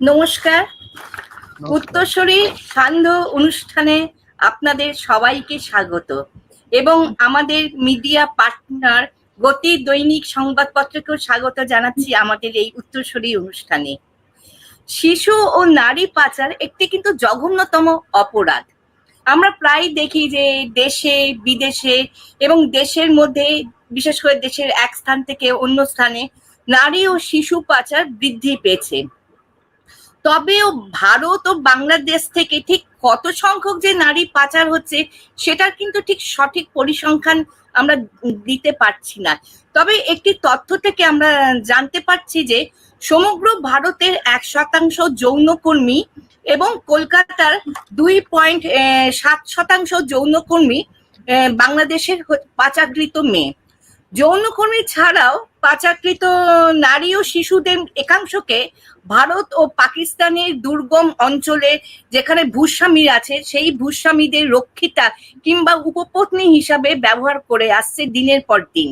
নমস্কার। নমস্কার। উত্তরসূরি সান্ধ্য অনুষ্ঠানে আপনাদের সবাইকে স্বাগত এবং আমাদের মিডিয়া পার্টনার গতি দৈনিক সংবাদপত্রকেও স্বাগত জানাচ্ছি আমাদের এই উত্তরসূরি অনুষ্ঠানে। শিশু ও নারী পাচার একটি কিন্তু জঘন্যতম অপরাধ। আমরা প্রায় দেখি যে দেশে বিদেশে এবং দেশের মধ্যে, বিশেষ করে দেশের এক স্থান থেকে অন্য স্থানে নারী ও শিশু পাচার বৃদ্ধি পেয়েছে। তবেও ভারত ও বাংলাদেশ থেকে ঠিক কত সংখ্যক যে নারী পাচার হচ্ছে সেটার কিন্তু ঠিক সঠিক পরিসংখ্যান আমরা দিতে পারছি না। তবে একটি তথ্য থেকে আমরা জানতে পারছি যে সমগ্র ভারতের 1% যৌনকর্মী এবং কলকাতার 2.7% যৌনকর্মী বাংলাদেশের পাচারকৃত মেয়ে। যৌনকর্মী ছাড়াও পাচারকৃত নারী ও শিশুদের একাংশকে ভারত ও পাকিস্তানের দুর্গম অঞ্চলে যেখানে ভূস্বামী আছে সেই ভূস্বামীদের রক্ষিতা কিংবা উপপত্নী হিসাবে ব্যবহার করে আসছে দিনের পর দিন।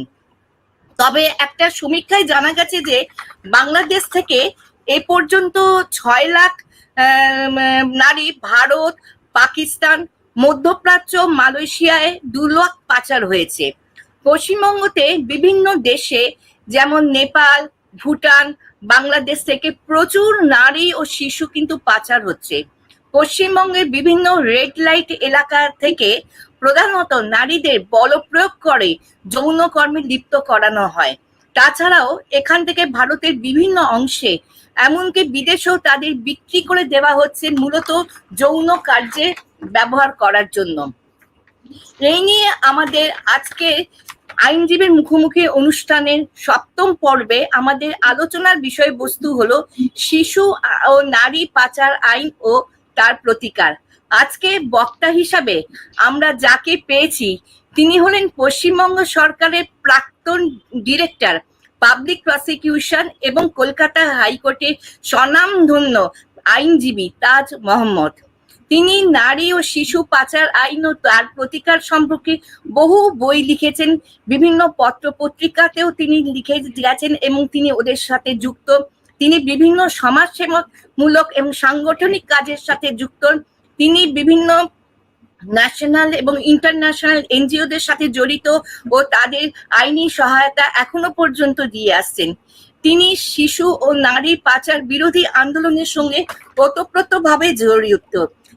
তবে একটা সমীক্ষায় জানা গেছে যে বাংলাদেশ থেকে এ পর্যন্ত 6 লাখ নারী ভারত, পাকিস্তান, মধ্যপ্রাচ্য, মালয়েশিয়ায় 2 লাখ পাচার হয়েছে। পশ্চিমবঙ্গতে বিভিন্ন দেশে যেমন নেপাল, ভুটান, বাংলাদেশ থেকে প্রচুর নারী ও শিশু কিন্তু পাচার হচ্ছে। পশ্চিমবঙ্গের বিভিন্ন রেড লাইট এলাকা থেকে প্রধানত নারীদের বলপ্রয়োগ করে যৌনকর্মে লিপ্ত করানো হয়। তাছাড়াও এখান থেকে ভারতের বিভিন্ন অংশে এমনকি বিদেশেও তাদের বিক্রি করে দেওয়া হচ্ছে মূলত যৌন কার্যে ব্যবহার করার জন্য। এই নিয়ে আমাদের আজকে আইনজীবীর মুখোমুখি অনুষ্ঠানের 7ম পর্বে আমাদের আলোচনার বিষয়বস্তু হলো শিশু ও নারী পাচার আইন ও তার প্রতিকার। আজকে বক্তা হিসাবে আমরা যাকে পেয়েছি তিনি হলেন পশ্চিমবঙ্গ সরকারের প্রাক্তন ডিরেক্টর পাবলিক প্রসিকিউশন এবং কলকাতা হাইকোর্টের স্বনামধন্য আইনজীবী তাজ মোহাম্মদ। তিনি নারী ও শিশু পাচার আইন ও তার প্রতিকার সম্পর্কে বহু বই লিখেছেন, বিভিন্ন পত্র পত্রিকাতেও তিনি লিখে গেছেন এবং তিনি ওদের সাথে যুক্ত। তিনি বিভিন্ন সমাজসেবামূলক এবং সাংগঠনিক কাজের সাথে যুক্ত। তিনি বিভিন্ন ন্যাশনাল এবং ইন্টারন্যাশনাল এনজিওদের সাথে জড়িত ও তাদের আইনি সহায়তা এখনো পর্যন্ত দিয়ে আসছেন। তিনি শিশু ও নারী পাচার বিরোধী আন্দোলনের সঙ্গে ওতপ্রোতভাবে জড়িত।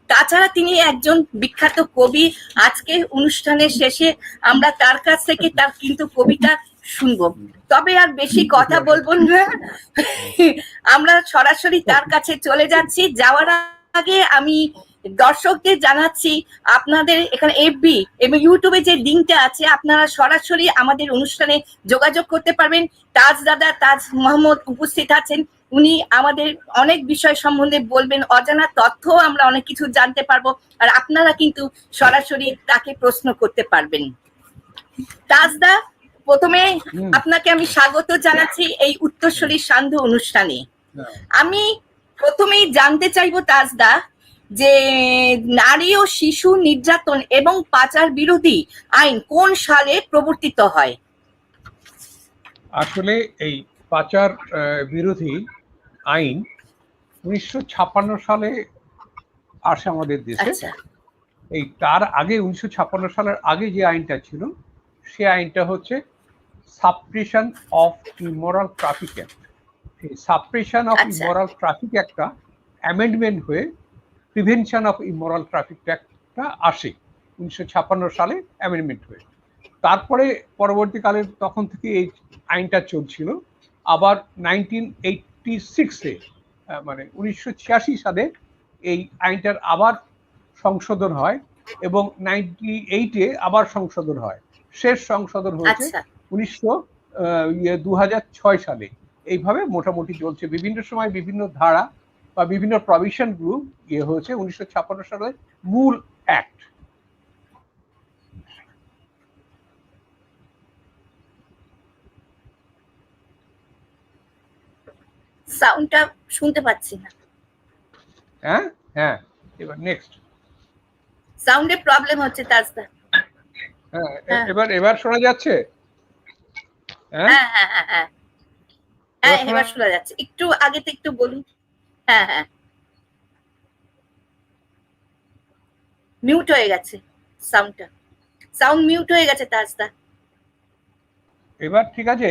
তাছাড়া তিনি একজন বিখ্যাত কবি। আজকে অনুষ্ঠানের শেষে আমরা তার কাছ থেকে তার কিন্তু কবিতা শুনবো। তবে আর বেশি কথা বলবো না, আমরা সরাসরি তার কাছে চলে যাচ্ছি। যাওয়ার আগে আমি দর্শকদের জানাচ্ছি আপনাদের এখানে এফবি এবং ইউটিউবে যে লিঙ্কটা আছে আপনারা সরাসরি আমাদের অনুষ্ঠানে যোগাযোগ করতে পারবেন। তাজ দাদা, তাজ মোহাম্মদ উপস্থিত আছেন। উনি আমাদের অনেক বিষয় সম্বন্ধে বলবেন, অজানা তথ্য আমরা অনেক কিছু জানতে পারবো, আর আপনারা কিন্তু সরাসরি তাকে প্রশ্ন করতে পারবেন। তাজদা, প্রথমে আপনাকে আমি স্বাগত জানাচ্ছি এই উত্তরসূরি সান্ধ্য অনুষ্ঠানে। আমি প্রথমেই জানতে চাইবো তাজদা যে নারী ও শিশু নির্যাতন এবং পাচার বিরোধী আইন কোন সালে প্রবর্তিত হয়? আসলে এই পাচার বিরোধী আইন 1956 সালে আসে আমাদের দেশে। এই তার আগে 1956 সালের আগে যে আইনটা ছিল সে আইনটা হচ্ছে suppression of immoral traffic act. এই সাপ্রেশন অফ ইমোরাল ট্রাফিক অ্যাক্টটা অ্যামেন্ডমেন্ট হয়ে প্রিভেনশন অফ ইমোরাল ট্রাফিক অ্যাক্টটা আসে 1956 সালে অ্যামেন্ডমেন্ট হয়ে। তারপরে পরবর্তীকালে তখন থেকে এই আইনটা চলছিল। আবার 1986-এ মানে 1986 সালে এই আইনটার আবার সংশোধন হয় এবং 98-এ আবার সংশোধন হয়। শেষ সংশোধন হয়েছে 2006 সালে। এইভাবে মোটামুটি চলছে। বিভিন্ন সময় বিভিন্ন ধারা বা বিভিন্ন প্রভিশন গ্রুপ হয়েছে 1956 সালের মূল অ্যাক্ট। সাউন্ডটা শুনতে পাচ্ছি না। হ্যাঁ হ্যাঁ, এবার নেক্সট। সাউন্ডে প্রবলেম হচ্ছে তাজদা। হ্যাঁ, এবার শোনা যাচ্ছে? হ্যাঁ হ্যাঁ হ্যাঁ হ্যাঁ, এবার শোনা যাচ্ছে। একটু আগে তো একটু বলুন। হ্যাঁ হ্যাঁ, মিউট হয়ে গেছে সাউন্ড মিউট হয়ে গেছে তাজদা। এবার ঠিক আছে?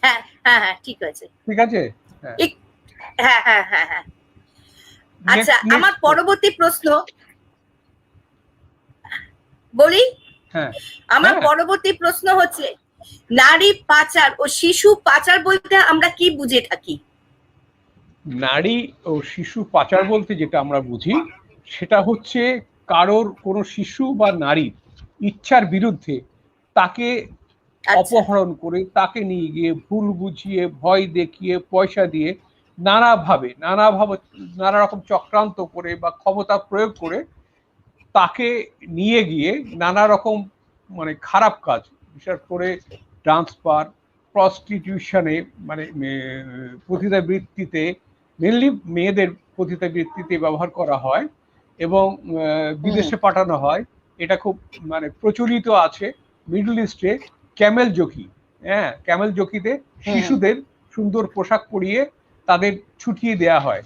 হ্যাঁ হ্যাঁ হ্যাঁ, ঠিক আছে। ঠিক আছে, হ্যাঁ। হ্যাঁ হ্যাঁ হ্যাঁ হ্যাঁ। আচ্ছা, আমার পরবর্তী প্রশ্ন বলি। হ্যাঁ, আমার পরবর্তী প্রশ্ন হচ্ছে, নারী পাচার ও শিশু পাচার বলতে আমরা কি বুঝে থাকি? নারী ও শিশু পাচার বলতে যেটা আমরা বুঝি সেটা হচ্ছে কারোর কোনো শিশু বা নারীর ইচ্ছার বিরুদ্ধে তাকে অপহরণ করে, তাকে নিয়ে গিয়ে ভুল বুঝিয়ে, ভয় দেখিয়ে, পয়সা দিয়ে নানা রকম চক্রান্ত করে বা ক্ষমতা প্রয়োগ করে তাকে নিয়ে গিয়ে নানা রকম মানে খারাপ কাজ, বিশেষ করে ট্রান্সফার, প্রস্টিটিউশনে, মানে পতিতাবৃত্তিতে, মেনলি মেয়েদের পতিতাবৃত্তিতে ব্যবহার করা হয় এবং বিদেশে পাঠানো হয়। এটা খুব মানে প্রচলিত আছে মিডল ইস্টে। ক্যামেল জকি, হ্যাঁ, ক্যামেল জকিতে শিশুদের সুন্দর পোশাক পরিয়ে তাদের ছুটিয়ে দেয়া হয়।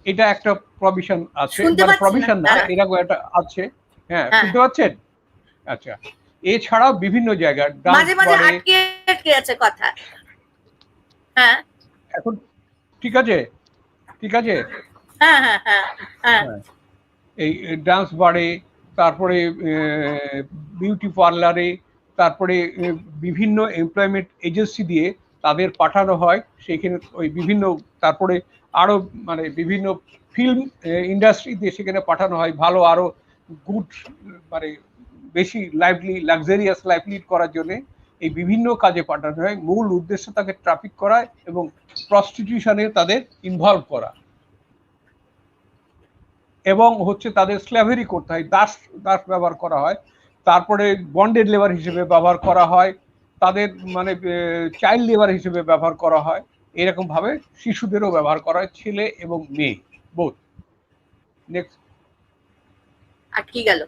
এটা একটা প্রভিশন আছে, মানে প্রভিশন না, এরকম একটা আছে। হ্যাঁ, শুনতে পাচ্ছেন? আচ্ছা, এছাড়াও বিভিন্ন জায়গায় মাঝে মাঝে আটকে আছে কথা। হ্যাঁ, এখন ঠিক আছে? ঠিক আছে, হ্যাঁ হ্যাঁ হ্যাঁ হ্যাঁ। এই ডান্স বারে, তারপরে বিউটি পার্লারে, তারপরে বিভিন্ন এমপ্লয়মেন্ট এজেন্সি দিয়ে তাদের পাঠানো হয় সেখানে ওই বিভিন্ন, তারপরে আরো মানে বিভিন্ন ফিল্ম ইন্ডাস্ট্রিতে সেখানে পাঠানো হয় ভালো আরো গুড মানে বেশি লাক্সারিয়াস লাইফ লিড করার জন্য এই বিভিন্ন কাজে পাঠানো হয়। মূল উদ্দেশ্য তাকে ট্রাফিক করা এবং প্রস্টিটিউশনে তাদের ইনভলভ করা এবং হচ্ছে তাদের স্ল্যাভেরি করতে হয়, দাস ব্যবহার করা হয়, তারপরে বন্ডেড লেবার হিসেবে ব্যবহার করা হয়, তাদের মানে চাইল্ড লেবার হিসেবে ব্যবহার করা হয়। এরকম ভাবে শিশুদেরও ব্যবহার করা হয়, ছেলে এবং মেয়ে বোথ। নেক্সট। আটকে গেল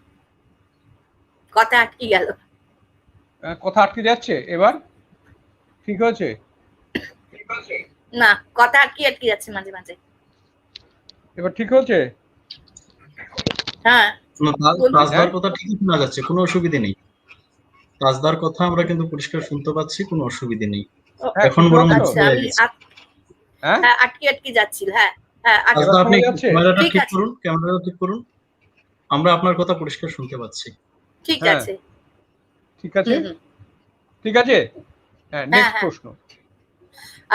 কথা, আটকে গেল কথা, আটকে যাচ্ছে। এবার ঠিক হয়েছে? না, কথা আটকে যাচ্ছে মাঝে মাঝে। এবার ঠিক হয়েছে? হ্যাঁ, তাজদার কথা ঠিকই শোনা যাচ্ছে, কোনো অসুবিধা নেই। তাজদার কথা আমরা কিন্তু পরিষ্কার শুনতে পাচ্ছি, কোনো অসুবিধা নেই। এখন বরং হ্যাঁ, আটকে যাচ্ছিল। হ্যাঁ হ্যাঁ, আপনি ক্যামেরাটা ঠিক করুন, আমরা আপনার কথা পরিষ্কার শুনতে পাচ্ছি। ঠিক আছে, ঠিক আছে, ঠিক আছে। হ্যাঁ, নেক্সট প্রশ্ন।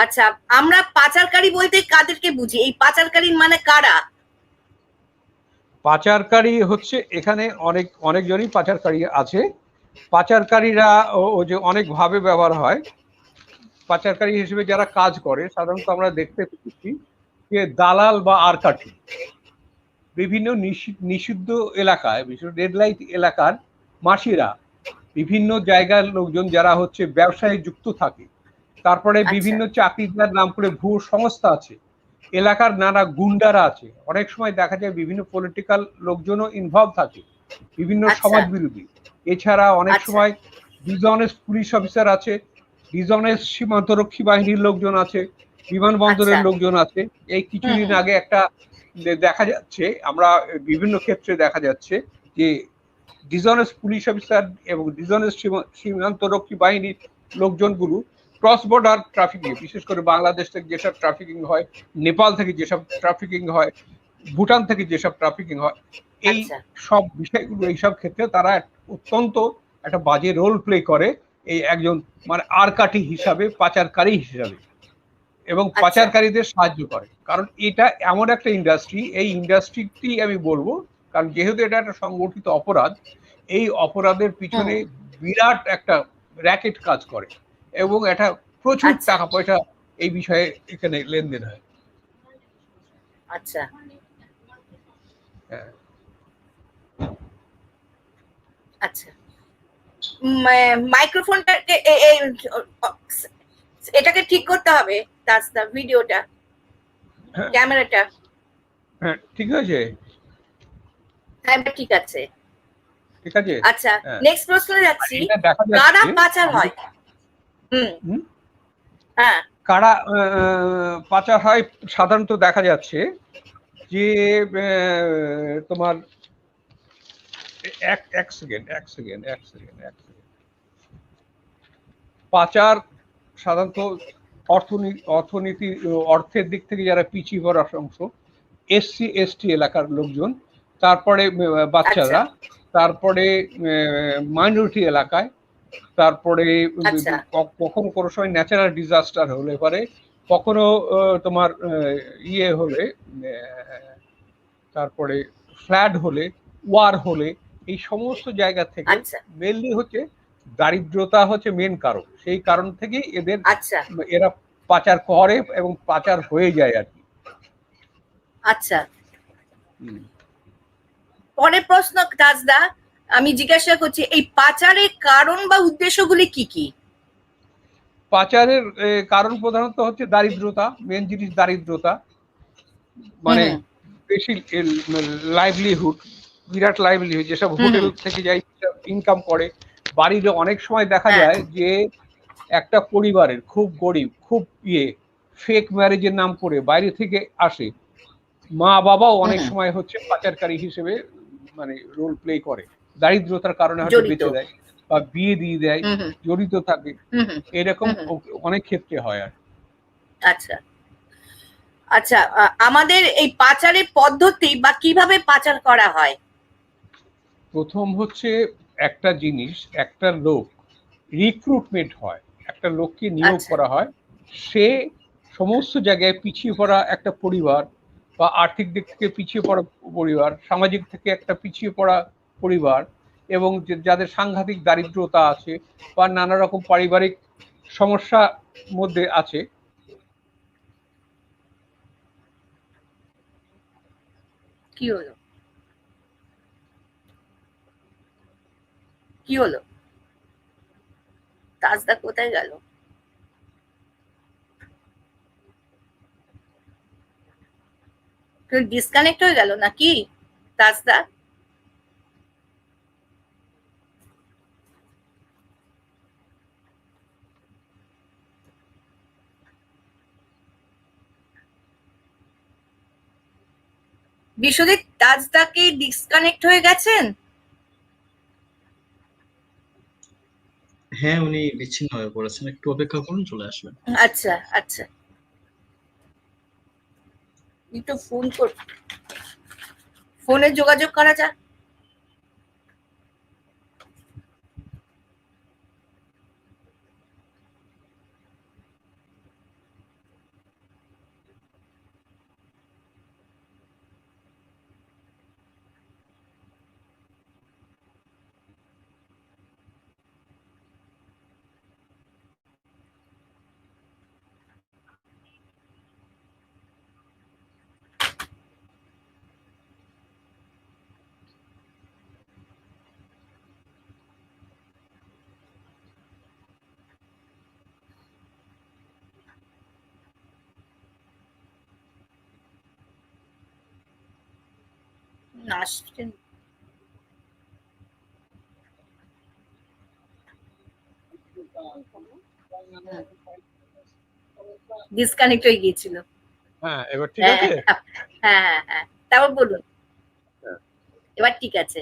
আচ্ছা, আমরা পাচারকারী বলতে কাদেরকে বুঝি? এই পাচারকারী মানে কারা? পাচারকারী হচ্ছে এখানে অনেকজনই পাচারকারী আছে। পাচারকারীরা ও যে অনেক ভাবে ব্যবহার হয়। পাচারকারী হিসেবে যারা কাজ করে সাধারণত আমরা দেখতে পেয়েছি যে দালাল বা আরকাঠি বিভিন্ন নিষিদ্ধ এলাকায়, বিশেষ রেড লাইট এলাকার মাসিরা, বিভিন্ন জায়গার লোকজন যারা হচ্ছে ব্যবসায় যুক্ত থাকে, তারপরে বিভিন্ন চাকরিদার নাম করে ভুয়ো সংস্থা আছে, এলাকার নানা গুন্ডারা আছে, অনেক সময় দেখা যায় বিভিন্ন পলিটিক্যাল লোকজনও ইনভলভ থাকে, বিভিন্ন সমাজ বিরোধী। এছাড়া অনেক সময় ডিসঅনেস্ট পুলিশ অফিসার আছে, ডিসঅনেস্ট সীমান্তরক্ষী বাহিনীর লোকজন আছে, বিমানবন্দরের লোকজন আছে। এই কিছুদিন আগে একটা দেখা যাচ্ছে, আমরা বিভিন্ন ক্ষেত্রে দেখা যাচ্ছে যে ডিসঅনেস্ট পুলিশ অফিসার এবং ডিসঅনেস্ট সীমান্তরক্ষী বাহিনীর লোকজনগুলো ক্রস বর্ডার ট্রাফিকিং, বিশেষ করে বাংলাদেশ থেকে যেসব ট্রাফিকিং হয়, নেপাল থেকে যেসব ট্রাফিকিং হয়, ভুটান থেকে যেসব ট্রাফিকিং হয়, এই সব বিষয়গুলো, এইসব ক্ষেত্রে তারা অত্যন্ত একটা বাজে রোল প্লে করে এই একজন মানে আরকাঠি হিসাবে, পাচারকারী হিসাবে, এবং পাচারকারীদের সাহায্য করে। কারণ এটা এমন একটা ইন্ডাস্ট্রি, এই ইন্ডাস্ট্রিটি আমি বলবো, কারণ যেহেতু এটা একটা সংগঠিত অপরাধ, এই অপরাধের পিছনে বিরাট একটা র্যাকেট কাজ করে এবং এটা প্রচুর টাকা পয়সা এই বিষয়ে এখানে লেনদেন হয়। আচ্ছা, আচ্ছা, মাইক্রোফোনটাকে এটাকে ঠিক করতে হবে, তাজদা ভিডিওটা, ক্যামেরাটা। হ্যাঁ, ঠিক আছে। হ্যাঁ, ঠিক আছে, ঠিক আছে। আচ্ছা, নেক্সট প্রশ্নে যাচ্ছি। কারা পাচার হয়? হ্যাঁ, কারা পাচার হয় সাধারণত দেখা যাচ্ছে যে তোমার এক সেকেন্ড পাচার সাধারণত অর্থের দিক থেকে যারা পিছিয়ে পড়া অংশ, এসসি এসটি এলাকার লোকজন, তারপরে বাচ্চারা, তারপরে মাইনরিটি এলাকায়, তারপরে কখনো কোনো সময় ন্যাচারাল ডিজাস্টার হলে পারে, কখনো তোমার ইয়ে হলে, তারপরে ফ্ল্যাড হলে, ওয়ার হলে, এই সমস্ত জায়গা থেকে মেনলি হচ্ছে দারিদ্রতা হচ্ছে মেন কারণ। সেই কারণ থেকেই এরা পাচার করে এবং পাচার হয়ে যায় আর কি। আচ্ছা, পরের প্রশ্ন তাজদা, আমি জিজ্ঞাসা করছি এই পাচারের কারণ বা উদ্দেশ্যগুলি কি কি? পাচারের কারণ প্রধানত হচ্ছে দারিদ্রতা, মেন জিনিস দারিদ্রতা, মানে বেশি লাইভলিহুড, বিরাট লাইভলিহুড, যেসব হোটেল থেকে যাই ইনকাম করে। বাড়িতে অনেক সময় দেখা যায় যে একটা পরিবারের খুব গরিব, খুব ফেক ম্যারেজের নাম করে বাইরে থেকে আসে, মা বাবাও অনেক সময় হচ্ছে পাচারকারী হিসেবে মানে রোল প্লে করে, দারিদ্রতার কারণে হয়তো বেঁচে দেয় বা বিয়ে দিয়ে দেয়, জড়িত থাকে, এরকম অনেক ক্ষেত্রে হয় আর। আচ্ছা আচ্ছা, আমাদের এই পাচারের পদ্ধতি বা কিভাবে পাচার করা হয়? প্রথম হচ্ছে একটা জিনিস, একটা লোক রিক্রুটমেন্ট হয়, একটা লোককে নিয়োগ করা হয়, সে সমস্ত জায়গায় পিছিয়ে পড়া একটা পরিবার বা আর্থিক দিক থেকে পিছিয়ে পড়া পরিবার, সামাজিক থেকে একটা পিছিয়ে পড়া পরিবার, এবং যাদের সাংঘাতিক দারিদ্রতা আছে বা নানা রকম পারিবারিক সমস্যার মধ্যে আছে, কি হলো কি হলো তাজদা কোথায় গেল? ডিসকানেক্ট হয়ে গেল নাকি তাজদা? বিশ্বজিৎ, তাজদা কি ডিসকানেক্ট হয়ে গেছেন? হ্যাঁ, উনি বিচ্ছিন্ন হয়ে পড়েছেন, একটু অপেক্ষা করুন, চলে আসবেন। আচ্ছা আচ্ছা, একটু ফোনে যোগাযোগ করা যাক। আসছেন, ডিসকানেক্ট হয়ে গিয়েছিল। হ্যাঁ, এবার ঠিক আছে। হ্যাঁ হ্যাঁ হ্যাঁ, তারপর বলুন, এবার ঠিক আছে।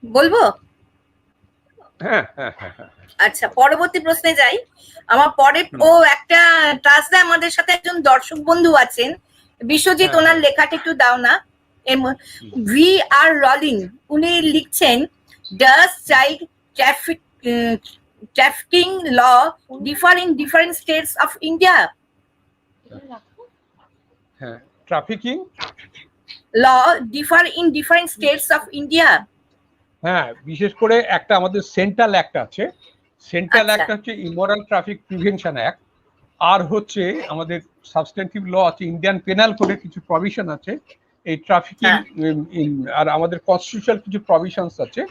বলবো? আচ্ছা, পরবর্তী প্রশ্নে যাই। আমার পরে একটা ট্রাস্টে আমাদের সাথে একজন দর্শক বন্ধু আছেন, বিশ্বজিৎ, ওনার লেখাটা একটু দাও না। ভি আর রলিং, উনি লিখছেন, does child trafficking law differ in different states of India? হ্যাঁ, trafficking law differ in different states of India. হ্যাঁ, বিশেষ করে একটা আমাদের সেন্ট্রাল অ্যাক্ট আছে, সেন্ট্রাল অ্যাক্ট হচ্ছে ইমোরাল ট্রাফিক প্রিভেনশন অ্যাক্ট, আর হচ্ছে আমাদের সাবস্টেন্টিভ ল আছে, ইন্ডিয়ান পেনাল কোডের কিছু প্রভিশন আছে এই ট্রাফিকিং, আর আমাদের কনস্টিটিউশনাল কিছু প্রভিশনস আছে,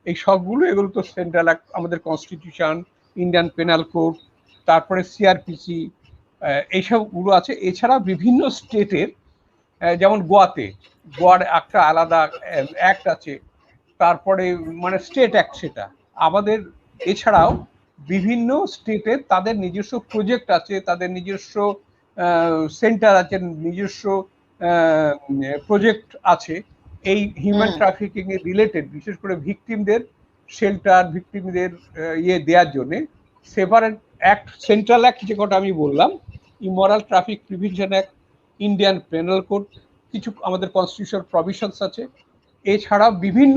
এই সবগুলো, এগুলো তো সেন্ট্রাল অ্যাক্ট, আমাদের কনস্টিটিউশন, ইন্ডিয়ান পেনাল কোড, তারপরে সিআরপিসি, এইসবগুলো আছে। এছাড়া বিভিন্ন স্টেটের, যেমন গোয়ার একটা আলাদা অ্যাক্ট আছে, তারপরে মানে স্টেট অ্যাক্ট, সেটা আমাদের এছাড়াও বিভিন্ন স্টেটে তাদের নিজস্ব প্রজেক্ট আছে, তাদের নিজস্ব সেন্টার আছে, নিজস্ব প্রজেক্ট আছে এই হিউম্যান ট্রাফিকিং এর রিলেটেড, বিশেষ করে ভিকটিমদের শেল্টার, ভিকটিমদের ইয়ে দেওয়ার জন্য সেপারেট অ্যাক্ট, সেন্ট্রাল অ্যাক্ট যে কটা আমি বললাম, immoral traffic prevention act, Indian penal code, কিছু আমাদের কনস্টিটিউশনাল প্রভিশনস আছে। এছাড়া বিভিন্ন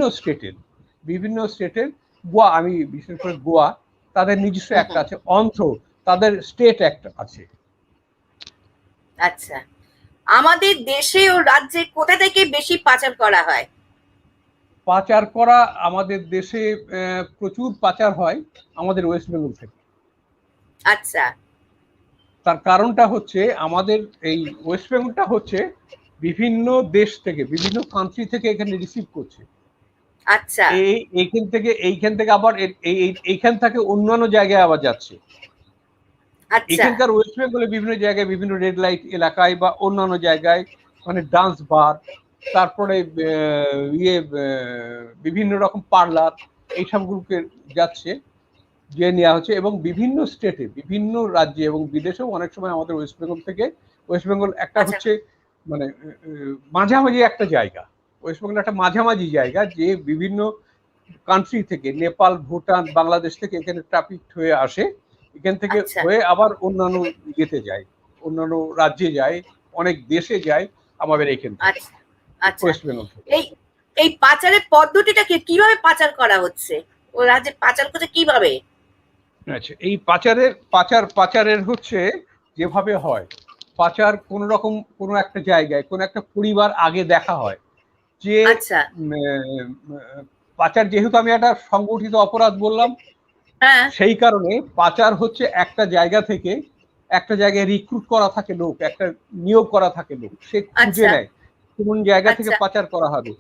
স্টেটের গোয়া, আমি বিশেষ করে গোয়া, তাদের নিজস্ব অ্যাক্ট আছে। অন্ধ্র তাদের স্টেট অ্যাক্ট আছে। আচ্ছা, আমাদের দেশে ও রাজ্যে কোথা থেকে বেশি পাচার করা হয়? পাচার করা আমাদের দেশে প্রচুর পাচার হয় আমাদের ওয়েস্ট বেঙ্গল থেকে। আচ্ছা, তার কারণটা হচ্ছে আমাদের এই ওয়েস্ট বেঙ্গলটা হচ্ছে বিভিন্ন দেশ থেকে, বিভিন্ন কান্ট্রি থেকে এখানে রিসিভ করছে। আচ্ছা, এইখান থেকে আবার এইখান থেকে অন্যান্য জায়গায় আবার যাচ্ছে। এখানকার ওয়েস্ট বেঙ্গলে বিভিন্ন জায়গায়, বিভিন্ন রেড লাইট এলাকায় বা অন্যান্য জায়গায়, মানে ডান্স বার, তারপরে বিভিন্ন রকম পার্লার, এইসবগুলোকে যাচ্ছে, যে নেওয়া হচ্ছে। এবং বিভিন্ন স্টেটে, বিভিন্ন রাজ্যে এবং বিদেশেও অনেক সময় আমাদের ওয়েস্ট বেঙ্গল একটা হচ্ছে মানে মাঝামাঝি একটা জায়গা। ওয়েস্ট বেঙ্গল একটা মাঝামাঝি জায়গা, যে বিভিন্ন কান্ট্রি থেকে, নেপাল, ভুটান, বাংলাদেশ থেকে এখানে ট্রাফিক হয়ে আসে, এখান থেকে হয়ে আবার অন্যান্য ইয়েতে যায়, অন্যান্য রাজ্যে যায়, অনেক দেশে যায় আমাদের এখান থেকে, ওয়েস্ট বেঙ্গল থেকে। এই পাচারের পদ্ধতিটাকে কিভাবে পাচার করা হচ্ছে? ও রাজ্যে পাচার করছে কিভাবে? আচ্ছা, এই পাচারের হচ্ছে যেভাবে হয়, পাচার কোন রকম কোন একটা জায়গায় কোন একটা পরিবার আগে দেখা হয় যে পাচার, যেহেতু আমি একটা সংগঠিত অপরাধ বললাম, সেই কারণে পাচার হচ্ছে একটা জায়গা থেকে একটা জায়গায় রিক্রুট করা থাকে লোক, একটা নিয়োগ করা থাকে লোক, সে খুঁজে নেয় কোন জায়গা থেকে পাচার করা হবে।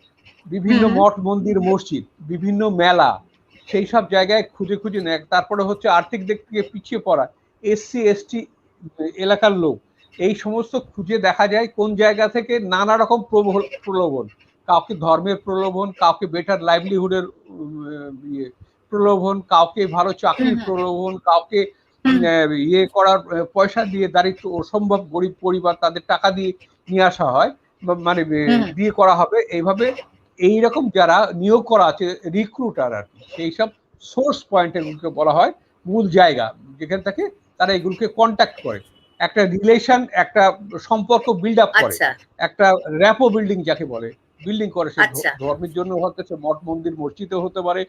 বিভিন্ন মঠ মন্দির মসজিদ, বিভিন্ন মেলা, সেই সব জায়গায় খুঁজে নেয়। তারপরে হচ্ছে আর্থিক দিক থেকে পিছিয়ে পড়া এসসি এসটি এলাকার লোক, এই সমস্ত খুঁজে দেখা যায় কোন জায়গা থেকে নানা রকম প্রলোভন, কাউকে ধর্মের প্রলোভন, কাউকে বেটার লাইভলিহুডের প্রলোভন, কাউকে ভালো চাকরির প্রলোভন, কাউকে ইয়ে করার পয়সা দিয়ে, দারিদ্র অসম্ভব গরিব পরিবার তাদের টাকা দিয়ে নিয়ে আসা হয়, মানে দিয়ে করা হবে। এইভাবে এইরকম যারা নিয়োগ করা আছে, রিক্রুটার আর কি, সেই সব সোর্স পয়েন্ট এগুলোকে বলা হয় মূল জায়গা, যেখান থেকে তারা এগুলোকে কন্ট্যাক্ট করে, একটা রিলেশন, একটা সম্পর্ক বিল্ড আপ করে, একটা র্যাপো বিল্ডিং যাকে বলে, বিল্ডিং করে। সে ধর্মের জন্য হতে পারে, মঠ মন্দির মসজিদে হতে পারে,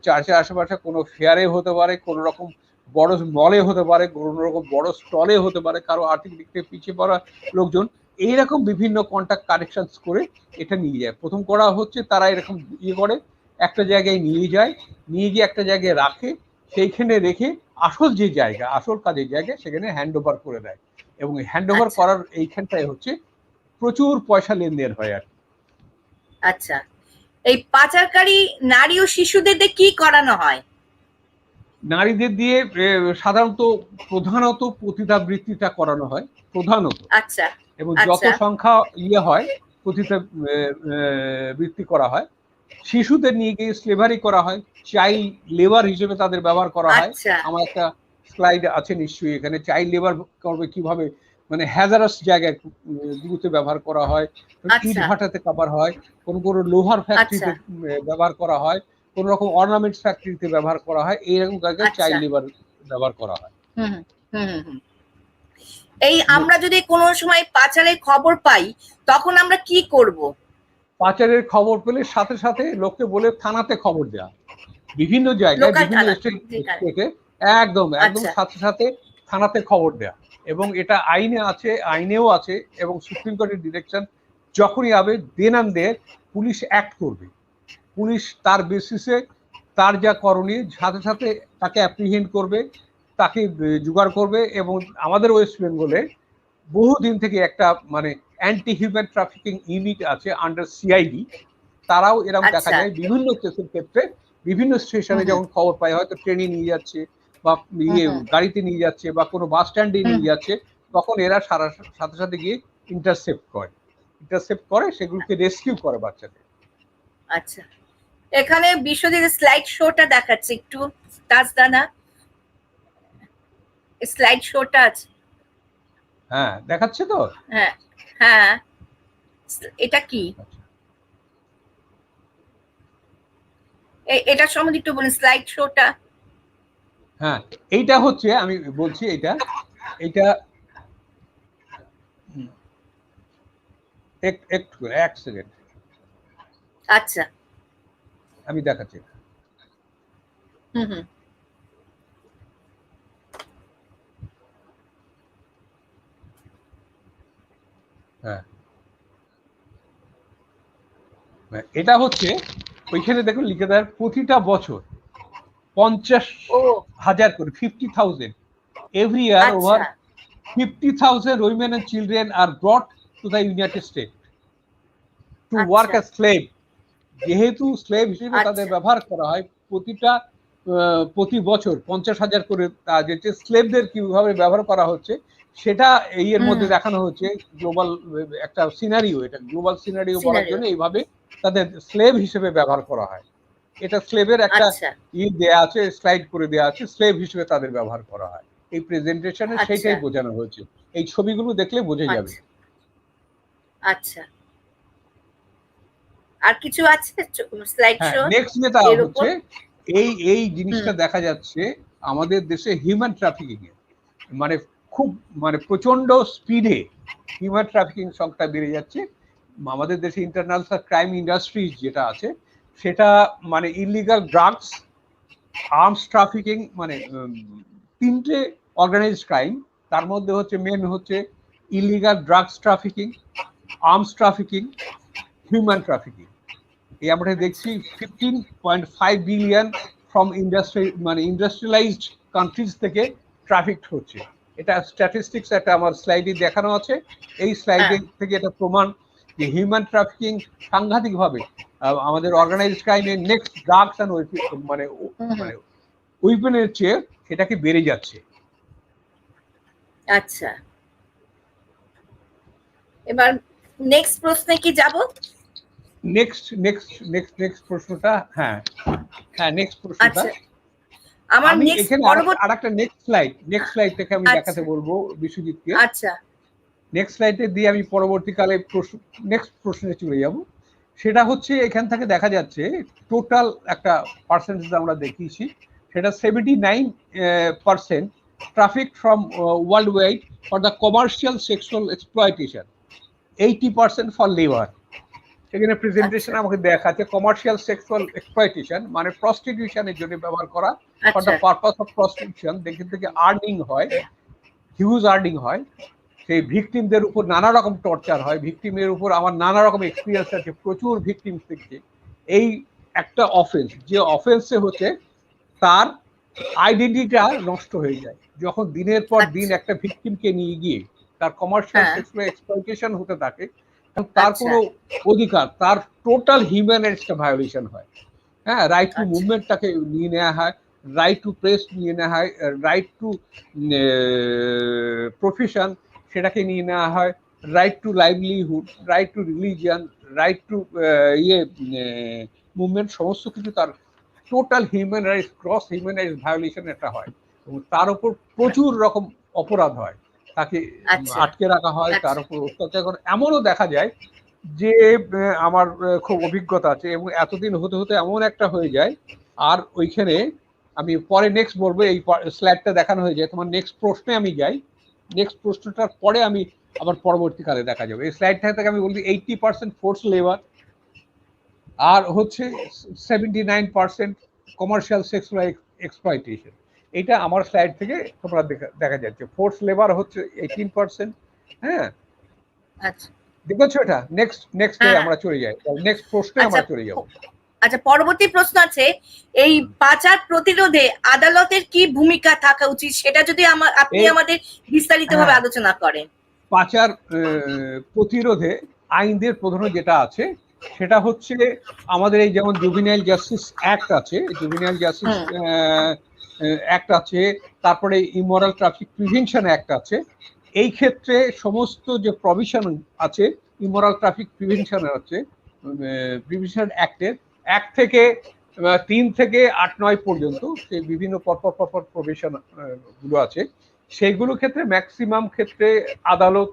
চার্চের আশেপাশে কোনো ফেয়ারে হতে পারে, কোনো রকম বড় মলে হতে পারে, কোনো রকম বড় স্টলে হতে পারে, কারো আর্থিক দিক থেকে পিছিয়ে পড়া লোকজন, এইরকম বিভিন্ন কন্ট্যাক্ট কানেকশন করে এটা নিয়ে যায়। প্রথম করা হচ্ছে তারা এরকম ইয়ে করে, একটা জায়গায় নিয়ে গিয়ে একটা জায়গায় রাখে, সেইখানে রেখে আসল যে জায়গা, আসল কাজের জায়গা, সেখানে হ্যান্ড ওভার করে দেয়। এবং হ্যান্ড ওভার করার এইখানটায় হচ্ছে প্রচুর পয়সা লেনদেন হয় আর কি। আচ্ছা, এই পাচারকারী নারী ও শিশুদের কি করানো হয়? নারীদের দিয়ে প্রধানত পতিতাবৃত্তিটা করানো হয় প্রধানত। আচ্ছা, এবং যত সংখ্যা হয় পতিতাবৃত্তি করা হয়। শিশুদের নিয়ে গিয়ে স্লেভারি করা হয়, চাইল্ড লেবার হিসেবে তাদের ব্যবহার করা হয়। আমার একটা স্লাইড আছে নিশ্চয়ই এখানে, চাইল্ড লেবার করবে কিভাবে, মানে হ্যাজারাস জায়গায় গুলোতে ব্যবহার করা হয়, ইট ভাটাতে কাবার হয়, কোন লোহার ফ্যাক্টরিতে ব্যবহার করা হয়, কোন রকম অর্নামেন্টস ফ্যাক্টরিতে ব্যবহার করা হয়, এইরকম জায়গায় চাইল্ড লেবার ব্যবহার করা হয়। এই আমরা যদি কোনো সময় পাচারের খবর পাই, তখন আমরা কি করব? পাচারের খবর পেলে সাথে সাথে লোককে বলে থানাতে খবর দেওয়া, বিভিন্ন জায়গায়, বিভিন্ন স্টেটে একদম সাথে সাথে থানাতে খবর দেওয়া। এবং এটা আইনেও আছে, এবং সুপ্রিম কোর্টের ডিরেকশন যখনই হবে দেন অ্যান্ড দেয়ার পুলিশ অ্যাক্ট করবে। পুলিশ তার বেসিসে তার যা করণীয় সাথে সাথে তাকে অ্যাপ্রিহেন্ড করবে, তাকে জোগাড় করবে। এবং আমাদের ওয়েস্ট বেঙ্গলে বহুদিন থেকে একটা মানে অ্যান্টি হিউম্যান ট্রাফিকিং ইউনিট আছে আন্ডার সিআইডি, তারাও এরকম দেখা যায় বিভিন্ন কেসের ক্ষেত্রে বিভিন্ন স্টেশনে যখন খবর পায়, হয়তো ট্রেনে নিয়ে যাচ্ছে বা গাড়িতে নিয়ে যাচ্ছে বা কোনো বাস স্ট্যান্ডে নিয়ে যাচ্ছে, তখন এরা সাথে সাথে গিয়ে ইন্টারসেপ্ট করে সেগুলোকে রেস্কিউ করে বাচ্চাদের। আচ্ছা, এখানে বিশ্বজিৎ স্লাইড শোটা দেখাচ্ছে একটু, তাজদানা স্লাইড শোটা আছে। হ্যাঁ দেখাচ্ছে তো। হ্যাঁ হ্যাঁ, এটা কি, এটা সম্বন্ধে একটু বলুন, স্লাইড শোটা। হ্যাঁ এইটা হচ্ছে, আমি বলছি এটা একটু এক সেকেন্ড, আচ্ছা আমি দেখাচ্ছি। হুম। হ্যাঁ এটা হচ্ছে, ওইখানে দেখুন লিখে দেয় প্রতিটা বছর 50,000 করে, 50,000 every year over 50,000 women and children are brought to the United States to work as slave. যেহেতু স্লেভ হিসেবে তাদের ব্যবহার করা হয়, প্রতি বছর 50,000 করে যে স্লেভদের কিভাবে ব্যবহার করা হচ্ছে সেটা এর মধ্যে দেখানো হচ্ছে। গ্লোবাল একটা সিনারিও, এটা গ্লোবাল সিনারিও বলার জন্য এইভাবে তাদের স্লেভ হিসেবে ব্যবহার করা হয়। এটা স্লেভের একটা দেয়া আছে, স্লাইড করে দেয়া আছে, স্লেভ হিসেবে তাদের ব্যবহার করা হয়। এই প্রেজেন্টেশনে সেটাই বোঝানো হয়েছে, এই ছবিগুলো দেখলে বোঝা যাবে। আচ্ছা, আর কিছু আছে স্লাইড শো? নেক্সট যেটা হচ্ছে, এই জিনিসটা দেখা যাচ্ছে আমাদের দেশে হিউম্যান ট্রাফিকিং এ, মানে খুব প্রচন্ড স্পিডে হিউম্যান ট্রাফিকিং সংখ্যা বেড়ে যাচ্ছে আমাদের দেশে। ইন্টারন্যাশনাল ক্রাইম ইন্ডাস্ট্রিজ যেটা আছে সেটা মানে ইলিগাল ড্রাগস, আর্মস ট্রাফিকিং, মানে তিনটে অর্গানাইজড ক্রাইম। তার মধ্যে হচ্ছে মেন হচ্ছে illegal drugs trafficking, arms trafficking, human trafficking. এই আমরা দেখছি 15.5 বিলিয়ন ফ্রম ইন্ডাস্ট্রিয়ালাইজড কান্ট্রিজ থেকে ট্রাফিক হচ্ছে। এটা স্ট্যাটিস্টিক্স একটা আমার স্লাইডে দেখানো আছে। এই স্লাইডে থেকে এটা প্রমাণ যে হিউম্যান ট্রাফিকিং সাংঘাতিকভাবে আমাদের অর্গানাইজড ক্রাইমের নেক্সট ড্রাগস এন্ড উইপেনের চেয়ে সেটাকে বেড়ে যাচ্ছে। আচ্ছা, এবার নেক্সট প্রশ্নে কি যাব? নেক্সট প্রশ্নটা, হ্যাঁ নেক্সট প্রশ্নটা আমার এখানে আরেকটা নেক্সট স্লাইড থেকে আমি দেখাতে বলবো বিশ্বজিৎকে। আচ্ছা, নেক্সট স্লাইডে দিয়ে আমি পরবর্তীকালে নেক্সট প্রশ্নে চলে যাব। সেটা হচ্ছে এখান থেকে দেখা যাচ্ছে টোটাল একটা পার্সেন্টেজ আমরা দেখিয়েছি, সেটা 79% traffic from world wide for the commercial sexual exploitation, 80% for labour. সেখানে প্রেজেন্টেশন আমাকে দেখাচ্ছে কমার্শিয়াল সেক্সুয়াল এক্সপ্লয়টেশন মানে প্রস্টিটিউশনের জন্য ব্যবহার করা, for the purpose of prostitution, দেখে থেকে আর্নিং হয়, হিউজ আর্নিং হয়। সেই ভিকটিমদের উপর নানা রকম টর্চার হয়, ভিকটিমের উপর আমার নানা রকম এক্সপিরিয়েন্স আছে, প্রচুর ভিকটিম থেকে। এই একটা অফেন্স, যে অফেন্সে হচ্ছে তার আইডেন্টিটিটা নষ্ট হয়ে যায় যখন দিনের পর দিন একটা ভিকটিমকে নিয়ে গিয়ে তার কমার্শিয়াল সেক্সুয়াল এক্সপ্লয়টেশন হতে থাকে, তার কোনো অধিকার, তার টোটাল হিউম্যান রাইটসটা ভায়োলেশন হয়। হ্যাঁ, রাইট টু মুভমেন্টটাকে নিয়ে নেওয়া হয়, রাইট টু প্রেস নিয়ে নেওয়া হয়, রাইট টু প্রফেশন সেটাকে নিয়ে নেওয়া হয়, right two livelihood, right two religion, right two movement, সমস্ত কিছু তার total human rights, cross human rights violation একটা হয়। এবং তার উপর প্রচুর রকম অপরাধ হয়, তাকে আটকে রাখা হয়, তার উপর অত্যাচার করে। এমনও দেখা যায় যে আমার খুব অভিজ্ঞতা আছে, এবং এতদিন হতে হতে এমন একটা হয়ে যায়, আর ওইখানে আমি পরে নেক্সট বলবো, এই স্লাইডটা দেখানো হয়ে যায়। তোমার নেক্সট প্রশ্নে আমি যাই, নেক্সট প্রশ্নটার পরে আমি আবার পরবর্তীকালে দেখা যাবে। এই স্লাইডটা থেকে আমি বলছি 80% ফোর্স লেবার, আর হচ্ছে 79% কমার্শিয়াল সেক্সুয়াল এক্সপ্লয়টেশন। এটা আমার স্লাইড থেকে তোমরা দেখা যাচ্ছে। ফোর্স লেবার হচ্ছে 18%। হ্যাঁ, আচ্ছা, দেখছো এটা? নেক্সট আমরা চলে যাই, নেক্সট প্রশ্নে আমরা চলে যাব। আচ্ছা, পরবর্তী প্রশ্ন আছে, এই পাচার প্রতিরোধে আদালতের কি ভূমিকা থাকা উচিত, সেটা যদি আপনি আমাদের বিস্তারিতভাবে আলোচনা করেন। পাচার প্রতিরোধে আইনদের প্রধান যেটা আছে সেটা হচ্ছে আমাদের এই যেমন জুভেনাইল জাস্টিস অ্যাক্ট আছে, জুভেনাইল জাস্টিস অ্যাক্ট আছে, তারপরে ইমোরাল ট্রাফিক প্রিভেনশন অ্যাক্ট আছে। এই ক্ষেত্রে সমস্ত যে প্রভিশন আছে ইমোরাল ট্রাফিক প্রিভেনশন আছে, প্রিভেনশন অ্যাক্টের, 1 থেকে 3 থেকে 8-9 পর্যন্ত সেই বিভিন্ন পরপর প্রভিশন গুলো আছে, সেইগুলো ক্ষেত্রে ম্যাক্সিমাম ক্ষেত্রে আদালত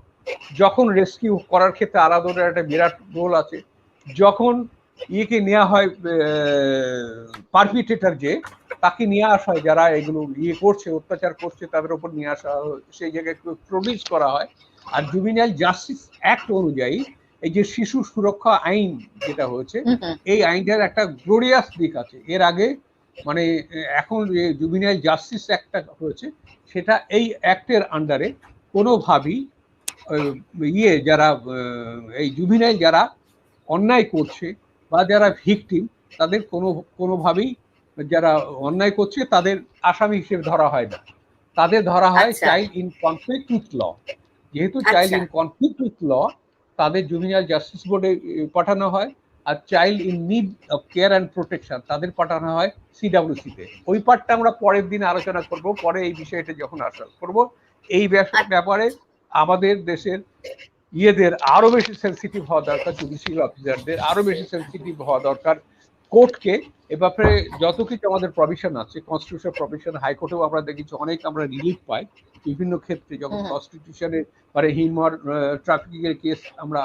যখন রেস্কিউ করার ক্ষেত্রে আদালতের একটা বিরাট রোল আছে। যখন ইয়েকে নেওয়া হয়, পারপিটেটর যে তাকে নিয়ে আসা হয়, যারা এগুলো ইয়ে করছে, অত্যাচার করছে, তাদের উপর নিয়ে আসা হয়, সেই জায়গায় প্রডিউস করা হয়। আর জুভিনাইল জাস্টিস অ্যাক্ট অনুযায়ী এই যে শিশু সুরক্ষা আইন যেটা হয়েছে, এই আইনটার একটা গ্লোরিয়াস দিক আছে। এর আগে মানে এখন যে জুভিনাইল জাস্টিস অ্যাক্টটা হয়েছে, সেটা এই অ্যাক্টের আন্ডারে কোনোভাবেই যারা এই জুভিনাইল যারা অন্যায় করছে বা যারা ভিকটিম, তাদের কোনোভাবেই যারা অন্যায় করছে তাদের আসামি হিসেবে ধরা হয় না, তাদের ধরা হয় child in conflict with law. যেহেতু child in conflict with law, তাদের জুভিনাইল জাস্টিস বোর্ডে পাঠানো হয়। আর child in need of care and protection, তাদের পাঠানো হয় সিডাব্লিউসিতে। ওই পার্টটা আমরা পরের দিন আলোচনা করব, পরে এই বিষয়টা যখন আলোচনা করব। এই ব্যাপারে আমাদের দেশের ইয়েদের আরো বেশি সেন্সিটিভ হওয়া দরকার, জুডিশিয়াল অফিসারদের আরো বেশি সেন্সিটিভ হওয়া দরকার। কোর্টকে এ ব্যাপারে যত কিছু আমাদের প্রভিশন আছে, কনস্টিটিউশন প্রভিশন, হাইকোর্টেও আমরা দেখেছি অনেক আমরা রিলিফ পাই বিভিন্ন ক্ষেত্রে, যখন কনস্টিটিউশনের মানে হিউম্যান ট্রাফিকিং এর কেস আমরা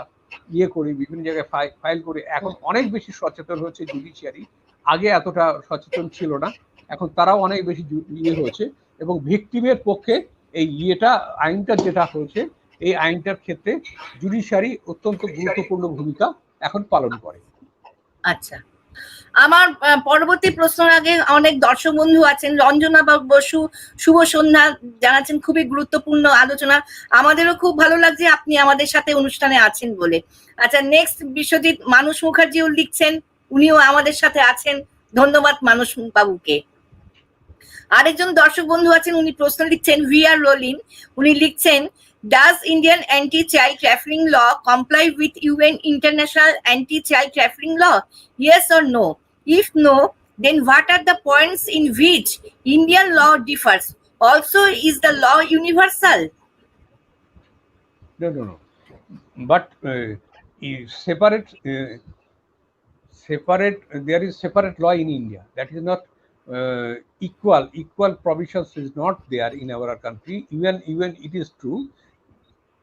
ইয়ে করি, বিভিন্ন জায়গায় ফাইল করি। এখন অনেক বেশি সচেতন হচ্ছে জুডিশিয়ারি, আগে এতটা সচেতন ছিল না, এখন তারাও অনেক বেশি ইয়ে হয়েছে। এবং ভিকটিমের পক্ষে এই আইনটা যেটা হয়েছে, এই আইনটার ক্ষেত্রে জুডিশিয়ারি অত্যন্ত গুরুত্বপূর্ণ ভূমিকা এখন পালন করে। আচ্ছা, আমার পরবর্তী প্রশ্নের আগে অনেক দর্শক বন্ধু আছেন। রঞ্জনা বসু শুভ সন্ধ্যা জানাচ্ছেন, খুবই গুরুত্বপূর্ণ আলোচনা, আমাদেরও খুব ভালো লাগছে আপনি আমাদের সাথে অনুষ্ঠানে আছেন বলে। আচ্ছা, নেক্সট বিশ্বজিৎ মানুষ মুখার্জিও লিখছেন, উনিও আমাদের সাথে আছেন, ধন্যবাদ মানুষ বাবুকে। আরেকজন দর্শক বন্ধু আছেন, উনি প্রশ্ন লিখছেন, ভিআর রোলিন, উনি লিখছেন, Does Indian anti-child trafficking law comply with UN International Anti-Child Trafficking Law? Yes or no? If no, then what are the points in which Indian law differs? Also, is the law universal? No. But separate. There is separate law in India. That is not equal provisions is not there in our country. Even it is true.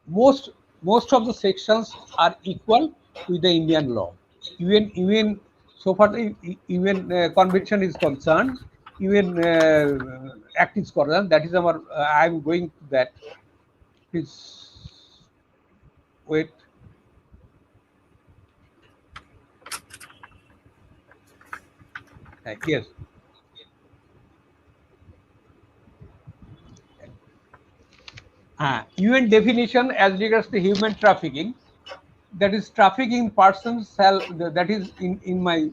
Most of the sections are equal with the Indian law. Even so far the convention is concerned, even act is concerned. That is our. I am going to that. Please wait. Yes. UN definition as regards to human trafficking, that is trafficking persons that is in my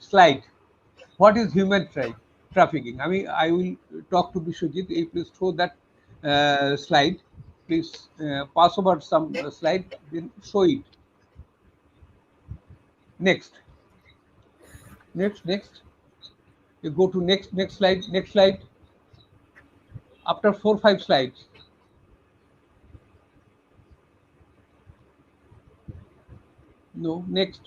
slide. What is human trafficking? I will talk to Bishwajit. Please show that slide. Please pass over some slide, then show it. Next. You go to next slide. After 4-5 slides. No, next.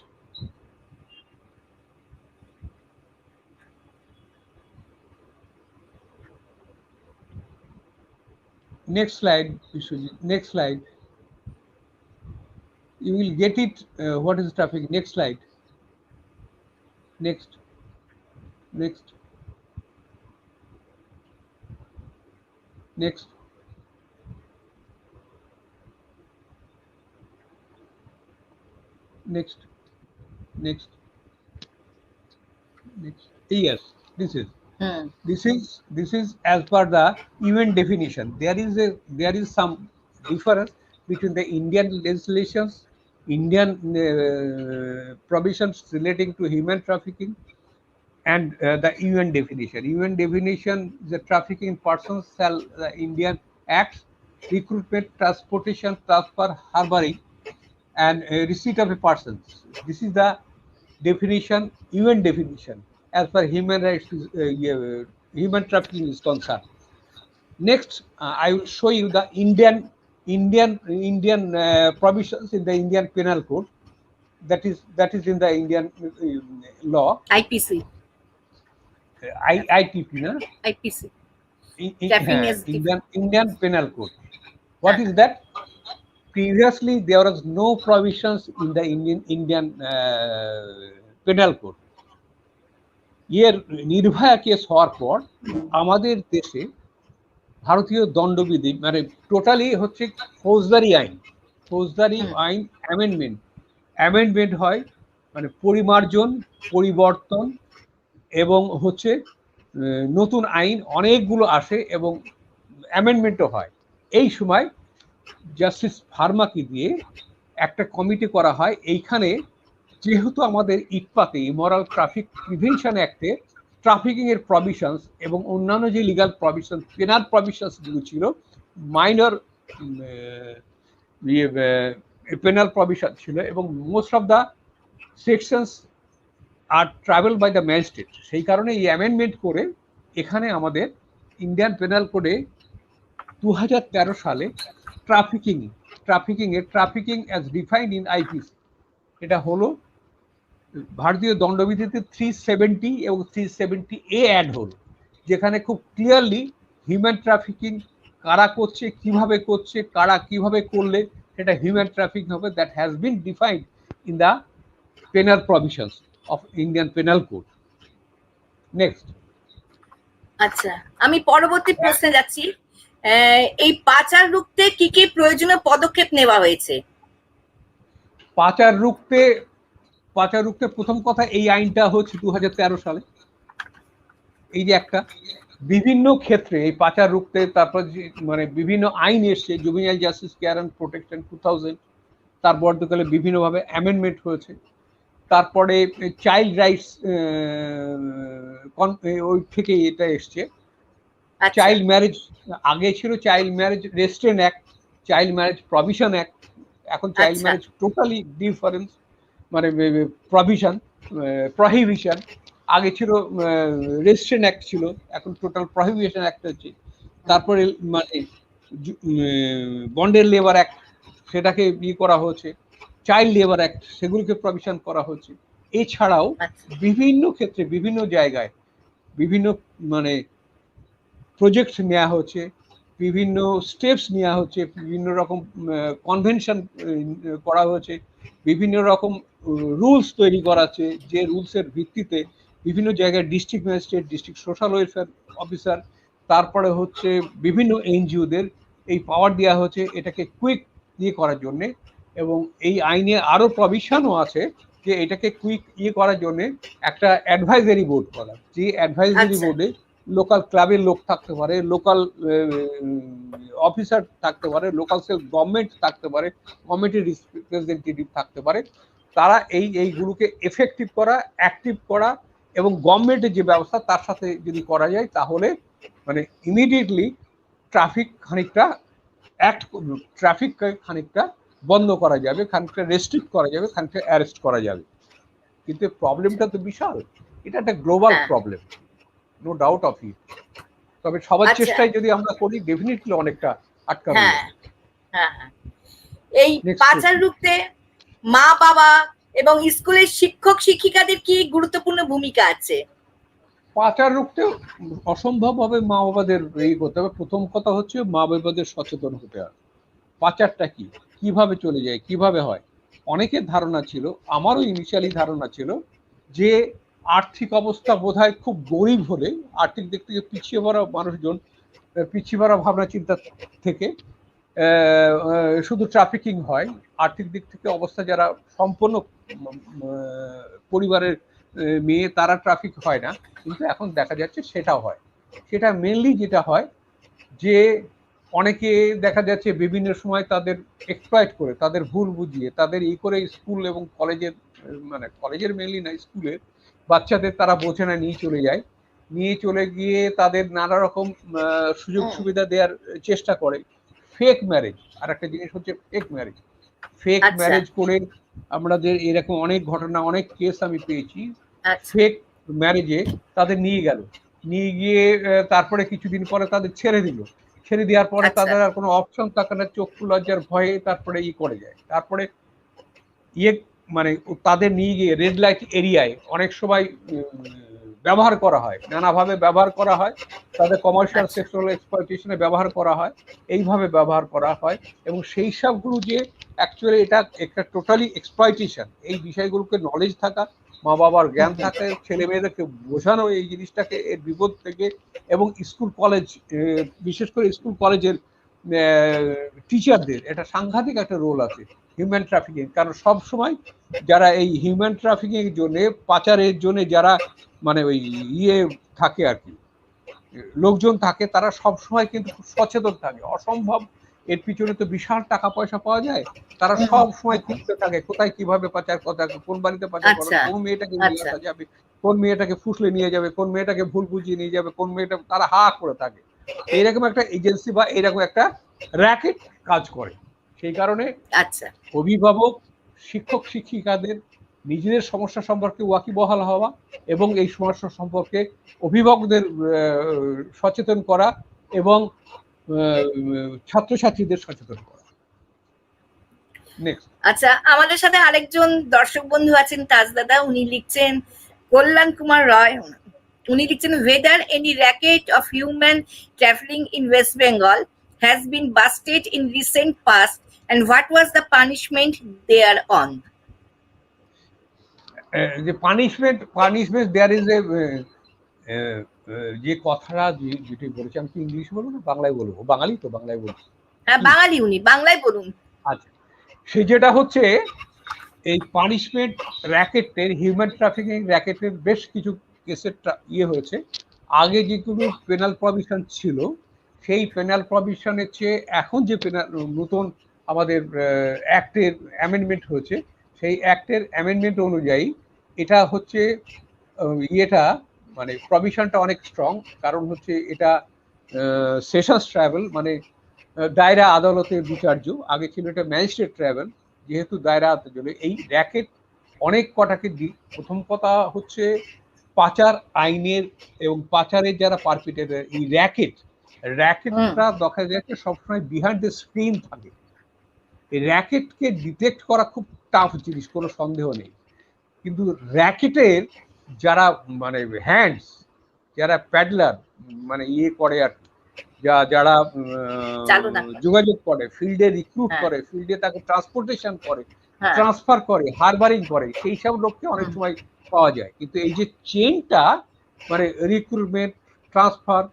Next slide, next slide. You will get it. What is trafficking? Next slide. Next. Next. Yes, this is as per the UN definition. There is some difference between the Indian legislations, Indian provisions relating to human trafficking, and the UN definition. UN definition, the trafficking persons shall the Indian acts, recruitment, transportation, transfer, harboring, and receipt of a person. This is the definition, UN definition, as per human rights, human trafficking is concerned. Next, I will show you the Indian provisions in the Indian Penal Code. that is in the Indian law. IPC. IPP, na? IPC. Caffeine is Indian Penal Code. What is that? Previously, there was no provisions in the Indian Penal Code. এর Nirbhaya case হওয়ার পর আমাদের দেশে ভারতীয় দণ্ডবিধি মানে totally হচ্ছে ফৌজদারি আইন অ্যামেন্ডমেন্ট হয়, মানে পরিমার্জন, পরিবর্তন এবং হচ্ছে নতুন আইন অনেকগুলো আসে এবং অ্যামেন্ডমেন্টও হয়। এই সময় জাস্টিস ভার্মাকে দিয়ে একটা কমিটি করা হয়। এইখানে যেহেতু আমাদের ইটপাতে ইমরাল ট্রাফিক প্রিভেনশন অ্যাক্টে ট্রাফিকিং এর প্রভিশনস এবং অন্যান্য যে লিগাল প্রভিশন পেনাল প্রভিশনস গুলো ছিল মাইনর পেনাল প্রভিশন ছিল এবং most of the sections are triable by the magistrate. সেই কারণে এই অ্যামেন্ডমেন্ট করে এখানে আমাদের ইন্ডিয়ান পেনাল কোডে 2013 সালে trafficking as defined in IPC, এটা হলো ভারতীয় দণ্ডবিধিতে 370 এবং 370A অ্যাড হলো, যেখানে খুব ক্লিয়ারলি হিউম্যান ট্রাফিকিং কারা করছে, কিভাবে করছে, কারা কিভাবে করলে সেটা হিউম্যান ট্রাফিকিং হবে। That has been defined in the penal provisions of Indian penal code. Next. আচ্ছা, আমি পরবর্তী প্রশ্নে যাচ্ছি। এই পাচার রুখতে কি কি প্রয়োজনীয় পদক্ষেপ নেওয়া হয়েছে? পাচার রুখতে প্রথম কথা এই আইনটা হচ্ছে 2013 সালে। এই যে একটা বিভিন্ন ক্ষেত্রে এই পাচার রুখতে তারপর মানে বিভিন্ন আইন এসছে, juvenile justice care and protection 2000, তার পরবর্তীকালে বিভিন্নভাবে অ্যামেন্ডমেন্ট হয়েছে। তারপরে চাইল্ড রাইটস ওই থেকে এটা এসছে। চাইল্ড ম্যারেজ আগে ছিল child marriage restrain act, child marriage provision act, এখন চাইল্ড ম্যারেজ টোটালি ডিফারেন্স, মানে প্রহিবিশন। আগে ছিল রেস্ট্রেন অ্যাক্ট ছিল, এখন টোটাল প্রহিবিশন অ্যাক্ট হচ্ছে। তারপরে মানে বন্ডের লেবার অ্যাক্ট সেটাকে করা হয়েছে, চাইল্ড লেবার অ্যাক্ট সেগুলোকে প্রভিশন করা হচ্ছে। এছাড়াও বিভিন্ন ক্ষেত্রে বিভিন্ন জায়গায় বিভিন্ন মানে প্রজেক্ট নেওয়া হচ্ছে, বিভিন্ন স্টেপস নেওয়া হচ্ছে, বিভিন্ন রকম কনভেনশন করা হয়েছে, বিভিন্ন রকম রুলস তৈরি করা আছে, যে রুলসের ভিত্তিতে বিভিন্ন জায়গায় district magistrate, district social welfare officer, তারপরে হচ্ছে বিভিন্ন এনজিওদের এই পাওয়ার দেওয়া হচ্ছে এটাকে কুইক করার জন্য। এবং এই আইনে আরো প্রভিশনও আছে যে এটাকে কুইক করার জন্য একটা অ্যাডভাইজারি বোর্ড করা, যে অ্যাডভাইজারি বোর্ডে লোকাল ক্লাবের লোক থাকতে পারে, লোকাল অফিসার থাকতে পারে, লোকাল সেলফ গভর্নমেন্ট থাকতে পারে, কমিটির রিপ্রেজেন্টেটিভ থাকতে পারে। তারা এইগুলোকে এফেক্টিভ করা, অ্যাক্টিভ করা এবং গভর্নমেন্টের যে ব্যবস্থা তার সাথে যদি করা যায় তাহলে মানে ইমিডিয়েটলি ট্রাফিক খানিকটা বন্ধ করা যাবে, খানিকটা রেস্ট্রিক্ট করা যাবে, খানিকটা অ্যারেস্ট করা যাবে। কিন্তু প্রবলেমটা তো বিশাল, এটা একটা global problem, no doubt of it. তবে সবার চেষ্টায় যদি আমরা করি ডেফিনেটলি অনেকটা আটকানো যাবে। এই পাচার রুখতে মা বাবা এবং স্কুলের শিক্ষক শিক্ষিকাদের কি গুরুত্বপূর্ণ ভূমিকা আছে? পাচার রুখতে অসম্ভবভাবে মা বাবাদের করতে হবে। প্রথম কথা হচ্ছে মা বাবাদের সচেতন হতে হবে। পাচারটা কি, কিভাবে চলে যায়, কিভাবে হয়। অনেকের ধারণা ছিল, আমারও ইনিশিয়ালি ধারণা ছিল যে আর্থিক অবস্থা বোধহয় খুব গরিব হলে, আর্থিক দিক থেকে পিছিয়ে পড়া মানুষজন, পিছিয়ে পড়া ভাবনা চিন্তা থেকে শুধু ট্রাফিকিং হয়। আর্থিক দিক থেকে অবস্থা যারা সম্পন্ন পরিবারের মেয়ে তারা ট্রাফিক হয় না, কিন্তু এখন দেখা যাচ্ছে সেটাও হয়। সেটা মেনলি যেটা হয় যে অনেকে দেখা যাচ্ছে বিভিন্ন সময় তাদের এক্সপ্লয়েট করে, তাদের ভুল বুঝিয়ে, তাদের করে স্কুল এবং কলেজের, মানে কলেজের মেনলি না, স্কুলের বাচ্চাদের তারা বোঝে না, নিয়ে চলে গিয়ে তাদের নানা রকম সুযোগ সুবিধা দেওয়ার চেষ্টা করে। ফেক ম্যারেজ আর একটা জিনিস হচ্ছে ফেক ম্যারেজ করে আমাদের এরকম অনেক ঘটনা, অনেক কেস আমি পেয়েছি। ফেক ম্যারেজে তাদের নিয়ে গিয়ে তারপরে কিছুদিন পরে তাদের ছেড়ে দেওয়ার পরে তাদের আর কোনো অপশন থাকে না, চক্ষু লজ্জার ভয়ে তারপরে করে যায়। তারপরে মানে তাদের নিয়ে গিয়ে রেড লাইট এরিয়ায় অনেক সময় ব্যবহার করা হয়, নানাভাবে ব্যবহার করা হয়, তাদের কমার্শিয়াল সেক্সুয়াল এক্সপ্লয়টেশনে ব্যবহার করা হয়, এইভাবে ব্যবহার করা হয়। এবং সেই সবগুলো যে অ্যাকচুয়ালি এটা একটা টোটালি এক্সপ্লয়টেশন, এই বিষয়গুলোকে নলেজ থাকা, মা বাবার জ্ঞান থাকে, ছেলে মেয়েদেরকে বোঝানো এই জিনিসটাকে, এর বিপদ থেকে। এবং স্কুল কলেজ, বিশেষ করে স্কুল কলেজের টিচারদের এটা সাংঘাতিক একটা রোল আছে হিউম্যান ট্রাফিকিং। কারণ সব সময় যারা এই হিউম্যান ট্রাফিকিং এর জন্য, পাচারের জন্য যারা মানে ওই থাকে আর কি, লোকজন থাকে, তারা সব সময় কিন্তু খুব সচেতন থাকে। অসম্ভব, এর পিছনে তো বিশাল টাকা পয়সা পাওয়া যায়, তারা সব সময় চিন্তা থাকে কোথায় কিভাবে পাচার, কোথায় কোন বাড়িতে পাচার করা, কোন মেয়েটাকে নিয়ে আসা যাবে, কোন মেয়েটাকে ফুসলে নিয়ে যাবে, কোন মেয়েটাকে ভুল বুঝিয়ে নিয়ে যাবে, কোন মেয়েটা, তারা হা করে থাকে। এইরকম একটা এজেন্সি বা এরকম একটা র্যাকেট কাজ করে। সেই কারণে অভিভাবক, শিক্ষক শিক্ষিকাদের নিজেদের সমস্যা সম্পর্কে ওয়াকিবহাল হওয়া এবং এই সমস্যা সম্পর্কে অভিভাবকদের সচেতন করা এবং ছাত্রছাত্রীদের সচেতন করা। আচ্ছা, আমাদের সাথে আরেকজন দর্শক বন্ধু আছেন, তাজ দাদা। উনি লিখছেন, কল্যাণ কুমার রায়, উনি লিখছেন, whether any racket of human trafficking in West Bengal has been busted in recent past and what was the punishment thereon? যে পানিশমেন্ট দেয়ার ইজ এ, যে কথাটা যেটি বলেছি, আমি কি ইংলিশ বলবো না বাংলায় বলবো? বাঙালি তো, বাংলায় বলবো। হ্যাঁ বাঙালি, উনি বাংলায় বলুন। আচ্ছা, সে যেটা হচ্ছে এই পানিশমেন্ট র্যাকেটের, হিউম্যান ট্রাফিকিং র্যাকেটের বেশ কিছু কেসের হয়েছে। আগে যেগুলো পেনাল প্রভিশন ছিল, সেই পেনাল প্রভিশনের চেয়ে এখন যে নতুন আমাদের অ্যাক্টের অ্যামেন্ডমেন্ট হয়েছে, সেই অ্যাক্টের অ্যামেন্ডমেন্ট অনুযায়ী এটা হচ্ছে মানে প্রভিশনটা অনেক স্ট্রং। কারণ হচ্ছে এটা সেশনস ট্রাইব্যুনাল, মানে দায়রা আদালতের বিচার্য। আগে ছিল এটা ম্যাজিস্ট্রেট ট্রাইব্যুনাল, যেহেতু দায়রা আদালত। এই র্যাকেট অনেক কটাকে প্রথম কথা হচ্ছে পাচার আইনের এবং পাচারের যারা পারপিটেটর, এই র্যাকেটটা দেখা যাচ্ছে সবসময় বিহাইন্ড দ্য স্ক্রিন থাকে। এই র্যাকেটকে ডিটেক্ট করা খুব টাফ জিনিস, কোনো সন্দেহ নেই। কিন্তু র্যাকেটের যারা মানে হ্যান্ডস, যারা প্যাডলার, মানে করে আর যারা যোগাযোগ করে, ফিল্ডে রিক্রুট করে, ফিল্ডে তাকে ট্রান্সপোর্টেশন করে, ট্রান্সফার করে, হারবারিং করে, সেই সব লোককে অনেক সময় পাওয়া যায়। কিন্তু এই যে চেইনটা, মানে রিক্রুটমেন্ট, ট্রান্সফার,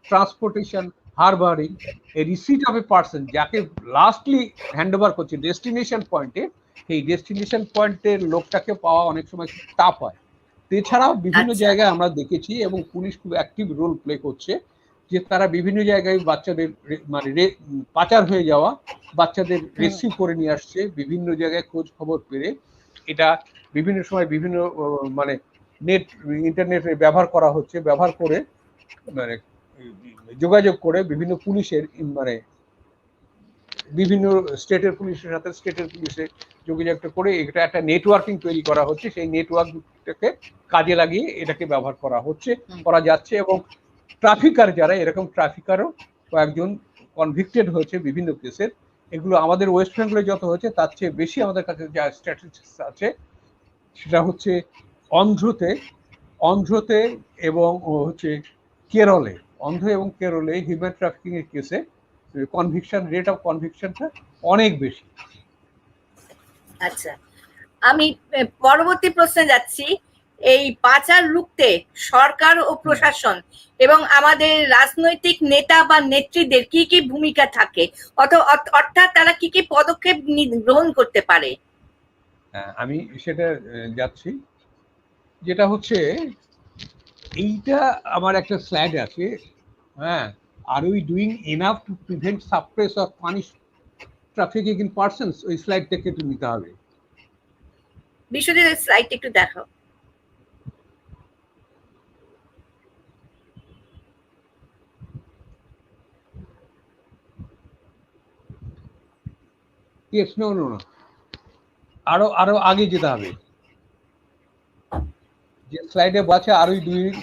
ট্রান্সপোর্টেশন, হারবারিং, এই রিসিট অফ এ পার্সন যাকে লাস্টলি হ্যান্ড ওভার করছে ডেস্টিনেশন পয়েন্টে, সেই ডেস্টিনেশন পয়েন্টের লোকটাকে পাওয়া অনেক সময় টাফ হয়। এছাড়াও বিভিন্ন জায়গায় আমরা দেখেছি এবং পুলিশ খুব অ্যাক্টিভ রোল প্লে করছে, যে তারা বিভিন্ন জায়গায় বাচ্চাদের মানে পাচার হয়ে যাওয়া বাচ্চাদের রেস্কিউ করে নিয়ে আসছে, বিভিন্ন জায়গায় খোঁজ খবর পেরে। এটা বিভিন্ন সময় বিভিন্ন মানে ইন্টারনেট ব্যবহার করা হচ্ছে, ব্যবহার করে মানে যোগাযোগ করে বিভিন্ন পুলিশের, মানে বিভিন্ন স্টেটের পুলিশের সাথে স্টেটের পুলিশের যোগাযোগটা করে এটা একটা নেটওয়ার্কিং তৈরি করা হচ্ছে। সেই নেটওয়ার্কটাকে কাজে লাগিয়ে এটাকে ব্যবহার করা যাচ্ছে। এবং ট্রাফিকার যারা, এরকম ট্রাফিকারও কয়েকজন কনভিক্টেড হয়েছে বিভিন্ন কেসের। এগুলো আমাদের ওয়েস্ট বেঙ্গলে যত হয়েছে তার চেয়ে বেশি আমাদের কাছে যা স্ট্যাটিস্টিক্স আছে সেটা হচ্ছে অন্ধ্রতে এবং হচ্ছে কেরলে। অন্ধ্র এবং কেরলে হিউম্যান ট্রাফিকিং এর কেসে কনভিকশন, রেট অফ কনভিকশনটা অনেক বেশি। আচ্ছা, আমি পরবর্তী প্রশ্নে যাচ্ছি। এই পাচার রুখতে সরকার ও প্রশাসন এবং আমাদের রাজনৈতিক নেতা বা নেত্রীদের কি কি ভূমিকা থাকে, অর্থাৎ তারা কি কি পদক্ষেপ গ্রহণ করতে পারে? আমি সেটা যাচ্ছি, যেটা হচ্ছে এইটা আমার একটা স্লাইড আছে। হ্যাঁ, are we doing enough to prevent, suppress or punish trafficking in persons? ওই স্লাইড থেকে একটু নিতে হবে। বিশ্বজিৎ, স্লাইড একটু দেখাও। Yes, no. আরো আগে যেতে হবে। যে স্লাইডে বলছে আর উই ডুইং,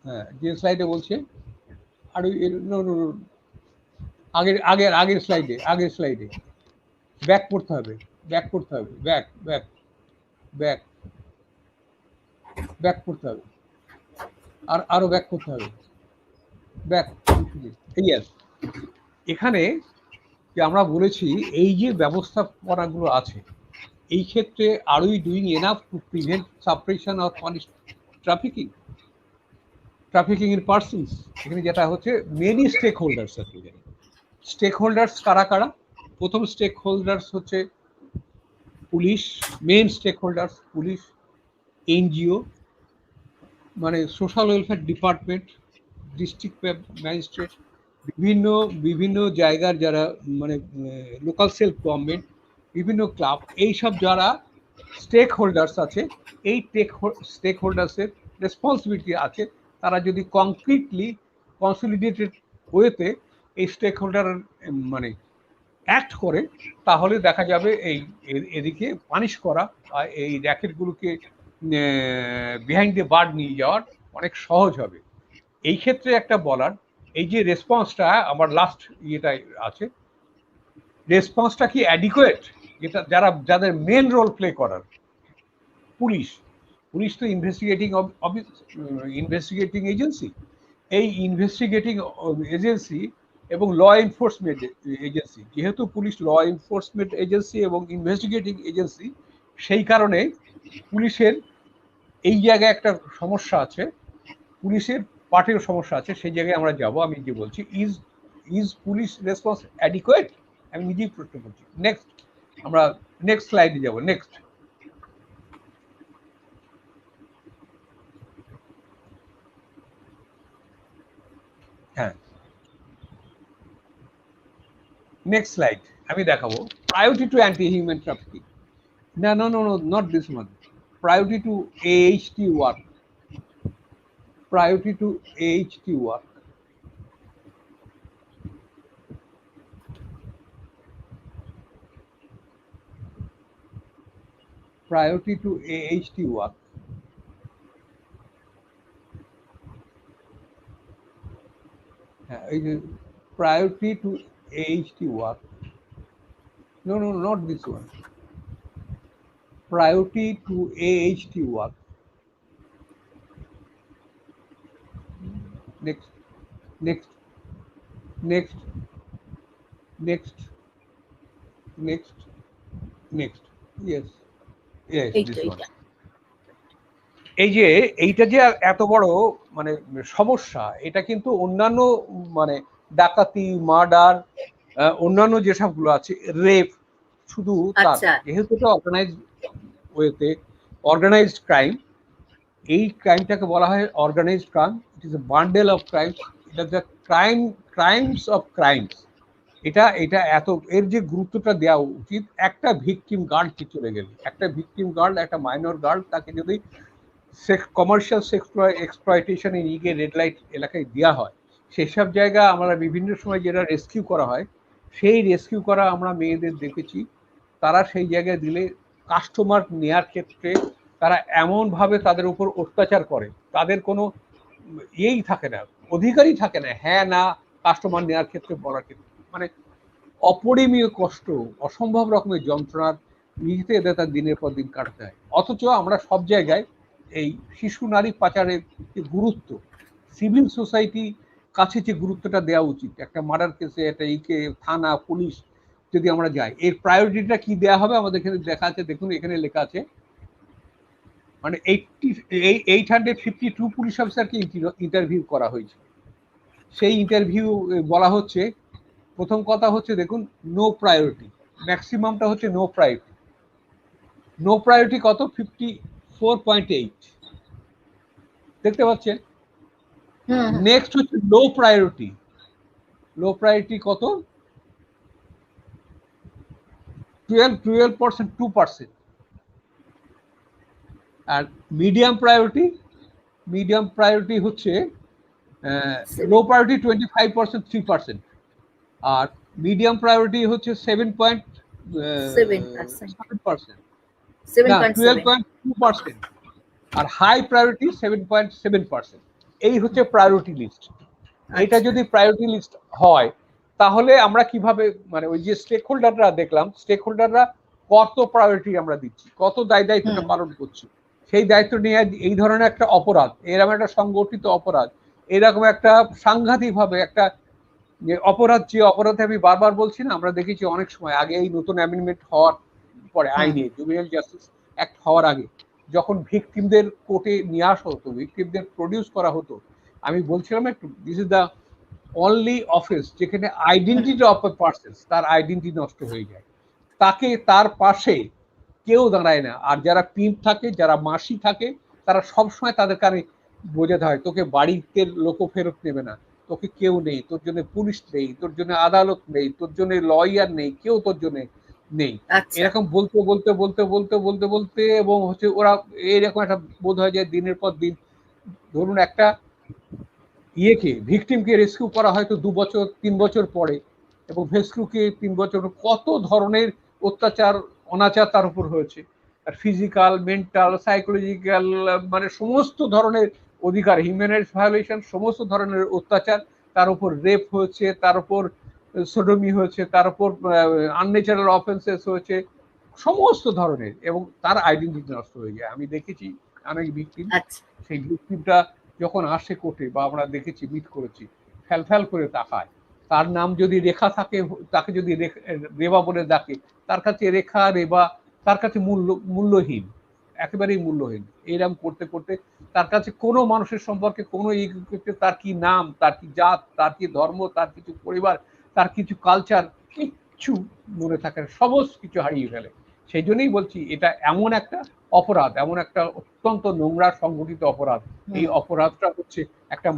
হ্যাঁ, যে স্লাইডে বলছে আর আগের স্লাইডে ব্যাক করতে হবে, ব্যাক করতে হবে, ব্যাক ব্যাক ব্যাক ব্যাক করতে হবে, আর আরো ব্যাক করতে হবে, ব্যাক। ইয়েস, এখানে যে আমরা বলেছি এই যে ব্যবস্থাপনাগুলো আছে, এই ক্ষেত্রে are we doing enough to prevent suppression or punish trafficking in persons? এখানে যেটা হচ্ছে মেনি স্টেক হোল্ডার্স আছে। স্টেক হোল্ডার্স কারা কারা? প্রথম স্টেক হোল্ডার্স হচ্ছে police, main stakeholders police, NGO মানে social welfare department, district magistrate, বিভিন্ন জায়গার যারা মানে লোকাল সেলফ গভর্নমেন্ট, বিভিন্ন ক্লাব, এইসব যারা স্টেক হোল্ডার্স আছে, এই স্টেক হোল্ডার্সের রেসপন্সিবিলিটি আছে। তারা যদি কংক্রিটলি কনসলিডেটেড ওয়েতে এই স্টেক হোল্ডার মানে অ্যাক্ট করে, তাহলে দেখা যাবে এই এদিকে পানিশ করা আর এই র্যাকেটগুলোকে বিহাইন্ড দ্য বার নিয়ে যাওয়ার অনেক সহজ হবে। এই ক্ষেত্রে একটা বলার, এই যে রেসপন্সটা আমার লাস্ট ইয়েটাই আছে, রেসপন্সটা কি অ্যাডিকুয়েট? যেটা যাদের মেন রোল প্লে করার, পুলিশ তো ইনভেস্টিগেটিং এজেন্সি, এই ইনভেস্টিগেটিং এজেন্সি এবং ল এনফোর্সমেন্ট এজেন্সি, যেহেতু পুলিশ ল এনফোর্সমেন্ট এজেন্সি এবং ইনভেস্টিগেটিং এজেন্সি, সেই কারণে পুলিশের এই জায়গায় একটা সমস্যা আছে, পুলিশের পার্টির সমস্যা আছে, সেই জায়গায় আমরা যাব। আমি যে বলছি ইজ পুলিশ রেসপন্স অ্যাডিকুয়েট, আমি নিজেই প্রশ্ন করছি। নেক্সট, আমরা নেক্সট স্লাইডে যাব। নেক্সট, হ্যাঁ নেক্সট স্লাইড আমি দেখাবো। Priority to anti human trafficking, no, not this one. Priority to AHT work. Priority to AHT work. Priority to AHT work. Priority to AHT work. No, not this one. Priority to AHT work. Next. Yes, this one. এই যে এইটা যে এত বড় মানে সমস্যা, এটা কিন্তু অন্যান্য মানে ডাকাতি, মার্ডার, অন্যান্য যেসবগুলো আছে, রেপ, শুধু তার যেহেতু এটা অর্গানাইজড ক্রাইম, এই ক্রাইমটাকে বলা হয় organised crime. It is a bundle of crimes, এটা দ্য ক্রাইমস অফ ক্রাইমস। এটা এত এর যে গুরুত্বটা দেওয়া উচিত, একটা ভিকটিম গার্ডকে চলে গেলে, একটা ভিকটিম গার্ড, একটা মাইনর গার্ড, তাকে যদি কমার্শিয়াল এক্সপ্লয়টেশনে নিয়ে গিয়ে রেড লাইট এলাকায় দেওয়া হয়, সেসব জায়গা আমরা বিভিন্ন সময় যেটা রেস্কিউ করা হয়, সেই রেস্কিউ করা আমরা মেয়েদের দেখেছি, তারা সেই জায়গায় দিলে কাস্টমার নেয়ার ক্ষেত্রে তারা এমনভাবে তাদের উপর অত্যাচার করে, তাদের কোনো ইয়েই থাকে না, অধিকারই থাকে না হ্যাঁ না কাস্টমার নেওয়ার ক্ষেত্রে বলার ক্ষেত্রে, মানে অপরিমেয় কষ্ট, অসম্ভব রকমের যন্ত্রণার নিহিতে এদের তার দিনের পর দিন কাটতে হয়। অথচ আমরা সব জায়গায় এই শিশু নারী পাচারের যে গুরুত্ব, সিভিল সোসাইটি কাছে যে গুরুত্বটা দেওয়া উচিত, একটা মার্ডার কেসে একটা থানা, পুলিশ যদি আমরা যাই, এর প্রায়োরিটিটা কি দেওয়া হবে আমাদের এখানে দেখা আছে। দেখুন এখানে লেখা আছে, মানে 852 পুলিশ অফিসারকে ইন্টারভিউ করা হয়েছে। সেই ইন্টারভিউ বলা হচ্ছে, প্রথম কথা হচ্ছে দেখুন, নো প্রায়োরিটি, ম্যাক্সিমামটা হচ্ছে নো প্রায়োরিটি। নো প্রায়োরিটি কত? 54.8 দেখতে পাচ্ছেন। নেক্সট হচ্ছে লো প্রায়োরিটি, লো প্রায়োরিটি কত? 12%, 2%। আর মিডিয়াম প্রায়োরিটি হচ্ছে লো প্রায়োরিটি 25%, 3%। আর মিডিয়াম প্রায়োরিটি হচ্ছে 7.7%, 12.2%। আর হাই প্রায়োরিটি 7.7%। এই হচ্ছে প্রায়োরিটি লিস্ট। এটা যদি প্রায়োরিটি লিস্ট হয়, তাহলে আমরা কিভাবে মানে ওই যে স্টেক হোল্ডাররা দেখলাম, স্টেক হোল্ডাররা কত প্রায়োরিটি আমরা দিচ্ছি, কত দায়িত্বটা পালন করছি, সেই দায়িত্ব নিয়ে এই ধরনের একটা অপরাধ, এরকম একটা সংগঠিত অপরাধ, এরকম একটা সাংঘাতিক ভাবে একটা অপরাধ, যে অপরাধে আমি বারবার বলছি না, আমরা দেখেছি অনেক সময় আগে এই নতুন অ্যামেন্ডমেন্ট হওয়ার পরে আইনে, জুভেনাইল জাস্টিস অ্যাক্ট হওয়ার আগে, যখন ভিকটিমদের কোর্টে নিয়ে আসা হতো, ভিকটিমদের প্রডিউস করা হতো, আমি বলছিলাম একটু, this is the only offence যেখানে আইডেন্টিটি অফ এ পারসন, তার আইডেন্টিটি নষ্ট হয়ে যায়, তাকে তার পাশে কেউ দাঁড়ায় না। আর যারা পিম্প থাকে, যারা মাসি থাকে, তারা সবসময় তাদের কানে বোঝাতে হয় তোকে বাড়িতে লোকও ফেরত নেবে না, তোকে কেউ নেই, তোর জন্য পুলিশ নেই, তোর জন্য আদালত নেই, তোর জন্য লয়ার নেই, কেউ তোর জন্য নেই। এরকম বলতে বলতে বলতে বলতে বলতে বলতে এবং হচ্ছে ওরা এরকম একটা বোধ হয় যে দিনের পর দিন, ধরুন একটা ইয়েকে, ভিকটিমকে রেস্কিউ করা হয়তো 2 বছর 3 বছর পরে, এবং রেস্কিউকে 3 বছর, কত ধরনের অত্যাচার অনাচার তার উপর হয়েছে, আর ফিজিক্যাল, মেন্টাল, সাইকোলজিক্যাল, মানে সমস্ত ধরনের অধিকার, হিউম্যান রাইটস ভায়োলেশন, সমস্ত ধরনের অত্যাচার তার উপর, রেপ হয়েছে, তার উপর সোডোমি হয়েছে, তার উপর আনন্যাচারাল অফেন্সেস হয়েছে, সমস্ত ধরনের, এবং তার আইডেন্টিটি নষ্ট হয়ে যায়। আমি দেখেছি অনেক ভিকটিম, সেই ভিকটিমটা যখন আসে কোর্টে বা আমরা দেখেছি মিট করেছি, ফ্যাল করে তাকায়, তার নাম যদি রেখা থাকে, তাকে যদি রেবা বলে ডাকে, তার কাছে রেখা রেবা তার কাছে মূল্যহীন, একেবারেই মূল্যহীন। এইরকম করতে করতে তার কাছে কোনো মানুষের সম্পর্কে কোনো তার কি নাম, তার কি জাত, তার কি ধর্ম, তার কিছু পরিবার, তার কিছু কালচার, কিচ্ছু মনে থাকে না, সমস্ত কিছু হারিয়ে ফেলে। সেই জন্যই বলছি এটা এমন একটা অপরাধ, এমন একটা অত্যন্ত নোংরা সংগঠিত অপরাধ। এই অপরাধটা হচ্ছে একটা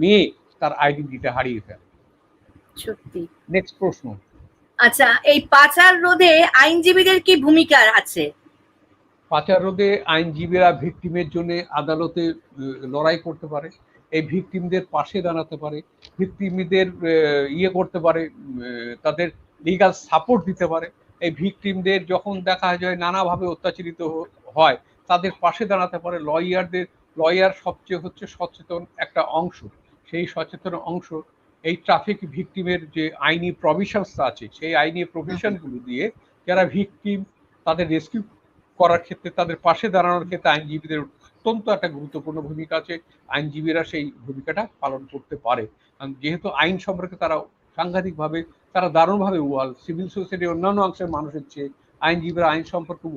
মেয়ে তার আইডেন্টিটি হারিয়ে ফেলে। সত্যি। নেক্সট প্রশ্ন। আচ্ছা, এই পাচার রোধে আইনজীবীদের কি ভূমিকা আছে? পাচার রোধে আইনজীবীরা ভিকটিমের জন্য আদালতে লড়াই করতে পারে, এই ভিকটিমদের পাশে দাঁড়াতে পারে, ভিকটিমদের ইয়ে করতে পারে, তাদের লিগাল সাপোর্ট দিতে পারে। এই ভিকটিমদের যখন দেখা যায় নানাভাবে অত্যাচারিত হয়, তাদের পাশে দাঁড়াতে পারে। লয়ার সবচেয়ে হচ্ছে সচেতন একটা অংশ, সেই সচেতন অংশ এই ট্রাফিক ভিকটিমের যে আইনি প্রভিশনস আছে, সেই আইনি প্রভিশনগুলো দিয়ে যারা ভিকটিম, তাদের রেস্কিউ করার ক্ষেত্রে, তাদের পাশে দাঁড়ানোর ক্ষেত্রে আইনজীবীদের অত্যন্ত একটা গুরুত্বপূর্ণ ভূমিকা আছে। আইনজীবীরা সেই ভূমিকাটা পালন করতে পারে, কারণ যেহেতু আইন সম্পর্কে তারা সাংঘাতিকভাবে, তারা দারুণভাবে ওয়াল, সিভিল সোসাইটির অন্যান্য অংশের মানুষের চেয়ে আইনজীবীরা আইন সম্পর্কে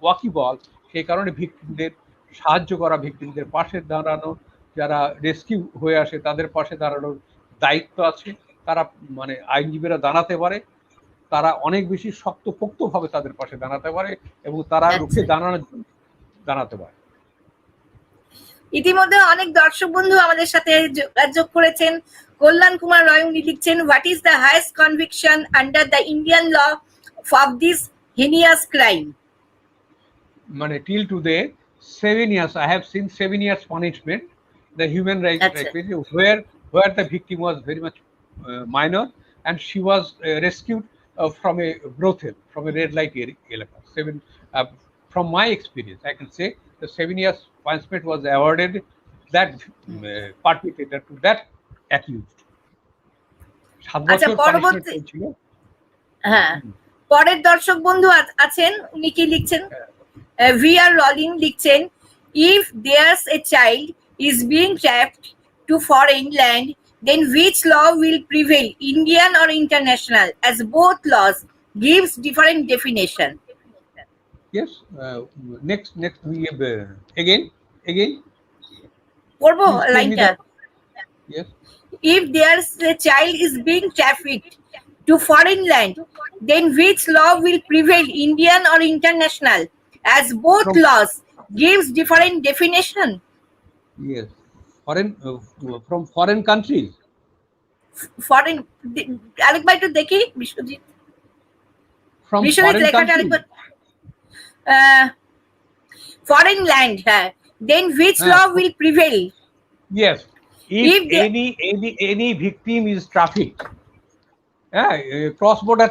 ওয়াকিবহাল। সেই কারণে ভিকটিমদের সাহায্য করা, ভিকটিমদের পাশে দাঁড়ানো, যারা রেস্কিউ হয়ে আসে তাদের পাশে দাঁড়ানোর দায়িত্ব আছে। তারা মানে আইনজীবীরা দাঁড়াতে পারে, তারা অনেক বেশি শক্তপোক্তভাবে তাদের পাশে দাঁড়াতে পারে, এবং তারা রুখে দাঁড়াতে পারে। ইতিমধ্যে অনেক দর্শক বন্ধু আমাদের সাথে যোগাযোগ করেছেন। কল্যাণ কুমার রয় উনি লিখছেন, what is the highest conviction under the Indian law for this heinous crime? মানে till today 7 years I have seen 7 years punishment, the human rights where the victim was very much minor and she was rescued from a brothel, from a red light area. From my experience I can say the 7 years punishment was awarded that perpetrator to that accused. 7 বছর punishment ছিল। হ্যাঁ, পরের দর্শক বন্ধু আছেন, উনি কি লিখছেন? VR Rolling লিখছেন, if there's a child is being trapped to foreign land, then which law will prevail, Indian or international, as both laws gives different definition? Yes, next we have again পড়বো লাইনটা? Yes, if there's a child is being trafficked to foreign land, then which law will prevail, Indian or international, as both laws gives different definition? Yes, from foreign countries. Foreign, আরেকবার একটু দেখি Biswajit, From foreign countries. Foreign land, then which law will prevail? Yes, if any victim is trafficked, cross-border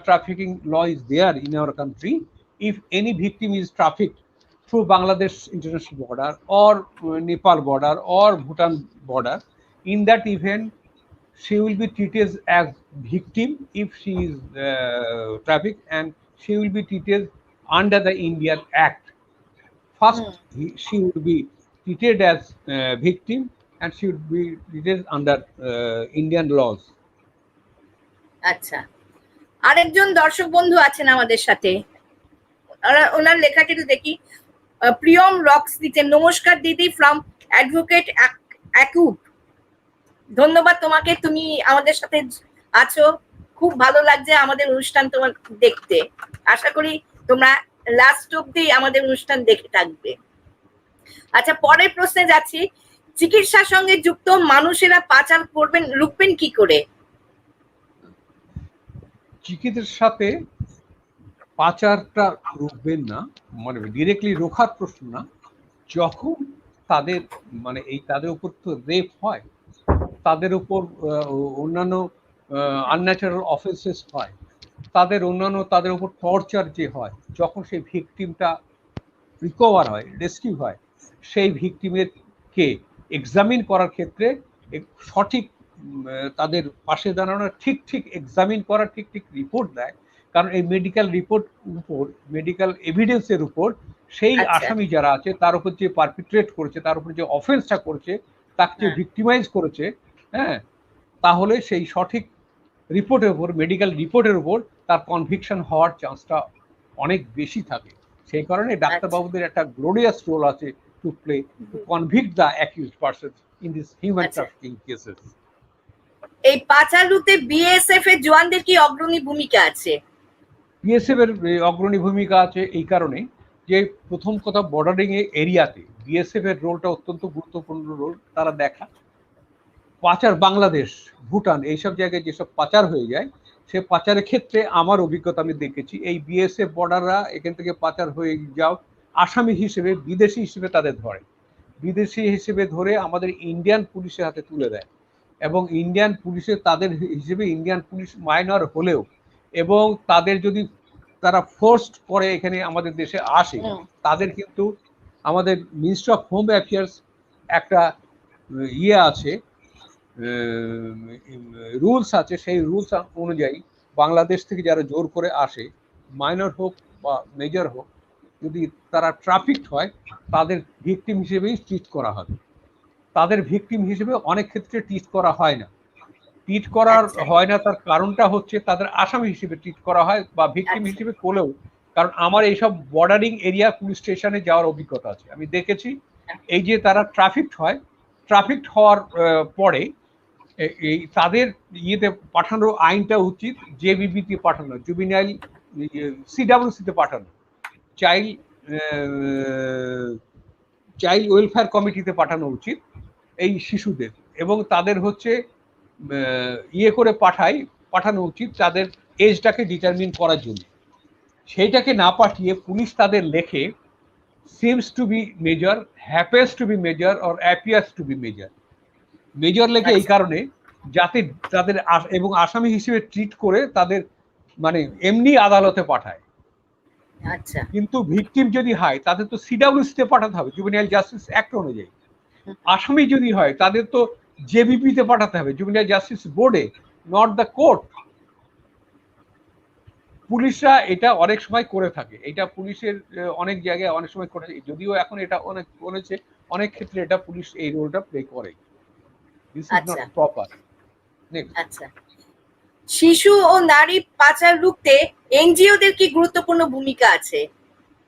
trafficking law is there in our country. If any victim is trafficked through Bangladesh international border or Nepal border or Bhutan border, in that event she will be treated as victim if she is trafficked, and she will be treated under the Indian Act. First, she would be treated as victim, and she would be treated under Indian laws. আচ্ছা, আরেকজন দর্শক বন্ধু আছেন আমাদের সাথে, ওনার লেখাটি একটু দেখি। প্রিয়ম রক্স দিচ্ছেন, নমস্কার দিদি ফ্রম অ্যাডভোকেট অ্যাকুট। ধন্যবাদ তোমাকে, তুমি আমাদের সাথে আছো, খুব ভালো লাগছে আমাদের অনুষ্ঠান তোমার দেখতে। আশা করি তোমরা লাস্ট অব্দি আমাদের অনুষ্ঠান দেখে থাকবে। আচ্ছা, পরের প্রশ্নে যাচ্ছি। চিকিৎসার সঙ্গে যুক্ত মানুষেরা পাচার করবেন, রুখবেন কি করে? চিকিৎসার সাথে পাচারটা রুখবেন না, মানে ডিরেক্টলি রোখার প্রশ্ন না। যখন তাদের মানে তাদের উপর তো রেপ হয়, তাদের উপর অন্যান্য আনন্যাচারাল অফেন্সেস হয়, তাদের উপর টর্চার যে হয়, যখন সেই ভিকটিমটা রিকভার হয়, রেস্কিউ হয়, সেই ভিকটিমের কে এক্সামিন করার ক্ষেত্রে সঠিক তাদের পাশে দাঁড়ানো, ঠিক এক্সামিন করা, ঠিক রিপোর্ট দেয়। কারণ এই মেডিকেল রিপোর্ট উপর, মেডিকেল এভিডেন্সের উপর সেই আসামি যারা আছে তার উপর যে পারপিট্রেট করেছে, তার উপর যে অফেন্সটা করেছে, তাকে যে ভিক্টিমাইজ করেছে, হ্যাঁ, তাহলে সেই সঠিক রিপোর্টের উপর, মেডিকেল রিপোর্টের উপর তার কনভিকশন হওয়ার চান্সটা অনেক বেশি থাকে। সেই কারণে ডাক্তারবাবুদের একটা গ্লোরিয়াস রোল আছে to play to convict the accused person in this human trafficking cases. এই পাচার রুখতে বিএসএফ এর জওয়ানদের কি অগ্রণী ভূমিকা আছে? বিএসএফ এর অগ্রণী ভূমিকা আছে এই কারণে যে, প্রথম কথা, বর্ডারিং এরিয়াতে বিএসএফ এর রোলটা অত্যন্ত গুরুত্বপূর্ণ রোল। তারা দেখা পাচার, বাংলাদেশ, ভুটান, এইসব জায়গায় যেসব পাচার হয়ে যায়, সে পাচারের ক্ষেত্রে আমার অভিজ্ঞতা আমি দেখেছি, এই বিএসএফ বর্ডাররা এখান থেকে পাচার হয়ে যাও আসামি হিসেবে, বিদেশি হিসেবে তাদের ধরে, বিদেশি হিসেবে ধরে আমাদের ইন্ডিয়ান পুলিশের হাতে তুলে দেয়। এবং ইন্ডিয়ান পুলিশে তাদের হিসেবে ইন্ডিয়ান পুলিশ মাইনর হলেও, এবং তাদের যদি তারা ফোর্সড করে এখানে আমাদের দেশে আসে, তাদের কিন্তু আমাদের মিনিস্ট্রি অফ হোম অ্যাফেয়ার্স একটা আছে, রুলস আছে, সেই রুলস অনুযায়ী বাংলাদেশ থেকে যারা জোর করে আসে, মাইনর হোক বা মেজর হোক, যদি তারা ট্রাফিকড হয়, তাদের ভিকটিম হিসেবেই ট্রিট করা হবে। তাদের ভিকটিম হিসেবে অনেক ক্ষেত্রে ট্রিট করা হয় না। ট্রিট করার হয় না তার কারণটা হচ্ছে তাদের আসামি হিসেবে ট্রিট করা হয়, বা ভিকটিম হিসেবে করলেও। কারণ আমার এইসব বর্ডারিং এরিয়া পুলিশ স্টেশনে যাওয়ার অভিজ্ঞতা আছে, আমি দেখেছি এই যে তারা ট্রাফিকড হওয়ার পরে এই তাদের ইয়েতে পাঠানো, আইনটা উচিত জেবিবিতে পাঠানো, জুবিনাইল সিডাব্লিউসিতে পাঠানো, চাইল্ড ওয়েলফেয়ার কমিটিতে পাঠানো উচিত এই শিশুদের, এবং তাদের হচ্ছে ইয়ে করে পাঠানো উচিত তাদের এজটাকে ডিটারমিন করার জন্য। সেইটাকে না পাঠিয়ে পুলিশ তাদের লেখে seems to be major, happens to be major, or appears to be major. Major লেখে এই কারণে যাতে তাদের এবং আসামি হিসেবে ট্রিট করে তাদের মানে এমনি আদালতে পাঠায়। আচ্ছা, কিন্তু ভিকটিম যদি হয় তাদের তো সিডাব্লিউসিতে পাঠাতে হবে, জুভেনাইল জাস্টিস অ্যাক্ট অনুযায়ী। আসামি যদি হয় তাদের তো জেবিপিতে পাঠাতে হবে, জুভেনাইল জাস্টিস বোর্ডে, নট দ্য কোর্ট। পুলিশরা এটা অনেক সময় করে থাকে, এটা পুলিশের অনেক জায়গায় অনেক সময় করে, যদিও এখন এটা অনেক করেছে, অনেক ক্ষেত্রে এটা পুলিশ এই রোলটা প্লে করে। This is not proper. আচ্ছা, শিশু ও নারী পাচার রুখতে এনজিওদের কি গুরুত্বপূর্ণ ভূমিকা আছে?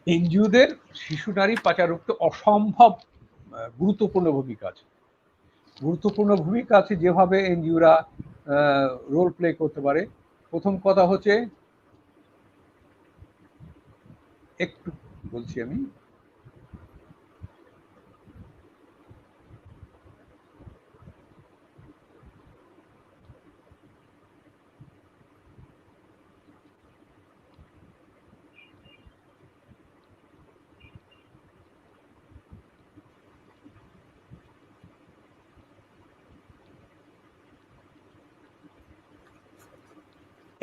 এনজিওদের শিশু নারী পাচার রুখতে অসম্ভব গুরুত্বপূর্ণ ভূমিকা আছে। যেভাবে এনজিওরা রোল প্লে করতে পারে। প্রথম কথা হচ্ছে, একটু বলছি আমি,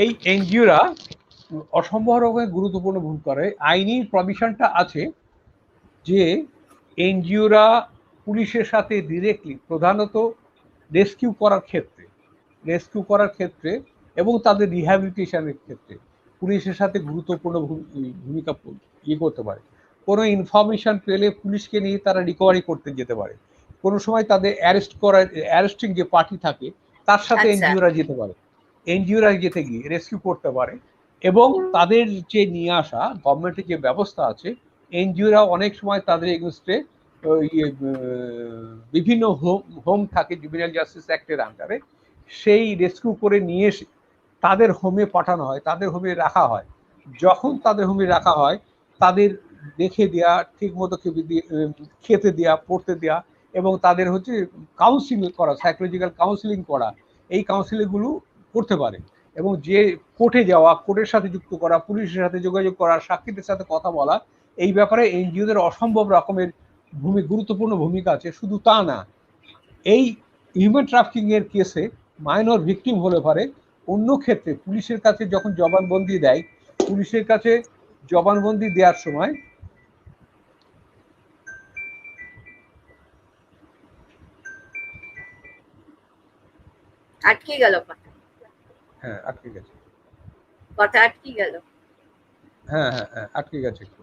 এই এনজিওরা অসম্ভব রকমের গুরুত্বপূর্ণ ভূমিকা করে। আইনি প্রভিশনটা আছে যে পুলিশের সাথে ডিরেক্টলি, প্রধানত রেস্কিউ করার ক্ষেত্রে, রেস্কিউ করার ক্ষেত্রে এবং তাদের রিহ্যাবিলিটেশনের ক্ষেত্রে পুলিশের সাথে গুরুত্বপূর্ণ ভূমিকা করতে পারে। কোনো ইনফরমেশন পেলে পুলিশকে নিয়ে তারা রিকভারি করতে যেতে পারে। কোনো সময় তাদের অ্যারেস্টিং যে পার্টি থাকে তার সাথে এনজিওরা যেতে পারে, এনজিওরা যেতে গিয়ে রেস্কিউ করতে পারে এবং তাদের যে নিয়ে আসা গভর্নমেন্টের যে ব্যবস্থা আছে, এনজিওরা অনেক সময় তাদের এগেনস্টে বিভিন্ন হোম থাকে জুভেনাইল জাস্টিস অ্যাক্টের আন্ডারে, সেই রেস্কিউ করে নিয়ে এসে তাদের হোমে পাঠানো হয়, তাদের হোমে রাখা হয়। যখন তাদের হোমে রাখা হয় তাদের দেখে দেওয়া, ঠিক মতো খেতে দেওয়া, পড়তে দেওয়া এবং তাদের হচ্ছে কাউন্সিলিং করা, সাইকোলজিক্যাল কাউন্সিলিং করা, এই কাউন্সিলিংগুলো করতে পারে। এবং যে কোর্টে যাওয়া, কোর্টের সাথে যুক্ত করা, পুলিশের সাথে যোগাযোগ করা, সাক্ষীদের সাথে কথা বলা, এই ব্যাপারে এনজিওদের অসম্ভব রকমের গুরুত্বপূর্ণ ভূমিকা আছে। শুধু তা না, এই হিউম্যান ট্রাফিকিং এর কেসে মাইনর ভিকটিম হলে পারে অন্য ক্ষেত্রে পুলিশের কাছে যখন জবানবন্দি দেয়, পুলিশের কাছে জবানবন্দি দেওয়ার সময় আটকে গেল কথা। হ্যাঁ আটকে গেছে কথা, আটকে গেল। হ্যাঁ হ্যাঁ হ্যাঁ আটকে গেছে একটু।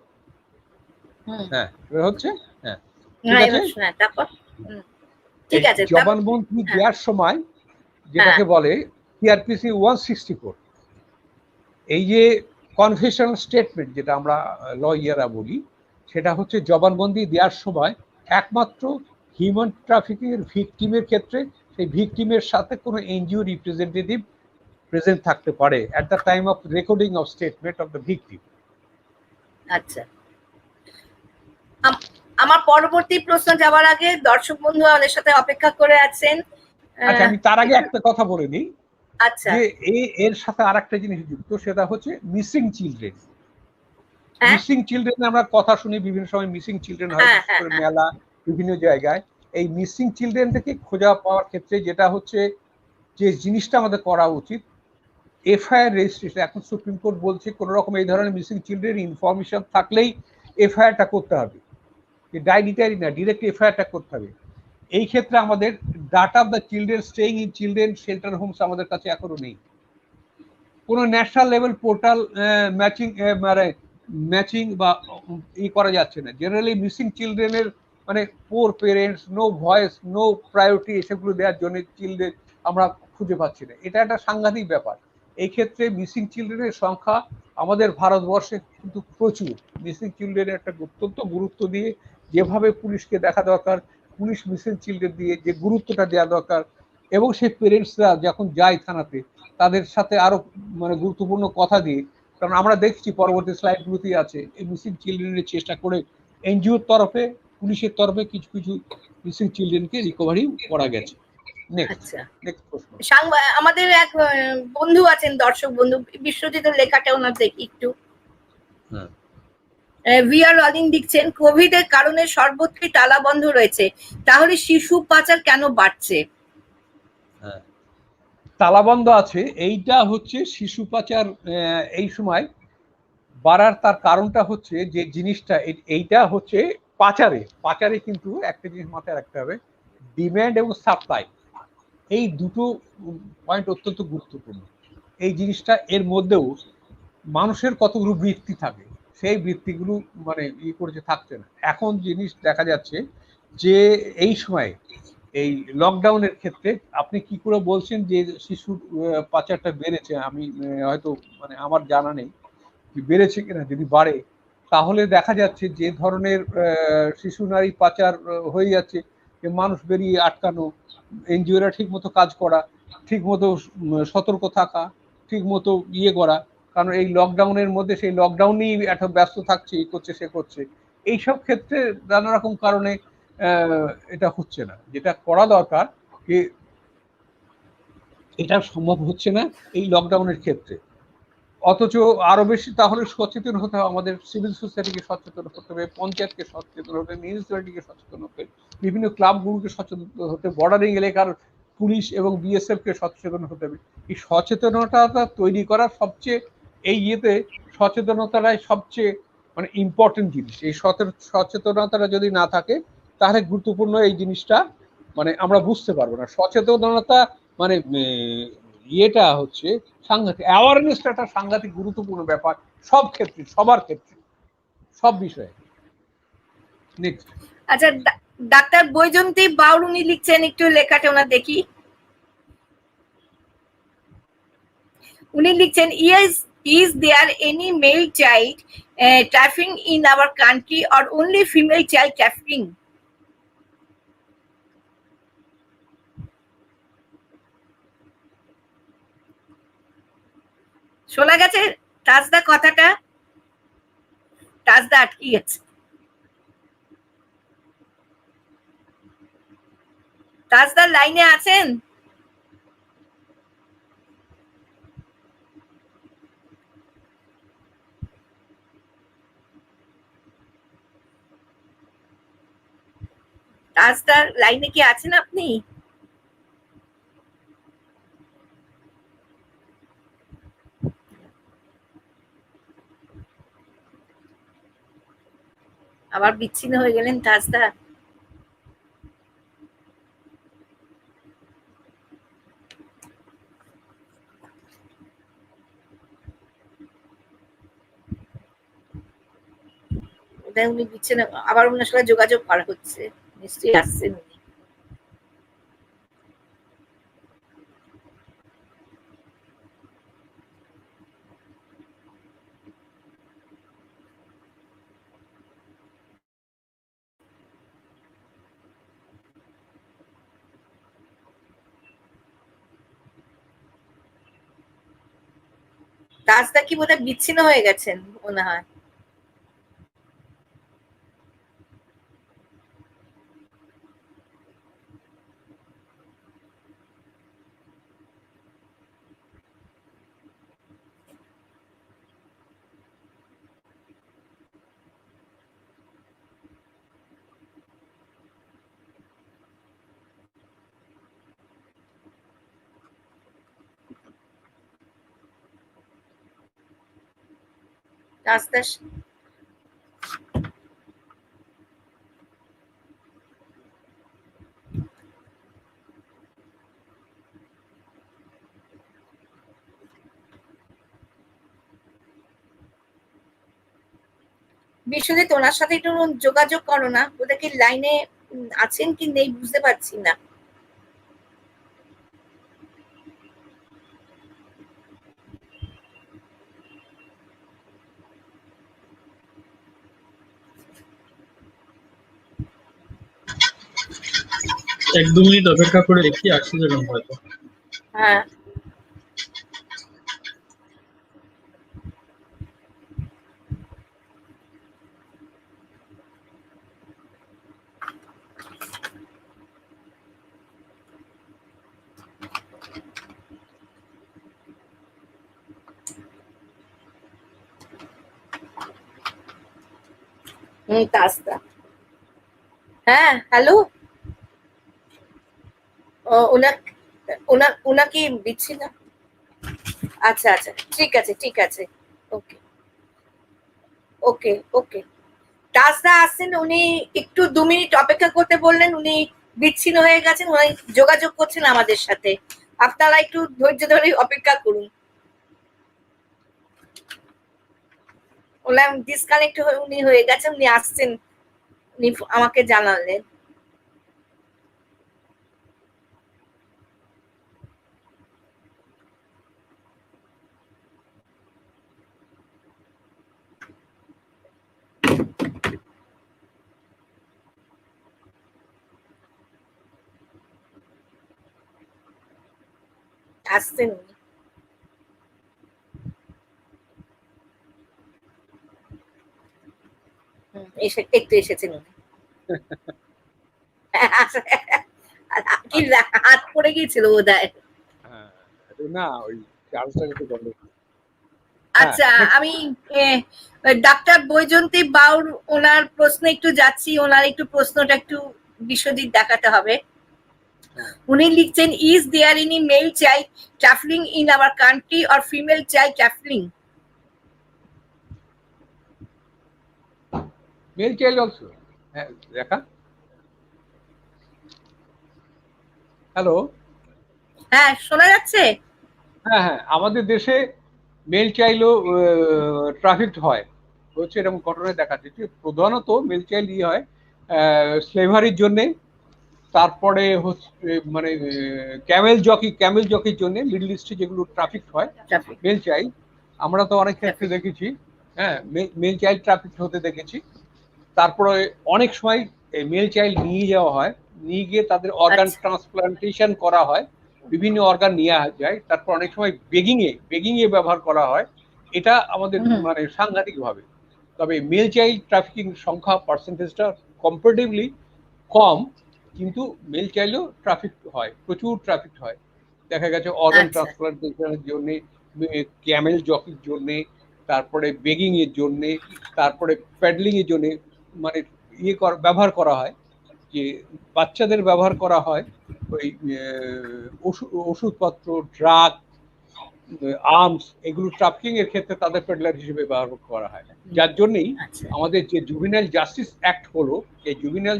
হ্যাঁ এবার হচ্ছে। হ্যাঁ তারপর ঠিক আছে, জবানবন্দি দেওয়ার সময় যেটাকে বলে সিআরপিসি 164, এই যে কনফেশনাল স্টেটমেন্ট যেটা আমরা লয়াররা বলি, সেটা হচ্ছে জবানবন্দি দেওয়ার সময় একমাত্র হিউম্যান ট্রাফিকিং এর ভিকটিমের ক্ষেত্রে সেই ভিকটিমের সাথে কোনো এনজিও রিপ্রেজেন্টেটিভ প্রেজেন্ট থাকতে পারে at the time of recording of statement of the victim. আচ্ছা, আমার পরবর্তী প্রশ্ন যাওয়ার আগে দর্শক বন্ধু আমাদের সাথে অপেক্ষা করে আছেন। আচ্ছা, আমি তার আগে একটা কথা বলে নিই। আচ্ছা, যে এর সাথে আরেকটা জিনিস যুক্ত, সেটা হচ্ছে মিসিং চিলড্রেন। মিসিং চিলড্রেন আমরা কথা শুনি বিভিন্ন সময়, মিসিং চিলড্রেন হয় মেলা, বিভিন্ন জায়গায়। এই মিসিং চিলড্রেন থেকে খোঁজা পাওয়ার ক্ষেত্রে যেটা হচ্ছে যে জিনিসটা আমাদের করা উচিত, এফআইআর রেজিস্ট্রেশন। এখন সুপ্রিম কোর্ট বলছে কোন রকম এই ধরনের মিসিং চিলড্রেন ইনফরমেশন থাকলেই এফআইআরটা করতে হবে, ডায়েরিটারি না, ডিরেক্ট এফআইআরটা করতে হবে। এই ক্ষেত্রে আমাদের data of the children staying in children shelter homes আমাদের কাছে এখনো নেই। কোনো ন্যাশনাল লেভেল পোর্টাল ম্যাচিং বা করা যাচ্ছে না। জেনারেলি মিসিং চিলড্রেনের মানে poor parents, no voice, no priority, এসবগুলো দেওয়ার জন্য চিলড্রেন আমরা খুঁজে পাচ্ছি না। এটা একটা সাংঘাতিক ব্যাপার। এই ক্ষেত্রে মিসিং চিলড্রেনের সংখ্যা আমাদের ভারতবর্ষে কিন্তু প্রচুর। মিসিং চিলড্রেনের একটা অত্যন্ত গুরুত্ব দিয়ে যেভাবে পুলিশকে দেখা দরকার, পুলিশ মিসিং চিলড্রেন দিয়ে যে গুরুত্বটা দেওয়া দরকার, এবং সেই পেরেন্টসরা যখন যায় থানাতে তাদের সাথে আরো মানে গুরুত্বপূর্ণ কথা দিয়ে, কারণ আমরা দেখছি পরবর্তী স্লাইডগুলোতেই আছে এই মিসিং চিলড্রেনের চেষ্টা করে এনজিওর তরফে, পুলিশের তরফে কিছু কিছু মিসিং চিলড্রেনকে রিকভারি করা গেছে। আচ্ছা, আমাদের এক বন্ধু আছেন, দর্শক বন্ধু বিশ্বজিতের লেখাটা ওনার দেখি একটু। ভিআর অলিন লিখছেন, কোভিড এর কারণে সর্বত্রই তালা বন্ধ রয়েছে, তাহলে শিশু পাচার কেন বাড়ছে? তালাবন্ধ আছে, এইটা হচ্ছে শিশু পাচার এই সময় বাড়ার তার কারণটা হচ্ছে যে জিনিসটা এইটা হচ্ছে পাচারে কিন্তু একটা জিনিস মাথায় রাখতে হবে, ডিম্যান্ড এবং সাপ্লাই, এই দুটো পয়েন্ট অত্যন্ত গুরুত্বপূর্ণ। এই জিনিসটা এর মধ্যেও মানুষের কতগুলো বৃত্তি থাকে, সেই বৃত্তিগুলো মানে করেছে থাকছে না। এখন জিনিস দেখা যাচ্ছে যে এই সময় এই লকডাউনের ক্ষেত্রে আপনি কি করে বলছেন যে শিশুর পাচারটা বেড়েছে? আমি হয়তো মানে আমার জানা নেই বেড়েছে কিনা। যদি বাড়ে তাহলে দেখা যাচ্ছে যে ধরনের শিশু নারী পাচার হয়ে যাচ্ছে, যে মানুষ বেরিয়ে আটকানো, এনজিওরা ঠিক মতো কাজ করা, ঠিক মতো সতর্ক থাকা, ঠিক মতো করা, কারণ এই লকডাউনের মধ্যে সেই লকডাউনই এত ব্যস্ত থাকছে, এই করছে সে করছে, এইসব ক্ষেত্রে নানা রকম কারণে এটা হচ্ছে না। যেটা করা দরকার যে এটা সম্ভব হচ্ছে না এই লকডাউনের ক্ষেত্রে, অথচ আরো বেশি তাহলে সচেতন হতে হবে। আমাদের সিভিল সোসাইটিকে সচেতন হতে হবে, পঞ্চায়েতকে সচেতন হতে হবে, মিউনিসিপ্যালিটিকে সচেতন হতে হবে, বিভিন্ন ক্লাবগুলোকে সচেতন হতে, বর্ডারিং এলাকার পুলিশ এবং বিএসএফ কে সচেতন হতে হবে। এই সচেতনতা তৈরি করার সবচেয়ে এই সচেতনতাটাই সবচেয়ে মানে ইম্পর্টেন্ট জিনিস। এই সচেতনতাটা যদি না থাকে তাহলে গুরুত্বপূর্ণ এই জিনিসটা মানে আমরা বুঝতে পারবো না। সচেতনতা মানে ইয়েটা হচ্ছে সাংঘাতিক, অ্যাওয়ারনেসটা একটা সাংঘাতিক গুরুত্বপূর্ণ ব্যাপার সব ক্ষেত্রে, সবার ক্ষেত্রে, সব বিষয়ে। নেক্সট। আচ্ছা, ডাক্তার বৈজন্তী বাউল উনি লিখছেন, একটু লেখাটা ওনার দেখি। উনি লিখছেন, is there any male child trafficking in our country or only female child trafficking? শোনা গেছে তাজদা কথাটা? তাজদা আটকে গেছে। তাজদার লাইনে আছেন? তাজদার লাইনে কি আছেন আপনি? আবার বিচ্ছিন্ন হয়ে গেলেন তাজদা। উনি বিচ্ছিন্ন, আবার ওনার সাথে যোগাযোগ করা হচ্ছে, নিশ্চয়ই আসছেন উনি। তাজদা কি বোধহয় বিচ্ছিন্ন হয়ে গেছেন মনে হয়। তাজদা বিশ্বজিৎ, ওনার সাথে একটু যোগাযোগ করো না, বোধহয় কি লাইনে আছেন কি নেই বুঝতে পারছি না। এক দু মিনিট অপেক্ষা করে দেখি, আসছে যখন হয়তো। হ্যাঁ, তাজদা। হ্যাঁ, হ্যালো। ওনা কি বিচ্ছিন্ন? আচ্ছা আচ্ছা, ঠিক আছে ঠিক আছে, ওকে ওকে ওকে। তাজদা আসছেন, উনি একটু 2 মিনিট অপেক্ষা করতে বললেন, উনি বিচ্ছিন্ন হয়ে গেছেন, উনি যোগাযোগ করছেন আমাদের সাথে, আপনারা একটু ধৈর্য ধরে অপেক্ষা করুন। ওনার ডিসকানেক্ট উনি হয়ে গেছেন, উনি আসছেন, উনি আমাকে জানালেন। আসছেন উনি। একটু এসেছেন উনি। কি হাত পড়ে গিয়েছিল বোধ হয়। না, ওই চার্জটা একটু বন্ধ। আচ্ছা, আমি ডাক্তার বৈজন্তী বাউল ওনার প্রশ্নে একটু যাচ্ছি, ওনার একটু প্রশ্নটা একটু বিশদীর দেখাতে হবে। উনি লিখছেন, is there any male child travelling in our country or female child travelling? Male child also. হ্যাঁ, দেখা। হ্যালো। হ্যাঁ, শোনা যাচ্ছে। হ্যাঁ হ্যাঁ, আমাদের দেশে মেল চাইলেও ট্রাফিক হয়, হচ্ছে এরকম ঘটনায় দেখা যাচ্ছে। প্রধানত মেল চাইল্ড হয় স্লেভারির জন্য, তারপরে হচ্ছে মানে ক্যামেল জকির জন্য মিডল ইস্টে যেগুলো ট্রাফিক হয় মেল চাইল্ড, আমরা তো অনেক ক্ষেত্রে দেখেছি। হ্যাঁ, মেল চাইল্ড ট্রাফিক হতে দেখেছি। তারপরে অনেক সময় মেল চাইল্ড নিয়ে যাওয়া হয়, নিয়ে গিয়ে তাদের অর্গান ট্রান্সপ্লান্টেশন করা হয়, বিভিন্ন অর্গান নিয়ে যায়। তারপর অনেক সময় বেগিং এ ব্যবহার করা হয়। এটা আমাদের মানে সাংঘাতিক ভাবে। তবে মেল চাইল্ড ট্রাফিকিং সংখ্যা পার্সেন্টেজটা কম্পারেটিভলি কম, কিন্তু মেল চাইল্ডও ট্রাফিক হয়, প্রচুর ট্রাফিক হয়। দেখা গেছে অর্গান ট্রান্সপ্লান্টেশনের জন্য, ক্যামেল জকির জন্য, তারপরে বেগিং এর জন্য, তারপরে প্যাডলিং এর জন্য মানে ব্যবহার করা হয়। যে বাচ্চাদের ব্যবহার করা হয় ওই ওষুধপত্র, ড্রাগ, আর্মস, এগুলো ট্রাফিকিং এর ক্ষেত্রে তাদের পেডলার হিসেবে ব্যবহার করা হয়। যার জন্যই আমাদের যে জুভিনাইল জাস্টিস অ্যাক্ট হলো, এই জুভিনাইল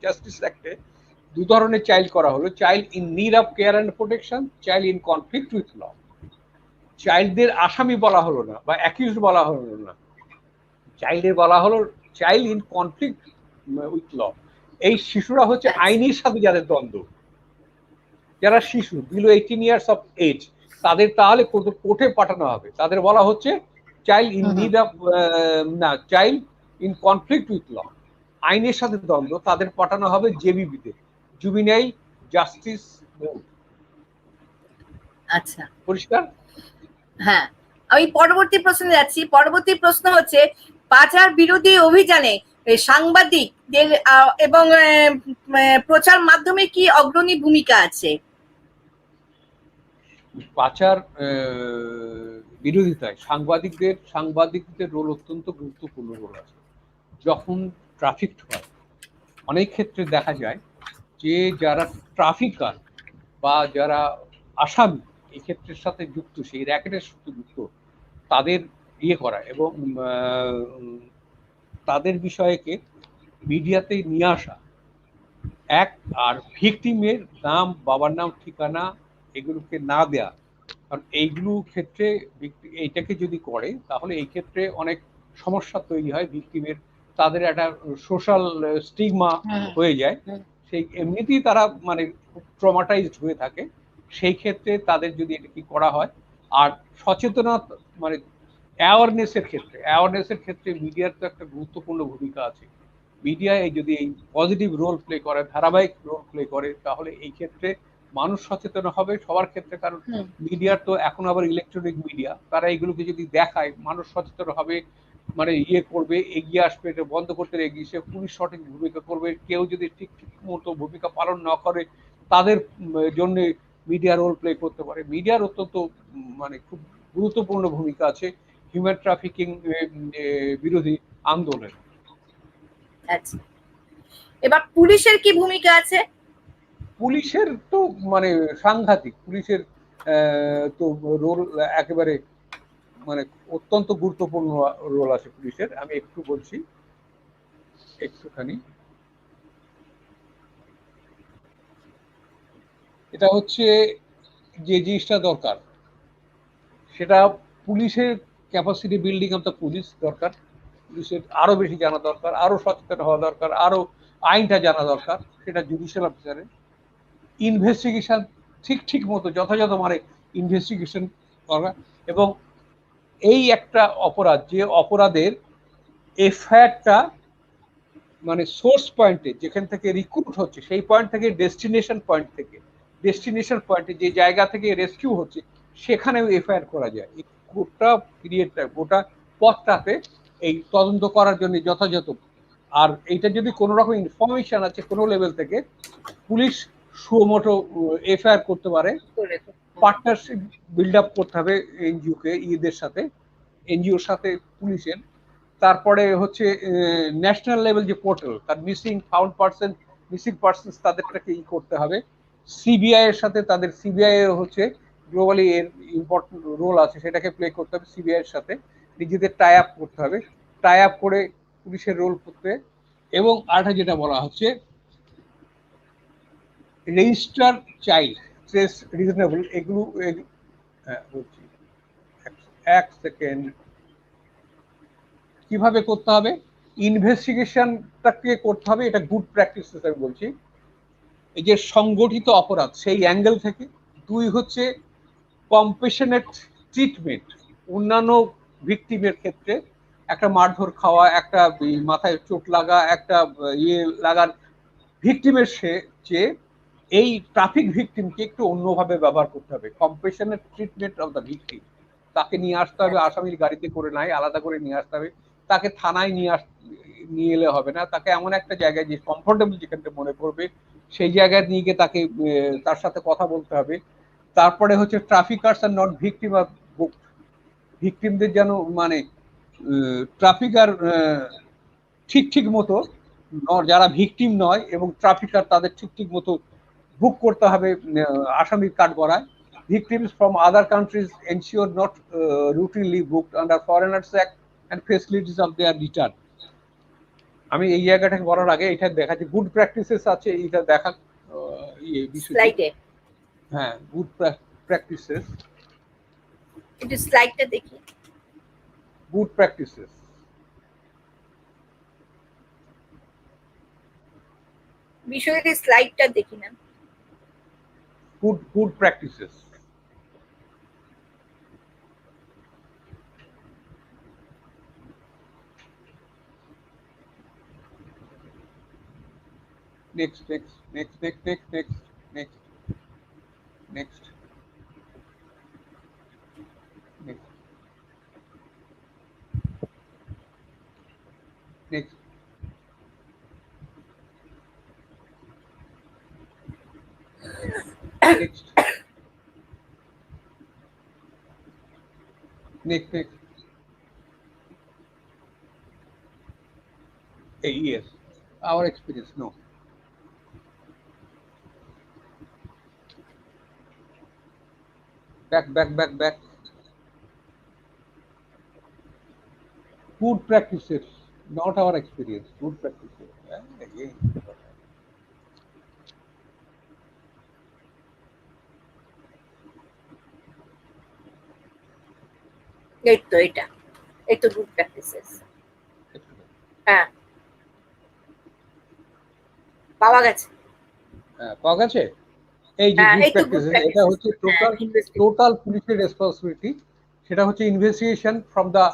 জাস্টিস অ্যাক্টে দু ধরনের চাইল্ড করা হলো: child in need of care and protection, child in conflict with law. চাইল্ডদের আসামি বলা হলো না বা অ্যাকিউজড বলা হলো না, চাইল্ডের বলা হলো child in conflict with law. এই শিশুরা হচ্ছে আইনের সাথে যাদের দ্বন্দ্ব, যারা শিশু বিলো 18 ইয়ার্স অফ এজ, তাদের তাহলে কোর্টে পাঠানো হবে। তাদের বলা হচ্ছে চাইল্ড ইন নিড অফ, না, child in conflict with law, আইনের সাথে দ্বন্দ্ব, তাদের পাঠানো হবে জেবিবিতে, জুভিনাইল জাস্টিস বোর্ড। আচ্ছা, পরিষ্কার? হ্যাঁ, আমি পরবর্তী প্রশ্নে যাচ্ছি। পরবর্তী প্রশ্ন হচ্ছে, পাচার বিরোধী অভিযানে সাংবাদিকদের এবং প্রচার মাধ্যমে কি অগ্রণী ভূমিকা আছে? পাচার বিরোধিতায় সাংবাদিকদের রোল অত্যন্ত গুরুত্বপূর্ণ রোল আছে। যখন ট্রাফিক হয়, অনেক ক্ষেত্রে দেখা যায় যে যারা ট্রাফিকার বা যারা আসামি এই ক্ষেত্রের সাথে যুক্ত, সেই র্যাকেটের সাথে যুক্ত, তাদের করা এবং তাদের বিষয়কে মিডিয়াতে নিয়ে আসা, এক, আর ভিকটিমের নাম, বাবার নাম, ঠিকানা এগুলোকে না দেয়া। কারণ এইগুলো ক্ষেত্রে এইটাকে যদি করে তাহলে এই ক্ষেত্রে অনেক সমস্যা তৈরি হয় ভিকটিমের, তাদের একটা সোশ্যাল স্টিগমা হয়ে যায়, সেই এমনিতেই তারা মানে খুব ট্রমাটাইজড হয়ে থাকে। সেই ক্ষেত্রে তাদের যদি এটা কি করা হয়, আর সচেতনতা মানে অ্যাওয়ারনেসের ক্ষেত্রে মিডিয়ার তো একটা গুরুত্বপূর্ণ ভূমিকা আছে। মিডিয়া যদি এই পজিটিভ রোল প্লে করে, ধারাবাহিক রোল প্লে করে, তাহলে এই ক্ষেত্রে মানুষ সচেতন হবে সবার ক্ষেত্রে। কারণ মিডিয়ার তো এখন আবার ইলেকট্রনিক মিডিয়া, তারা এগুলোকে যদি দেখায় মানুষ সচেতন হবে, মানে করবে, এগিয়ে আসবে, এটা বন্ধ করতে এগিয়ে এসে পুলিশ সঠিক ভূমিকা করবে। কেউ যদি ঠিক মতো ভূমিকা পালন না করে, তাদের জন্য মিডিয়া রোল প্লে করতে পারে। মিডিয়ার অত্যন্ত মানে খুব গুরুত্বপূর্ণ ভূমিকা আছে হিউম্যান ট্রাফিকিং বিরোধী আন্দোলনে। আচ্ছা, এবার পুলিশের কি ভূমিকা আছে? পুলিশের তো মানে সাংঘাতিক, পুলিশের তো রোল একেবারে মানে অত্যন্ত গুরুত্বপূর্ণ রোল আছে পুলিশের। আমি একটু বলছি, একটুখানি। এটা হচ্ছে যে জিনিসটা দরকার, সেটা পুলিশের capacity building of the police দরকার। পুলিশের আরো বেশি জানা দরকার, আরো সচেতন হওয়া দরকার, আরো আইনটা জানা দরকার। সেটা জুডিশিয়াল অফিসারের ইনভেস্টিগেশন ঠিক মতো যথাযথ মানে ইনভেস্টিগেশন করা, এবং এই একটা অপরাধ, যে অপরাধের এফআইআরটা মানে সোর্স পয়েন্টে যেখান থেকে রিক্রুট হচ্ছে, সেই পয়েন্ট থেকে ডেস্টিনেশন পয়েন্টে যে জায়গা থেকে রেস্কিউ হচ্ছে, সেখানেও এফআইআর করা যায়। গোটা পিরিয়ডটা, গোটা পথটাতে এই তদন্ত করার জন্য যথাযথ। আর এইটা যদি কোনো রকম ইনফরমেশন আছে কোনো লেভেল থেকে, পুলিশ সুমোটো এফআইআর করতে পারে। পার্টনারশিপ বিল্ড আপ করতে হবে এনজিওর সাথে পুলিশের। তারপরে হচ্ছে ন্যাশনাল লেভেল যে পোর্টাল, তার মিসিং পার্সন তাদেরটাকে করতে হবে। সিবিআই এর সাথে, তাদের সিবিআই এর হচ্ছে গ্লোবালি এর ইম্পর্টেন্ট রোল আছে, সেটাকে প্লে করতে হবে। সিবিআই এর সাথে নিজেদের টাই আপ করতে হবে, টাই আপ করে পুলিশের রোল করতে। এবং আরেকটা যেটা বলা হচ্ছে রেজিস্টার চাইল্ড, স্ট্রেস রিজনেবল, এগুলো হ্যাঁ বলছি, এক সেকেন্ড। কিভাবে করতে হবে ইনভেস্টিগেশনটাকে করতে হবে, এটা গুড প্র্যাকটিস আমি বলছি। এই যে সংগঠিত অপরাধ সেই অ্যাঙ্গেল থেকে, দুই হচ্ছে কম্পেশনেট ট্রিটমেন্ট, অন্যান্য ভিকটিমের ক্ষেত্রে একটা মারধর খাওয়া, একটা মাথায় চোট লাগা, একটা ইয়ে লাগার ভিকটিমের চেয়ে এই ট্রাফিক ভিকটিমকে একটু অন্যভাবে ব্যবহার করতে হবে। Compassionate treatment of the victim, তাকে নিয়ে আসতে হবে আসামির গাড়িতে করে, নাই আলাদা করে নিয়ে আসতে হবে, তাকে থানায় নিয়ে এলে হবে না, তাকে এমন একটা জায়গায় যে কমফোর্টেবল যেখানে মনে করবে সেই জায়গায় নিয়ে গিয়ে তাকে তার সাথে কথা বলতে হবে। তারপরে হচ্ছে ট্রাফিকার্স আর নট ভিকটিম আর বুক, ভিকটিমদের যেন মানে ট্রাফিকার ঠিক ঠিক মতো, যারা ভিকটিম নয় এবং ট্রাফিকার তাদের ঠিক ঠিক মতো বুক করতে হবে আসামির কাঠ গড়ায়। Victims from other countries ensure not routinely booked under Foreigners Act and facilities of their return. আমি এই জায়গাটাকে বলার আগে এটা দেখাচ্ছি, গুড প্র্যাকটিসেস আছে, এটা দেখা স্লাইডে। হ্যাঁ, গুড প্র্যাকটিসেস, একটু স্লাইডটা দেখি। গুড প্র্যাকটিসেস, বিষয়ের স্লাইডটা দেখি না। good practices. Next. Next. Yes, our experience, no. Back. Good practices, not our experience. Good practices. Again. এই তো গুড প্র্যাকটিসেস। হ্যাঁ, পাওয়া গেছে। এই যে গুড প্র্যাকটিসেস, এটা হচ্ছে টোটাল পুলিশের রেসপন্সিবিলিটি। সেটা হচ্ছে investigation from the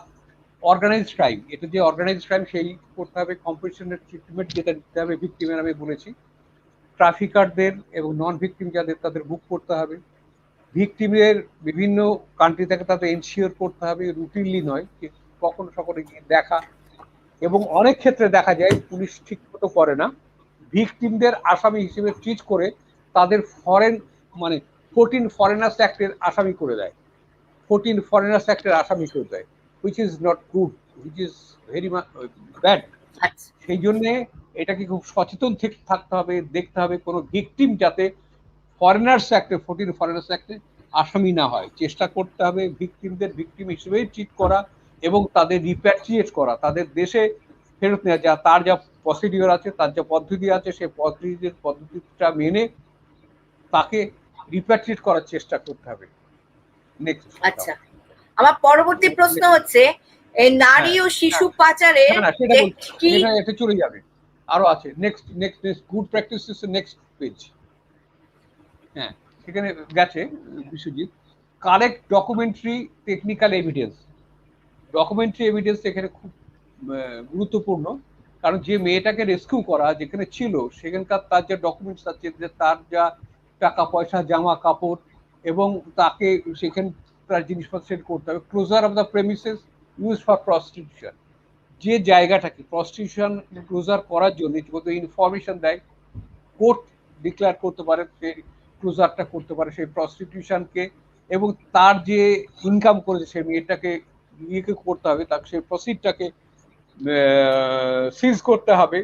organised crime, এটা যে অর্গানাইজড ক্রাইম সেই করতে হবে, কম্পেনসেশনের ট্রিটমেন্ট যেটা দিতে হবে ভিকটিমের, আমি বলেছি ট্রাফিকারদের এবং নন ভিকটিম যাদের তাদের বুক করতে হবে, ভিকটিমের বিভিন্ন কান্ট্রি থেকে তাদের এনশিওর করতে হবে, রুটিনলি নয়, কখনো সকলে গিয়ে দেখা। এবং অনেক ক্ষেত্রে দেখা যায় পুলিশ ঠিক মতো করে না, ভিকটিমদের আসামি হিসেবে ট্রিট করে তাদের ফরেন মানে 14 ফরেনার্স অ্যাক্টের আসামি করে দেয়, 14 ফরেনার্স অ্যাক্টের আসামি করে দেয়, which is not good, which is very bad. সেই জন্য এটাকে খুব সচেতন থাকতে হবে, দেখতে হবে কোনো ভিকটিম যাতে ফরেনার্স অ্যাক্টে 14 ফরেনার্স অ্যাক্টে আসামি না হয়, চেষ্টা করতে হবে ভিকটিমদের ভিকটিম হিসেবেই ট্রিট করা এবং তাদের রিপ্যাট্রিয়েট করা, তাদের দেশে ফেরত নেওয়া, তার যা প্রসিডিওর আছে, তার যা পদ্ধতি আছে, সেই পদ্ধতিটা মেনে তাকে রিপ্যাট্রিয়েট করার চেষ্টা করতে হবে। নেক্সট। আচ্ছা, আমার পরবর্তী প্রশ্ন হচ্ছে এই নারী ও শিশু পাচারে এটা চলে যাবে, আরো আছে। Next good practices, next page. হ্যাঁ, সেখানে গেছে Biswajit. Collect documentary technical evidence, documentary evidence এখানে খুব গুরুত্বপূর্ণ, কারণ যে মেয়েটাকে রেস্কিউ করা যেখানে ছিল সেখানকার তার যা ডকুমেন্টস আছে, যে তার যা টাকা পয়সা, জামা কাপড়, এবং তাকে সেখানকার জিনিসপত্র সেট করতে হবে। Closure of the premises use for prostitution, যে জায়গাটাকে প্রস্টিটিউশন ক্লোজার করার জন্য যদি ইনফরমেশন দেয়, কোর্ট ডিক্লেয়ার করতে পারে, সেই ক্লোজারটা করতে পারে সেই প্রস্টিটিউশনকে, এবং তার যে ইনকাম করেছে সেই মেয়েটাকে ইয়েকে করতে হবে, তাকে সেই প্রসিডটাকে সিজ করতে হবে।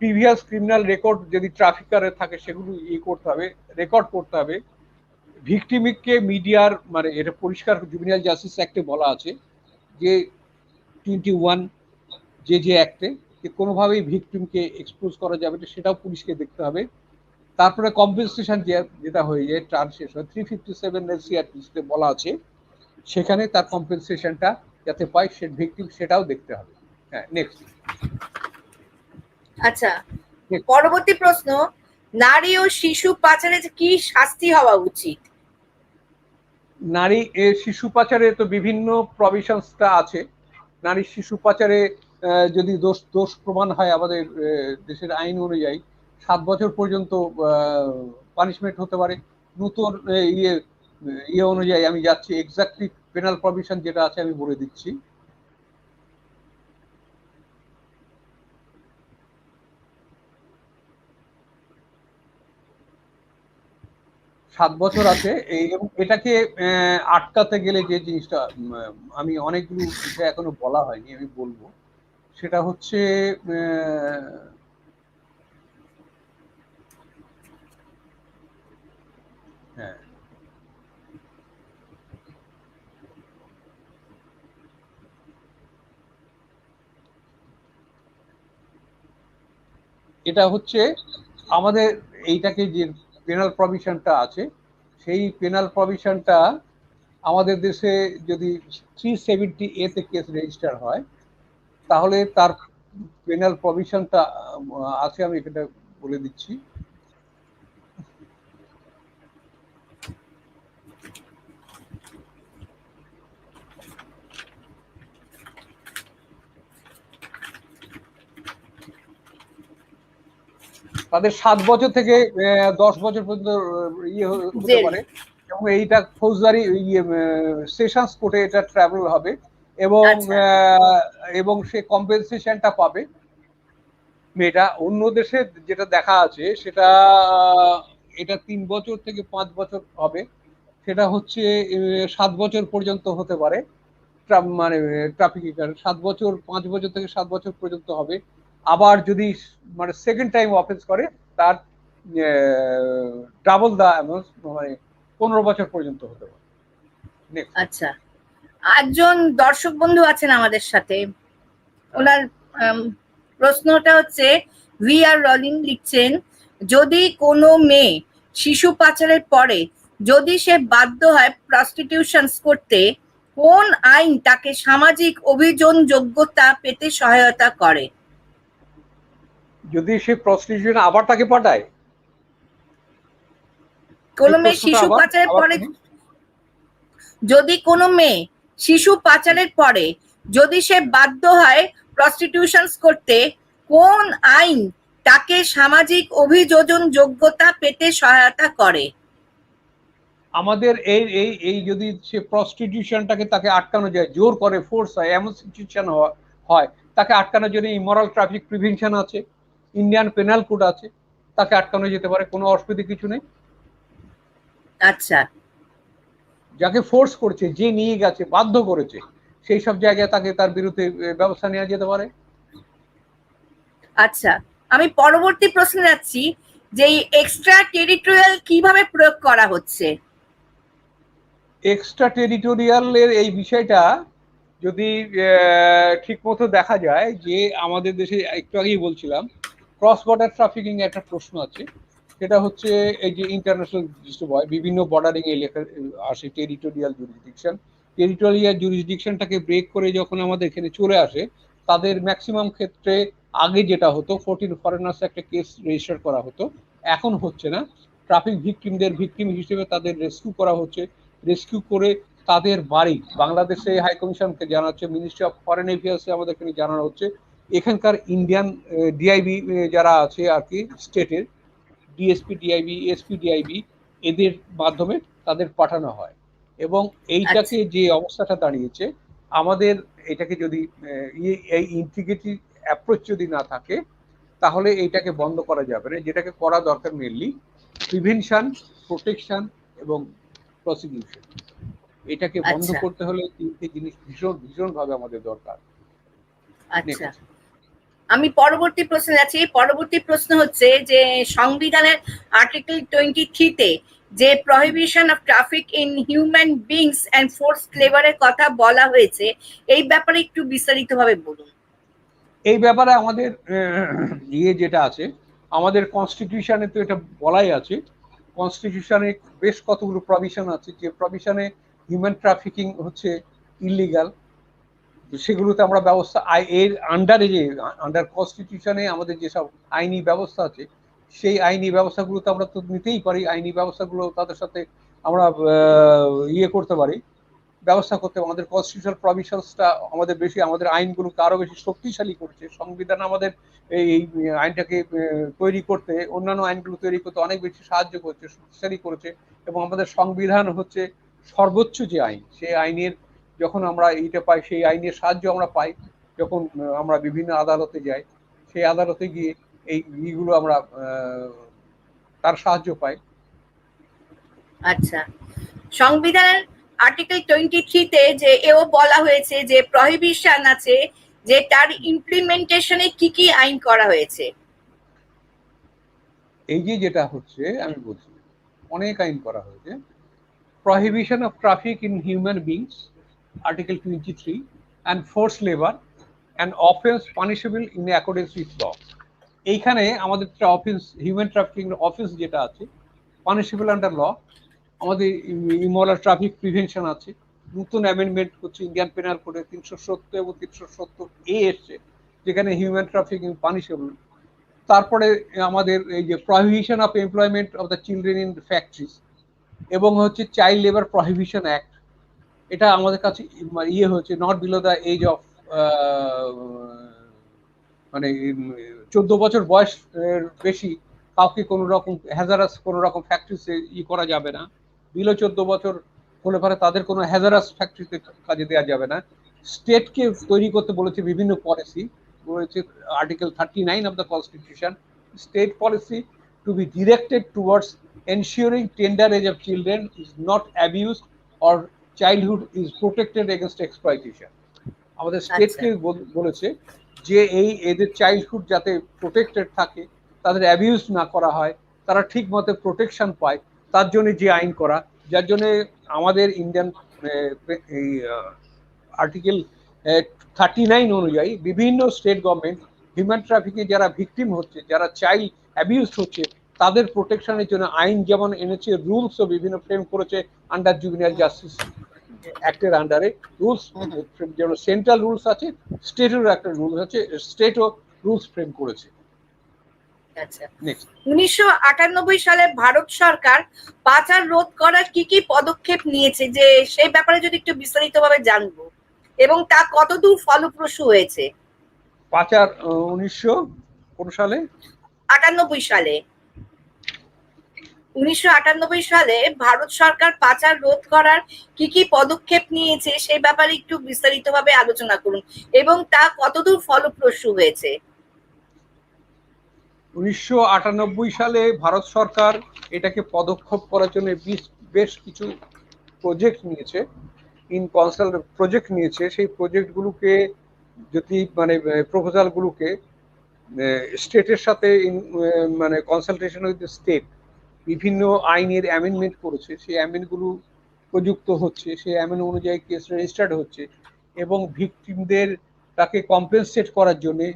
প্রিভিয়াস ক্রিমিনাল রেকর্ড যদি ট্রাফিকারের থাকে সেগুলো করতে হবে, রেকর্ড করতে হবে। ভিকটিমকে মিডিয়ার মানে এটা পরিষ্কার জুভেনাইল জাস্টিস অ্যাক্টে বলা আছে যে 21 যে অ্যাক্টে, যে কোনোভাবেই ভিকটিমকে এক্সপোজ করা যাবে না, সেটাও পুলিশকে দেখতে হবে। তারপরে কম্পেনসেশন যেটা হয়ে যায়, টার্ম শেষ হয় 357 এর সিআরপিসিতে বলা আছে, সেখানে তার কম্পেনসেশনটা যাতে পায় সে ভিকটিম, সেটাও দেখতে হবে। হ্যাঁ, নেক্সট। আচ্ছা, পরবর্তী প্রশ্ন, নারী ও শিশু পাচারে কি শাস্তি হওয়া উচিত? নারী শিশু পাচারে তো বিভিন্ন প্রভিশনসটা আছে। নারী শিশু পাচারে যদি দোষ প্রমাণ হয় আমাদের দেশের আইন অনুযায়ী 7 বছর পর্যন্ত পানিশমেন্ট হতে পারে। নতুন ইয়ে অনুযায়ী আমি যাচ্ছি, এক্স্যাক্টলি পেনাল প্রভিশন যেটা আছে আমি বলে দিচ্ছি। সাত বছর আছে। এবং এটাকে আটকাতে গেলে যে জিনিসটা আমি অনেকগুলো বিষয় এখনো বলা হয়নি, আমি বলবো, সেটা হচ্ছে হ্যাঁ, এটা হচ্ছে আমাদের এইটাকে যে পেনাল প্রভিশনটা আছে, সেই পেনাল প্রভিশনটা আমাদের দেশে যদি 370A তে কেস রেজিস্টার হয়, তাহলে তার পেনাল প্রভিশনটা আছে, আমি এটা বলে দিচ্ছি। তাদের 7 বছর থেকে 10 বছর পর্যন্ত ইয়ে হতে পারে, এবং এইটা ফৌজদারি সেশনস কোর্টে এটা ট্রাভেল হবে, এবং সে কম্পেনসেশনটা পাবে। মেয়েটা অন্য দেশে যেটা দেখা আছে সেটা এটা 3 বছর থেকে 5 বছর হবে, সেটা হচ্ছে 7 বছর পর্যন্ত হতে পারে। মানে ট্রাফিকিং 7 বছর, 5 বছর থেকে 7 বছর পর্যন্ত হবে। আবার যদি মানে সেকেন্ড টাইম অফেন্স করে, তার ডাবল দা অ্যামাউন্ট, মানে 15 বছর পর্যন্ত হতে পারে। আচ্ছা, একজন দর্শক বন্ধু আছেন আমাদের সাথে, ওনার প্রশ্নটা হচ্ছে, ভি আর রলিন লিখছেন, যদি কোনো মেয়ে শিশু পাচারের পরে যদি সে বাধ্য হয় প্রস্টিটিউশন করতে, কোন আইন তাকে সামাজিক অভিযোগযোগ্যতা পেতে সহায়তা করে? যদি সে প্রস্টিটিউশন আবার তাকে পাঠায়, কোনো মেয়ে শিশু পাচারের পরে, যদি কোনো মেয়ে শিশু পাচারের পরে যদি সে বাধ্য হয় প্রস্টিটিউশন করতে, কোন আইন তাকে সামাজিক অভিযোজন যোগ্যতা পেতে সহায়তা করে? আমাদের এই যদি সে প্রস্টিটিউশনটাকে তাকে আটকানো যায়, জোর করে, ফোর্স হয়, এমন সিচুয়েশন হয়, তাকে আটকানোর জন্য ইমরাল ট্রাফিক প্রিভেনশন আছে, ইন্ডিয়ান পেনাল কোড আছে, তাকে আটকানো যেতে পারে, কোনো অসুবিধা কিছু নেই। আচ্ছা, যাকে ফোর্স করছে, যে নিয়ে গেছে, বাধ্য করেছে, সেই সব জায়গায় তাকে তার বিরুদ্ধে ব্যবস্থা নেওয়া যেতে পারে। আচ্ছা, আমি পরবর্তী প্রশ্নে যাচ্ছি, যে এক্সট্রা টেরিটোরিয়াল কিভাবে প্রয়োগ করা হচ্ছে? এক্সট্রা টেরিটোরিয়ালের এই বিষয়টা যদি ঠিক মতো দেখা যায়, যে আমাদের দেশে একটু আগেই বলছিলাম ক্রস বর্ডার ট্রাফিকিং একটা প্রশ্ন আছে, সেটা হচ্ছে এই যে ইন্টারন্যাশনাল বিভিন্ন বর্ডারিং এ লেখা আসে টেরিটোরিয়াল জুরিসডিকশন। টেরিটোরিয়াল জুরিসডিকশনটাকে ব্রেক করে যখন আমাদের এখানে চলে আসে, তাদের ম্যাক্সিমাম ক্ষেত্রে আগে যেটা হতো 14 ফরেনার্স একটা কেস রেজিস্টার করা হতো, এখন হচ্ছে না। ট্রাফিক ভিকটিম হিসেবে তাদের রেস্কিউ করা হচ্ছে, রেস্কিউ করে তাদের বাড়ি বাংলাদেশে হাই কমিশনকে জানাচ্ছে, মিনিস্ট্রি অফ ফরেন অ্যাফেয়ার্সে আমাদের এখানে জানানো হচ্ছে, এখানকার ইন্ডিয়ান ডিআইবি যারা আছে আর কি স্টেটের, ডিএসপি ডিআইবি, এসপি ডিআইবি, এদের মাধ্যমে তাদের পাঠানো হয়। এবং এইটাকে যে অবস্থাটা দাঁড়িয়েছে, আমাদের এটাকে যদি এই ইন্টিগ্রেটিভ অ্যাপ্রোচ যদি না থাকে, তাহলে এইটাকে বন্ধ করা যাবে না। যেটাকে করা দরকার মেনলি প্রিভেনশন, প্রোটেকশন এবং প্রসিকিউশন। এটাকে বন্ধ করতে হলে তিনটে জিনিস ভীষণ ভাবে আমাদের দরকার। আচ্ছা, আমি পরবর্তী প্রশ্নে যাচ্ছি। পরবর্তী প্রশ্ন হচ্ছে যে সংবিধানের আর্টিকেল 23 তে যে prohibition of traffic in human beings and forced লেবারের কথা বলা হয়েছে, এই ব্যাপারে একটু বিস্তারিতভাবে বলুন। এই ব্যাপারে আমাদের যেটা আছে, আমাদের কনস্টিটিউশনে তো এটা বলাই আছে, কনস্টিটিউশনে বেশ কতগুলো প্রভিশন আছে যে প্রভিশনে হিউম্যান ট্রাফিকিং হচ্ছে ইলিগাল, সেগুলোতে আমরা ব্যবস্থা এর আন্ডারে যে আন্ডার কনস্টিটিউশনে আমাদের যেসব আইনি ব্যবস্থা আছে সেই আইনি ব্যবস্থাগুলোতে আমরা তো নিতেই পারি, আইনি ব্যবস্থাগুলো তাদের সাথে আমরা ইয়ে করতে পারি, ব্যবস্থা করতে পারি। আমাদের কনস্টিটিউশনাল প্রভিশনসটা আমাদের বেশি, আমাদের আইনগুলোকে আরো বেশি শক্তিশালী করছে। সংবিধান আমাদের এই আইনটাকে তৈরি করতে, অন্যান্য আইনগুলো তৈরি করতে অনেক বেশি সাহায্য করছে, শক্তিশালী করেছে। এবং আমাদের সংবিধান হচ্ছে সর্বোচ্চ যে আইন, সেই আইনের যখন আমরা এইটা পাই, সেই আইনের সাহায্য আমরা পাই যখন আমরা বিভিন্ন আদালতে যাই, সেই আদালতে গিয়ে এই ইগুলো আমরা তার সাহায্য পাই। আচ্ছা, সংবিধানের আর্টিকেল 23-তে যে এও বলা হয়েছে যে প্রহিবিশন আছে, যে তার ইমপ্লিমেন্টেশনে কি কি আইন করা হয়েছে? এই যে যেটা হচ্ছে আমি বলছি, অনেক আইন করা হয়েছে। Prohibition of traffic in human beings, article 23, and forced labor, an offense punishable in accordance with law। এইখানে আমাদের অফেন্স, হিউম্যান ট্রাফিকিং অফেন্স যেটা আছে পানিশেবল আন্ডার ল, আমাদের ইমরাল ট্রাফিক প্রিভেনশন আছে, নতুন অ্যামেন্ডমেন্ট হচ্ছে ইন্ডিয়ান পেনাল কোডে 370 এবং 370A এসছে, যেখানে হিউম্যান ট্রাফিকিং পানিশেবল। তারপরে আমাদের এই যে prohibition of employment of the children in factories এবং হচ্ছে চাইল্ড লেবার প্রহিবিশন অ্যাক্ট, এটা আমাদের কাছে ইয়ে হচ্ছে not below the age of মানে 14 বছর বয়স বেশি কাউকে কোনো রকম হ্যাজারাস কোনো রকম ফ্যাক্টরিতে করা যাবে না। বিলো 14 বছর হলে পরে তাদের কোনো হ্যাজারাস ফ্যাক্টরিতে কাজে দেওয়া যাবে না। স্টেটকে তৈরি করতে বলেছে বিভিন্ন পলিসি, বলেছে article 39 of the constitution, state policy to be directed towards ensuring tender age of children is not abused or childhood is protected against exploitation। আমাদের স্টেটকে বলেছে যে এই এদের চাইল্ডহুড যাতে প্রোটেক্টেড থাকে, তাদের অ্যাবিউজ না করা হয়, তারা ঠিক মতো প্রোটেকশন পায়, তার জন্য যে আইন করা, যার জন্য আমাদের ইন্ডিয়ান এই আর্টিকেল 39 অনুযায়ী বিভিন্ন স্টেট গভর্নমেন্ট হিউম্যান ট্রাফিকিং যারা ভিকটিম হচ্ছে, যারা চাইল্ড অ্যাবিউজ হচ্ছে, তাদের প্রোটেকশনের জন্য আইন যেমন এনেছে, রুলসও বিভিন্ন ফ্রেম করেছে আন্ডার জুভেনাইল জাস্টিস অ্যাক্টের আন্ডারে। রুলস যেমন সেন্ট্রাল রুলস আছে, স্টেটেরও একটা রুলস আছে, স্টেটও রুলস ফ্রেম করেছে। আচ্ছা, 1998 সালে ভারত সরকার পাচার রোধ করার কি কি পদক্ষেপ নিয়েছে, যে সেই ব্যাপারে যদি একটু বিস্তারিতভাবে জানবো, এবং তা কতদূর ফলপ্রসূ হয়েছে? পাচার 1900 সালে 1998 সালে ভারত সরকার পাচার রোধ করার কি কি পদক্ষেপ নিয়েছে সেই ব্যাপারে একটু বিস্তারিতভাবে আলোচনা করুন, এবং তা কতদূর ফলপ্রসূ হয়েছে। 1998 সালে ভারত সরকার এটাকে পদক্ষেপ করার জন্য বেশ কিছু প্রজেক্ট নিয়েছে, প্রজেক্ট নিয়েছে। সেই প্রজেক্টগুলোকে যদি মানে প্রপোজালগুলোকে স্টেটের সাথে মানে কনসালটেশন উইথ স্টেট বিভিন্ন আইনের অ্যামেন্ডমেন্ট করেছে, সেই অ্যামেন্ডগুলো প্রযুক্ত হচ্ছে, সেই অ্যামেন্ড অনুযায়ী কেস রেজিস্টার্ড হচ্ছে, এবং ভিকটিমদের তাকে কম্পেনসেট করার জন্যে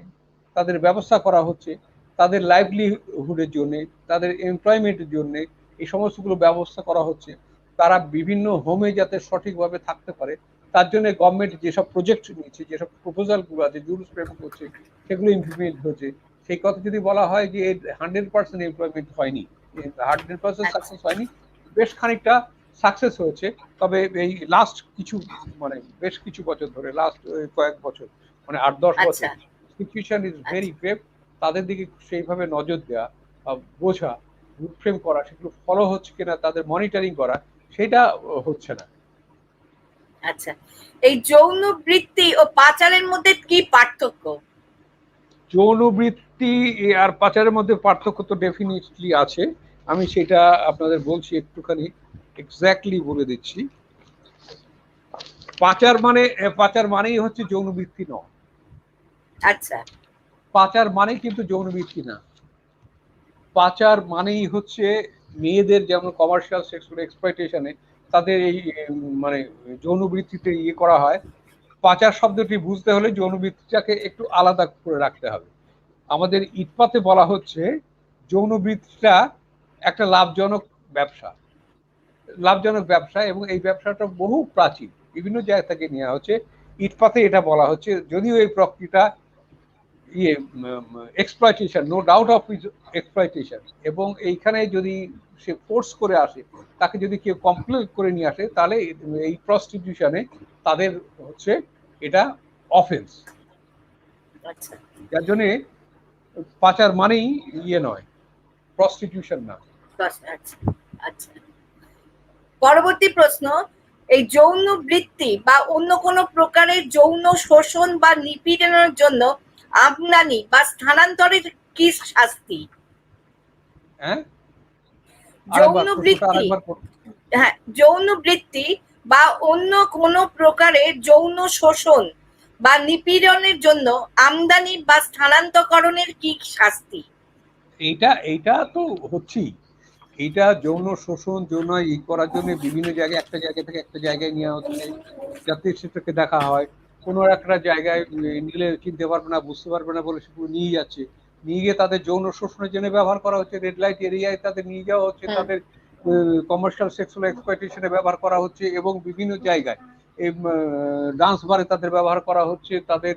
তাদের ব্যবস্থা করা হচ্ছে, তাদের লাইভলিহুডের জন্যে, তাদের এমপ্লয়মেন্টের জন্যে এই সমস্তগুলো ব্যবস্থা করা হচ্ছে। তারা বিভিন্ন হোমে যাতে সঠিকভাবে থাকতে পারে তার জন্য গভর্নমেন্ট যেসব প্রজেক্ট নিচ্ছে, যেসব প্রপোজালগুলো আছে, রুলস ফ্রেম করছে, সেগুলো ইমপ্লিমেন্ট হচ্ছে। সেই কথা যদি বলা হয় যে 100% এমপ্লয়মেন্ট হয়নি, 100% সাকসেস হয়নি, বেশ খানিকটা সাকসেস হয়েছে। তবে এই লাস্ট কিছু মানে বেশ কিছু বছর ধরে, লাস্ট কয়েক বছর মানে 8-10 বছর সিচুয়েশন ইজ ভেরি গ্রেভ। তাদের দিকে সেইভাবে নজর দেওয়া, বোঝা, রুট ফ্রেম করা, সেগুলো ফলো হচ্ছে কিনা তাদের মনিটরিং করা, সেটা হচ্ছে না। আচ্ছা, এই যৌন বৃত্তি ও পাচারের মধ্যে কি পার্থক্য? যৌন বৃত্তি আর পাচারের মধ্যে পার্থক্য তো ডেফিনেটলি আছে, আমি সেটা আপনাদের বলছি, একটুখানি এক্স্যাক্টলি বলে দিচ্ছি। পাচার মানেই হচ্ছে যৌন বৃত্তি নয়। আচ্ছা, পাচার মানে কিন্তু যৌন বৃত্তি না। পাচার মানেই হচ্ছে মেয়েদের যেমন কমার্শিয়াল সেক্সুয়াল এক্সপ্লয়টেশনে তাদের এই মানে যৌন বৃত্তিতে করা হয়। পাচার শব্দটি বুঝতে হলে যৌন বৃত্তিটাকে একটু আলাদা করে রাখতে হবে। আমাদের ইটপাতে বলা হচ্ছে যৌনবৃত্তিটা একটা লাভজনক ব্যবসা এবং এই ব্যবসাটা বহু প্রাচীন, বিভিন্ন জায়গা থেকে নেওয়া হচ্ছে। ইটপাতে এটা বলা হচ্ছে, যদিও এই প্রক্রিয়াটা exploitation, no doubt of exploitation, এবং এইখানে যদি সে ফোর্স করে আসে, তাকে যদি কেউ কমপ্লেন করে নিয়ে আসে, তাহলে এই প্রস্টিটিউশনে তাদের হচ্ছে এটা অফেন্স। যার জন্য পাচার মানেই নয়, প্রস্টিটিউশন না। আচ্ছা, পরবর্তী প্রশ্ন, এই যৌন বৃত্তি বা অন্য কোনো প্রকারের যৌন শোষণ বা নিপীড়নের জন্য আমদানি বা স্থানান্তরের কি শাস্তি? যৌন বৃত্তি বা অন্য কোনো প্রকারের যৌন শোষণ বা নিপীড়নের জন্য আমদানি বা স্থানান্তরকরণের কি শাস্তি? এইটা তো হচ্ছেই। এইটা যৌন শোষণ, যৌন করার জন্য বিভিন্ন জায়গায়, একটা জায়গা থেকে একটা জায়গায় নেওয়া হচ্ছে, যাতে সেটাকে দেখা হয়। কোনো একটা জায়গায় নিলে চিনতে পারবে না, বুঝতে পারবে না বলে সেগুলো নিয়ে যাচ্ছে, নিয়ে গিয়ে তাদের যৌন শোষণের জন্য ব্যবহার করা হচ্ছে। রেড লাইট এরিয়ায় তাদের নিয়ে যাওয়া হচ্ছে, তাদের কমার্শিয়াল সেক্সুয়াল এক্সপ্লয়টেশনে ব্যবহার করা হচ্ছে, এবং বিভিন্ন জায়গায় ডান্স বারে তাদের ব্যবহার করা হচ্ছে, তাদের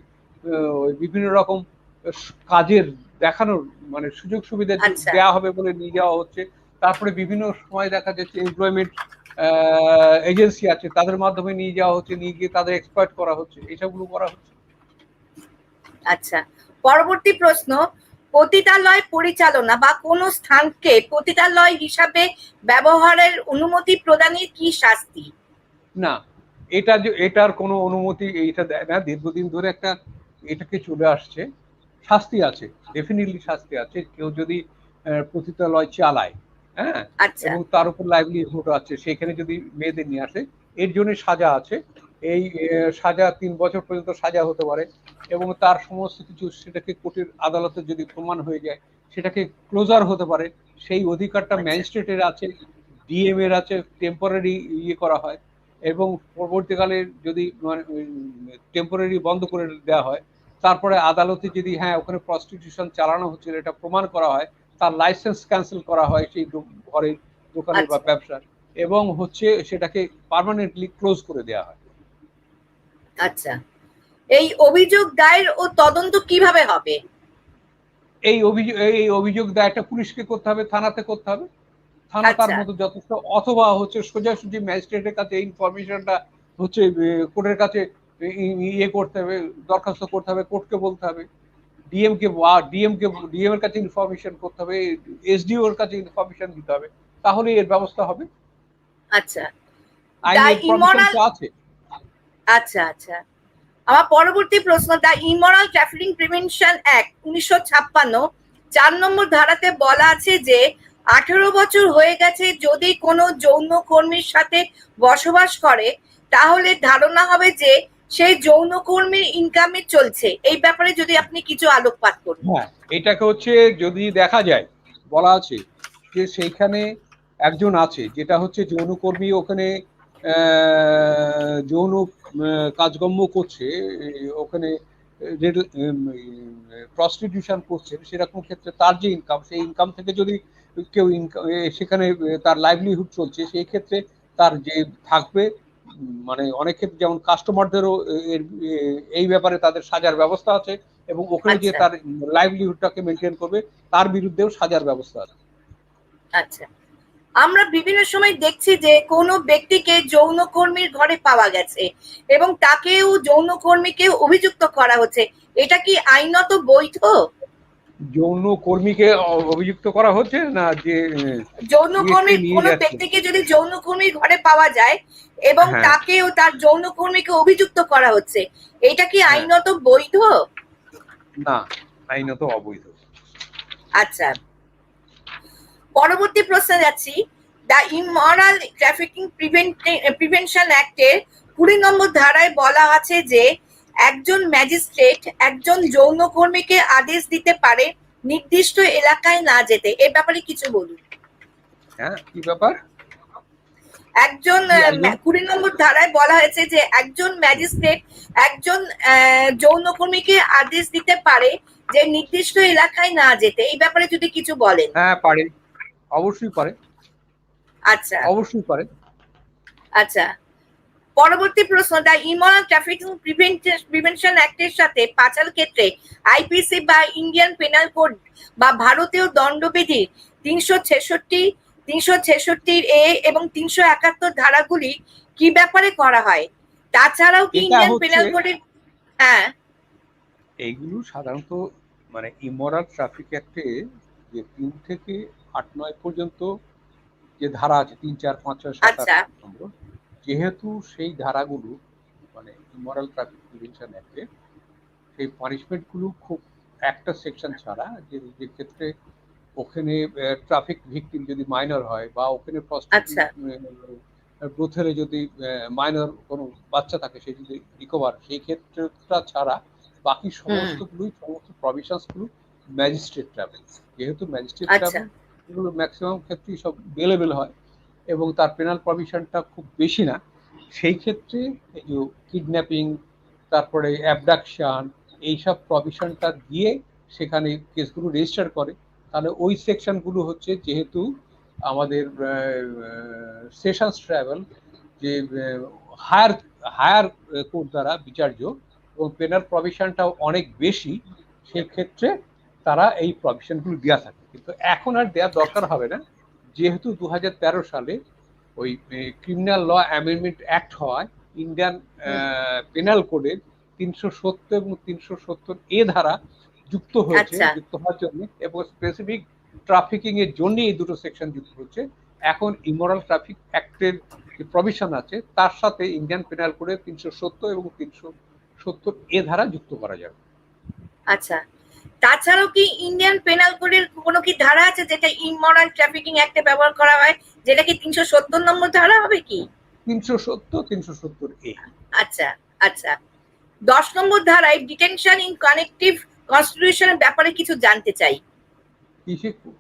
বিভিন্ন রকম কাজের দেখানোর মানে সুযোগ সুবিধা দেওয়া হবে বলে নিয়ে যাওয়া হচ্ছে। তারপরে বিভিন্ন সময় দেখা যাচ্ছে এমপ্লয়মেন্ট এজেন্সি আছে, তাদের মাধ্যমে নিয়ে যাওয়া হচ্ছে, নিয়ে গিয়ে তাদের এক্সপ্লয়েট করা হচ্ছে, এইসবগুলো করা হচ্ছে। আচ্ছা, পরবর্তী প্রশ্ন, পতিতালয় পরিচালনা বা কোনো স্থানকে পতিতালয় হিসাবে ব্যবহারের অনুমতি প্রদানের কি শাস্তি? না, এটার কোনো অনুমতি এইটা দেয় না। দীর্ঘদিন ধরে একটা এটাকে চলে আসছে। শাস্তি আছে, ডেফিনেটলি শাস্তি আছে। কেউ যদি পতিতালয় চালায়, হ্যাঁ, এবং তার উপর লাইভলিহুড আছে, সেখানে যদি মেয়েদের নিয়ে আসে, এর জন্য সাজা আছে। এই সাজা 3 বছর পর্যন্ত সাজা হতে পারে, এবং তার সমস্ত কিছু সেটাকে কোর্টের আদালতে যদি প্রমাণ হয়ে যায়, সেটাকে ক্লোজার হতে পারে। সেই অধিকারটা ম্যাজিস্ট্রেটের আছে, ডিএম এর আছে, টেম্পোরারি করা হয়, এবং পরবর্তীকালে যদি মানে টেম্পোরারি বন্ধ করে দেওয়া হয়, তারপরে আদালতে যদি হ্যাঁ ওখানে প্রস্টিটিউশন চালানো হচ্ছিল এটা প্রমাণ করা হয়, তার লাইসেন্স ক্যান্সেল করা হয় সেই ঘরের, দোকানের বা ব্যবসার, এবং হচ্ছে সেটাকে পার্মানেন্টলি ক্লোজ করে দেওয়া হয়। আচ্ছা, এই অভিযোগ দায়ের ও তদন্ত কিভাবে হবে? এই অভিযোগ দায়েরটা পুলিশকে করতে হবে, থানাতে করতে হবে। থানা তার মতো যথেষ্ট, অথবা হচ্ছে সোজাসুজি ম্যাজিস্ট্রেটের কাছে ইনফরমেশনটা হচ্ছে কোর্টের কাছে করতে হবে, দরখাস্ত করতে হবে, কোর্টকে বলতে হবে, ডিএম এর কাছে ইনফরমেশন করতে হবে, এসডিও এর কাছে ইনফরমেশন দিতে হবে, তাহলে এর ব্যবস্থা হবে। আচ্ছা, আছে। আচ্ছা, আমার পরবর্তী প্রশ্ন, the immoral trafficking prevention act 1956 4 নম্বর ধারাতে বলা আছে যে 18 বছর হয়ে গেছে যদি কোনো যৌনকর্মীর সাথে বসবাস করে, তাহলে ধারণা হবে যে সেই যৌনকর্মীর ইনকামে চলছে। এই ব্যাপারে যদি আপনি কিছু আলোকপাত করুন। হ্যাঁ, এটাকে হচ্ছে যদি দেখা যায়, বলা আছে যে সেইখানে একজন আছে যেটা হচ্ছে যৌনকর্মী, ওখানে যৌন কাজকর্ম করছে, ওখানে প্রস্টিটিউশন করছে, সেরকম ক্ষেত্রে তার যে ইনকাম, সেই ইনকাম থেকে যদি কেউ সেখানে তার লাইভলিহুড চলছে, সেই ক্ষেত্রে তার যে থাকবে, মানে অনেক ক্ষেত্রে যেমন কাস্টমারদেরও এই ব্যাপারে তাদের সাজার ব্যবস্থা আছে, এবং ওখানে যে তার লাইভলিহুডটাকে মেনটেন করবে তার বিরুদ্ধেও সাজার ব্যবস্থা আছে। আচ্ছা, আমরা বিভিন্ন সময় দেখছি যে কোনো ব্যক্তিকে যৌনকর্মীর ঘরে পাওয়া গেছে এবং তাকেও যৌনকর্মীকে অভিযুক্ত করা হচ্ছে, এটা কি আইনত বৈধ? যৌনকর্মীকে অভিযুক্ত করা হচ্ছে না, যে যৌনকর্মী কোনো ব্যক্তিকে যদি যৌনকর্মীর ঘরে পাওয়া যায় এবং তাকেও তার যৌনকর্মীকে অভিযুক্ত করা হচ্ছে, এটা কি আইনত বৈধ? না, আইনত অবৈধ। আচ্ছা, পরবর্তী প্রশ্নে যাচ্ছি। দ্য ইমরাল ট্রাফিকিং প্রিভেনশন অ্যাক্টের 20 নম্বর ধারায় বলা আছে যে একজন ম্যাজিস্ট্রেট একজন যৌনকর্মীকে আদেশ দিতে পারে নির্দিষ্ট এলাকায় না যেতে। এর ব্যাপারে কিছু বলুন। হ্যাঁ, কি ব্যাপার? একজন 20 নম্বর ধারায় বলা হয়েছে যে একজন ম্যাজিস্ট্রেট একজন যৌনকর্মীকে আদেশ দিতে পারে যে নির্দিষ্ট এলাকায় না যেতে। এই ব্যাপারে যদি কিছু বলেন। হ্যাঁ পারে, অবশ্যই পারে। আচ্ছা অবশ্যই পারে। আচ্ছা, পরবর্তী প্রশ্ন, দ্য ইমরাল ট্রাফিকিং প্রিভেনশন অ্যাক্টের সাথে পাচার ক্ষেত্রে আইপিসি বা ইন্ডিয়ান পেনাল কোড বা ভারতীয় দণ্ডবিধি 366 এ এবং 371 ধারাগুলি কি ব্যাপারে করা হয়? তাছাড়াও কি ইন্ডিয়ান পেনাল কোডের হ্যাঁ এইগুলো সাধারণত মানে ইমরাল ট্রাফিক অ্যাক্টে যে 3 থেকে 8-9 পর্যন্ত যে ধারা আছে 3, 4, 5, 6, 7, 8 নম্বর, যেহেতু সেই ধারাগুলো মানে ইমরাল ট্রাফিক প্রিভেনশন অ্যাক্টে সেই পানিশমেন্ট গুলো খুব একটা সেকশন ছাড়া যে ক্ষেত্রে ওখানে ট্রাফিক ভিকটিম যদি মাইনর হয় বা ওখানে ব্রোথেলে যদি মাইনর কোনো বাচ্চা থাকে সে যদি রিকভার, সেই ক্ষেত্রটা ছাড়া বাকি সমস্ত প্রভিশনস গুলো ম্যাজিস্ট্রেট ট্রাভেল। যেহেতু ম্যাজিস্ট্রেট ট্রাভেল এগুলো ম্যাক্সিমাম ক্ষেত্রেই সব বেলেবেল হয় এবং তার পেনাল প্রভিশনটা খুব বেশি না, সেই ক্ষেত্রে এই যে কিডন্যাপিং তারপরে অ্যাবডাকশন এইসব প্রভিশনটা দিয়ে সেখানে কেসগুলো রেজিস্টার করে। তাহলে ওই সেকশনগুলো হচ্ছে যেহেতু আমাদের সেশনস ট্রাভেল যে হায়ার কোর্ট দ্বারা বিচার্য এবং পেনাল প্রভিশনটাও অনেক বেশি, সেই ক্ষেত্রে তারা এই প্রভিশনগুলো দেওয়া থাকে। কিন্তু এখন আর দেওয়ার দরকার হবে না, যেহেতু 2013 সালে ওই ক্রিমিনাল ল অ্যামেন্ডমেন্ট অ্যাক্ট হওয়ায় ইন্ডিয়ান পেনাল কোডের 370 এবং 370 এ ধারা যুক্ত হয়েছে। যুক্ত হওয়ার জন্য এবং স্পেসিফিক ট্রাফিকিং এর জন্য এই দুটো সেকশন যুক্ত হচ্ছে। এখন ইমরাল ট্রাফিক অ্যাক্টের যে প্রভিশন আছে তার সাথে ইন্ডিয়ান পেনাল কোডের 370 এবং 370 এ ধারা যুক্ত করা যাবে। আচ্ছা, তাছাড়াও কি ইন্ডিয়ান পেনাল কোডের কোনো কি ধারা আছে যেটা ইমরাল ট্রাফিকিং অ্যাক্টে ব্যবহার করা হয়, যেটা কি 370 নম্বর ধারা হবে কি? 370 এ। আচ্ছা আচ্ছা, 10 নম্বর ধারায় ডিটেনশন ইন কানেক্টিভ কনস্টিটিউশনের ব্যাপারে কিছু জানতে চাই।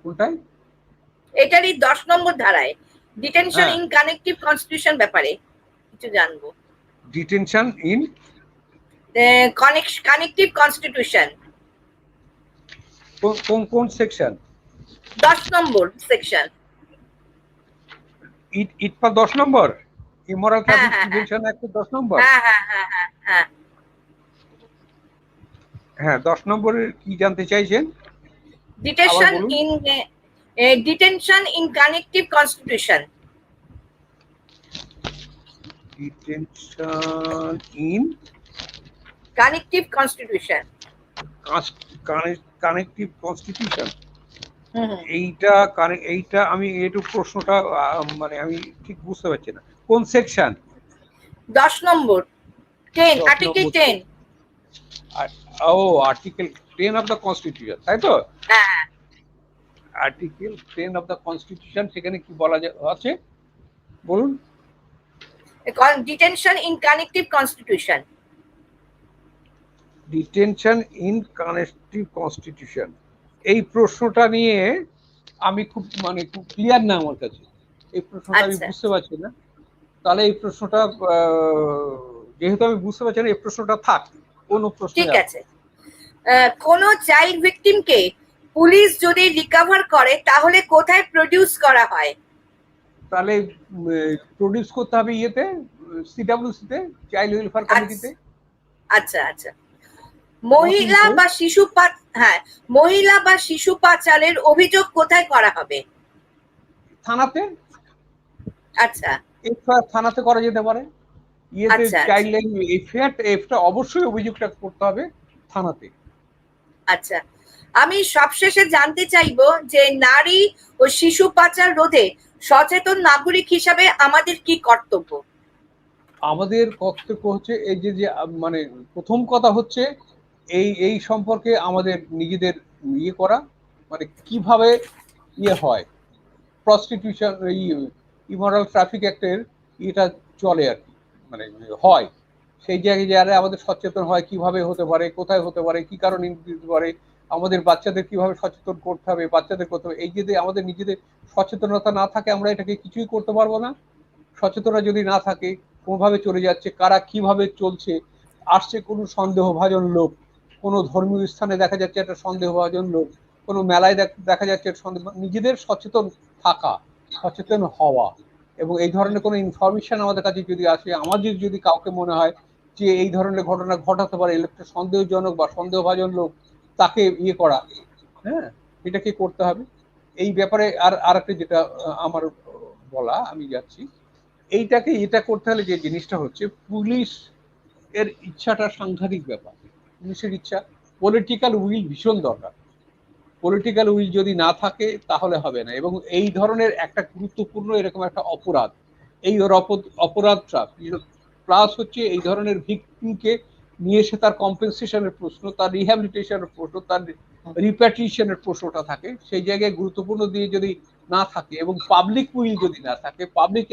কোনটায়? এটারই 10 নম্বর ধারায় ডিটেনশন ইন কানেক্টিভ কনস্টিটিউশন ব্যাপারে কিছু জানবো। ডিটেনশন ইন কানেক্টিভ কনস্টিটিউশন কোন সেকশন? 10 নম্বর সেকশন। ইট পা 10 নম্বর ইমরাল ট্রাফিক প্রিভেনশন অ্যাক্ট 10 নম্বর। হ্যাঁ 10 নম্বরের কি জানতে চাইছেন? Detention in connective constitution. Detention in connective constitution. Connective constitution এইটা আমি একটু প্রশ্নটা মানে আমি ঠিক বুঝতে পারছি না, কোন সেকশন? 10 নম্বর 10 আর্টিকেল 10। ও আর্টিকেল 10 অফ দ্য কনস্টিটিউশন, তাই তো? হ্যাঁ, আর্টিকেল 10 অফ দ্য কনস্টিটিউশন, সেখানে কি বলা আছে বলুন? Detention in connective constitution. Detention in connective constitution, এই প্রশ্নটা নিয়ে আমি খুব ক্লিয়ার না আমার কাছে, এই প্রশ্নটা আমি বুঝতে পারছি না। তাহলে এই প্রশ্নটা যেহেতু আমি বুঝতে পারছি না, এই প্রশ্নটা থাক, কোন প্রশ্ন? ঠিক আছে, কোন চাইল্ড ভিকটিমকে পুলিশ যদি রিকভার করে তাহলে কোথায় প্রডিউস করা হয়? তাহলে প্রডিউস করতে হবে ইয়েতে, সিডব্লিউসি তে, চাইল্ড ওয়েলফেয়ার কমিটিতে। আচ্ছা আচ্ছা, মহিলা বা শিশু পাচারের অভিযোগ কোথায় করা হবে? থানাতে। আচ্ছা, এফআইআর থানাতে করা যেতে পারে। ইয়েতে চাইল্ড লাইন এফটা অবশ্যই অভিযোগটা করতে হবে থানাতে। আচ্ছা, আমি সবশেষে জানতে চাইবো যে নারী ও শিশু পাচার রোধে সচেতন নাগরিক হিসাবে আমাদের কি কর্তব্য? আমাদের কর্তব্য হচ্ছে এই যে মানে প্রথম কথা হচ্ছে এই সম্পর্কে আমাদের নিজেদের ইয়ে করা, মানে কিভাবে ইয়ে হয় প্রস্টিটিউশন, ইমরাল ট্রাফিক অ্যাক্টের এটা চলে আর কি, মানে হয় সেই জায়গায় যারা আমাদের সচেতন হয়, কিভাবে হতে পারে, কোথায় হতে পারে, কি কারণে দিতে পারে, আমাদের বাচ্চাদের কিভাবে সচেতন করতে হবে, বাচ্চাদের করতে হবে। এই যদি আমাদের নিজেদের সচেতনতা না থাকে আমরা এটাকে কিছুই করতে পারবো না। সচেতনতা যদি না থাকে, কোনোভাবে চলে যাচ্ছে, কারা কিভাবে চলছে, আসছে কোনো সন্দেহভাজন লোক, কোনো ধর্মীয় স্থানে দেখা যাচ্ছে একটা সন্দেহভাজন লোক, কোনো মেলায় দেখা যাচ্ছে সন্দেহ, নিজেদের সচেতন থাকা, সচেতন হওয়া, এবং এই ধরনের কোনো ইনফরমেশন আমাদের কাছে যদি আসে, আমাদের যদি কাউকে মনে হয় যে এই ধরনের ঘটনা ঘটাতে পারে, একটা সন্দেহজনক বা সন্দেহভাজন লোক, তাকে ইয়ে করা, হ্যাঁ, এটাকে করতে হবে। এই ব্যাপারে আর একটা যেটা আমার বলা, আমি যাচ্ছি এইটাকে এটা করতে হলে যে জিনিসটা হচ্ছে, পুলিশ এর ইচ্ছাটা সাংঘাতিক ব্যাপার। পুলিশের ইচ্ছা, পলিটিক্যাল উইল ভীষণ দরকার। পলিটিক্যাল উইল যদি না থাকে তাহলে হবে না। এবং এই ধরনের একটা গুরুত্বপূর্ণ এরকম একটা অপরাধ, এই অপরাধটা প্লাস হচ্ছে এই ধরনের ভিকটিমকে নিয়ে এসে তার কম্পেনসেশনের প্রশ্ন, তার রিহ্যাবিলিটেশনের প্রশ্ন, তার রিপ্যাট্রিশনের প্রশ্নটা থাকে, সেই জায়গায় গুরুত্বপূর্ণ দিয়ে যদি না থাকে এবং পাবলিক উইল যদি না থাকে, পাবলিক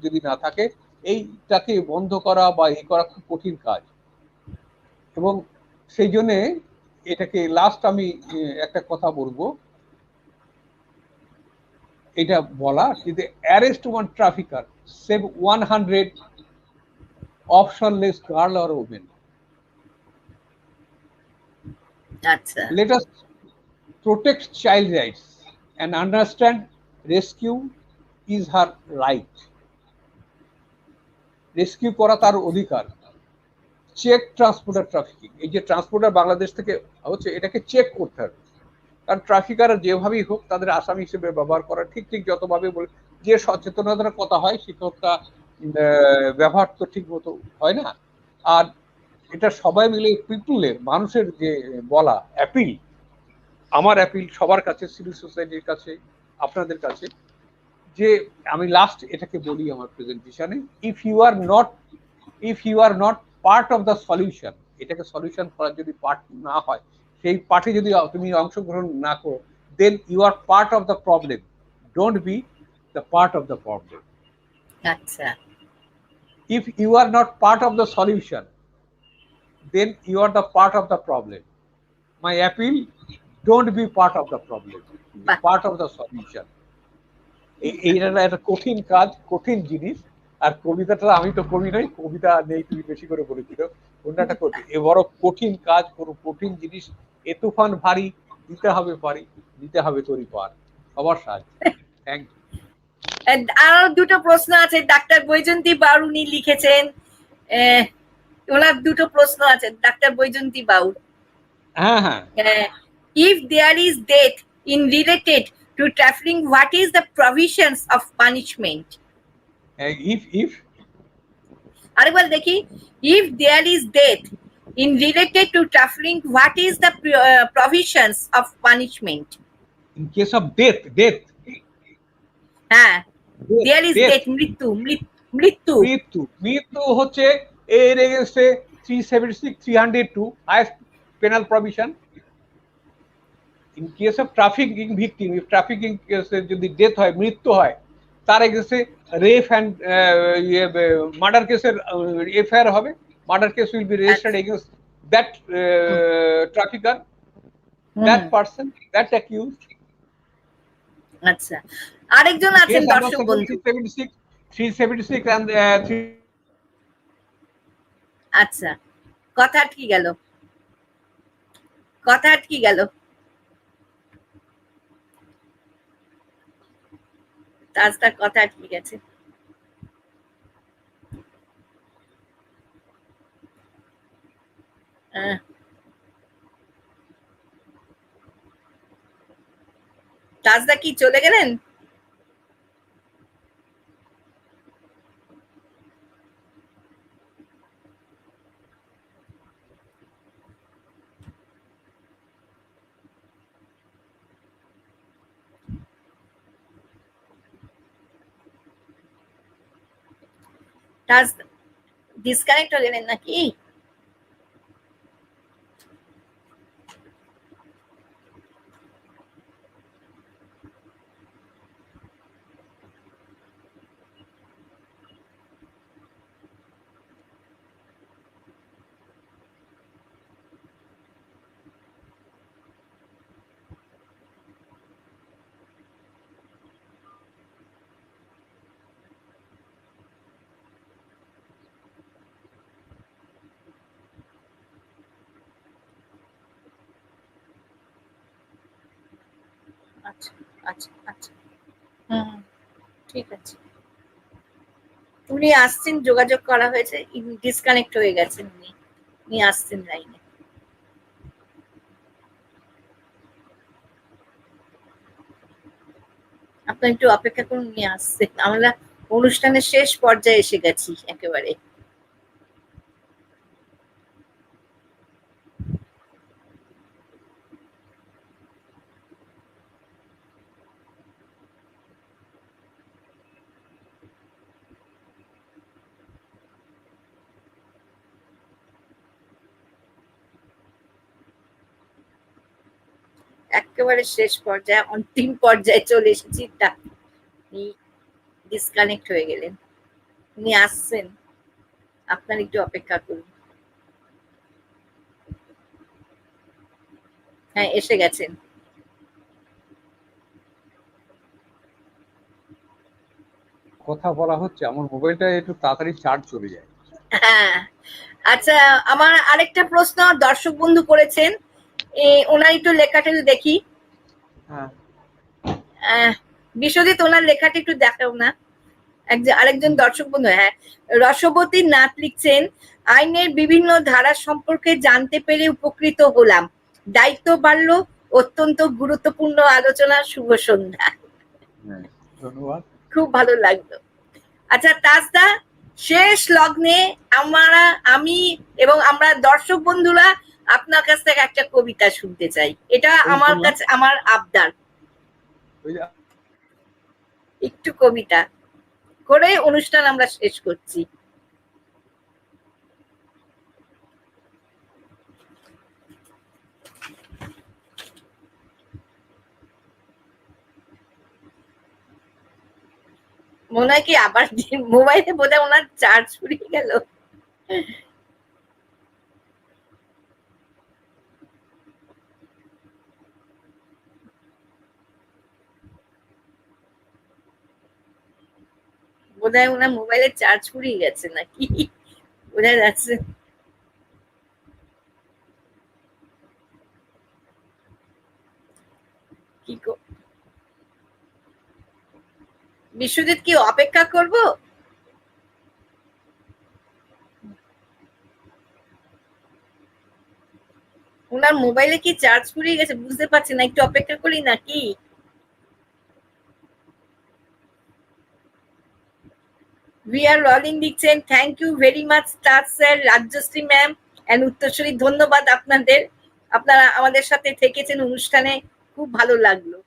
যদি না থাকে, এইটাকে বন্ধ করা বা এই করা খুব কঠিন কাজ। এবং সেই জন্যে এটাকে লাস্ট আমি একটা কথা বলবো, এটা বলা যে arrest one trafficker, save 100 optionless girl or women. আচ্ছা, Let us protect child rights and understand rescue is her right. Rescue করা তার অধিকার। চেক ট্রান্সপোর্টার ট্রাফিকিং, এই যে ট্রান্সপোর্টার বাংলাদেশ থেকে হচ্ছে, এটাকে চেক করতে হবে। কারণ ট্রাফিকার যেভাবেই হোক তাদের আসামি হিসেবে ব্যবহার করা ঠিক যতভাবে বলে, যে সচেতনতার কথা হয় শিক্ষকটা ব্যবহার তো ঠিক মতো হয় না। আর এটা সবাই মিলে পিপুলের, মানুষের যে বলা অ্যাপিল, আমার অ্যাপিল সবার কাছে, সিভিল সোসাইটির কাছে, আপনাদের কাছে, যে আমি লাস্ট এটাকে বলি আমার প্রেজেন্টেশনে, if you are not part of the solution, এটাকে সলিউশন করার যদি পার্ট না হয়, সেই পার্টে যদি তুমি অংশগ্রহণ না করো, then you are part of the problem, don't be the part of the problem. আচ্ছা, if you are not part of the solution, then you are the part of the problem. My appeal, don't be part of the problem, be part of the solution. এইটা একটা কঠিন কাজ, কঠিন জিনিস। আর কবিতাটা, আমি তো কবি নই, কবিতা নেই, তুমি বেশি করে বলেছিল, অন্যটা কঠিন, এ বড় কঠিন কাজ, কোনো কঠিন জিনিস, এ তুফান ভারী, দিতে হবে পারি, দিতে হবে তরি পার, সবার সাহায্য। Thank you. আরো দুটো প্রশ্ন আছে, ডাক্তার বৈজন্তী বাউর উনি লিখেছেন, ওনার দুটো প্রশ্ন আছে ডাক্তার বৈজন্তী বাউর। হ্যাঁ হ্যাঁ, if there is death in related to trafficking, what is the provisions of punishment? if আরেকবার দেখি, if there is death in related to trafficking, what is the provisions of punishment? in case of death, হ্যাঁ, there is death, মৃত্যু হচ্ছে এর এগেইনস্টে 376 302 highest penal provision. In case of trafficking victim, if trafficking কেসে যদি death হয়, মৃত্যু হয়, তার এগেইনস্টে রেপ অ্যান্ড মার্ডার কেসের এফআইআর হবে, murder case will be registered against that trafficker, that person, that accused. আচ্ছা, আরেকজন আছেন দর্শক বন্ধু, 376 and আচ্ছা, কথা আটকে গেল, কথা আটকে গেল, তাজদার কথা আটকে গেছে। তাজদা কি চলে গেলেন? তাজদা ডিসকানেক্ট হয়ে গেলেন নাকি? আচ্ছা আচ্ছা আচ্ছা, হুম, ঠিক আছে। উনি আসছেন, যোগাযোগ করা হয়েছে, ডিসকানেক্ট হয়ে গেছেন উনি, উনি আসছেন লাইনে। আপনার একটু অপেক্ষা করুন, উনি আসছেন। আমরা অনুষ্ঠানের শেষ পর্যায়ে এসে গেছি একেবারে। একেবারে শেষ পর্যায়ে, অন্তিম পর্যায়ে চলে এসেছি, ডিসকানেক্ট হয়ে গেলেন। উনি আসছেন, আপনার একটু অপেক্ষা করুন। হ্যাঁ, এসে গেছেন। কথা বলা হচ্ছে, আমার মোবাইলটা একটু তাড়াতাড়ি চার্জ চলে যায়। হ্যাঁ, আচ্ছা, আমার আরেকটা প্রশ্ন দর্শক বন্ধু করেছেন, ওনার একটু লেখাটা একটু দেখি। হ্যাঁ, বিশ্বজিৎ, ওনার লেখাটা একটু দেখাও না। আরেকজন দর্শক বন্ধু, হ্যাঁ, রসবতী নাথ লিখছেন, আইনের বিভিন্ন ধারা সম্পর্কে জানতে পেরে উপকৃত হলাম, দায়িত্ব বাড়লো, অত্যন্ত গুরুত্বপূর্ণ আলোচনা, শুভ সন্ধ্যা। ধন্যবাদ। খুব ভালো লাগলো। আচ্ছা তাজদা, শেষ লগ্নে আমি এবং আমরা দর্শক বন্ধুরা আপনার কাছ থেকে একটা কবিতা শুনতে চাই, এটা আমার কাছে আমার আবদার। একটু কবিতা করে অনুষ্ঠান আমরা শেষ করছি। মনে হয় কি আবার মোবাইলে বোধহয় ওনার চার্জ ফুরিয়ে গেল। বোধহয় ওনার মোবাইলের চার্জ ফুরিয়ে গেছে নাকি, বোঝা যাচ্ছে। কি বিশ্বজিৎ, কি অপেক্ষা করব? ওনার মোবাইলে কি চার্জ ফুরিয়ে গেছে বুঝতে পারছি না, একটু অপেক্ষা করি নাকি? We are rolling লিখছেন, thank you very much Taj sir, Rajashree ma'am and উত্তরসূরি, ধন্যবাদ আপনাদের, আপনারা আমাদের সাথে থেকেছেন অনুষ্ঠানে, খুব ভালো লাগলো।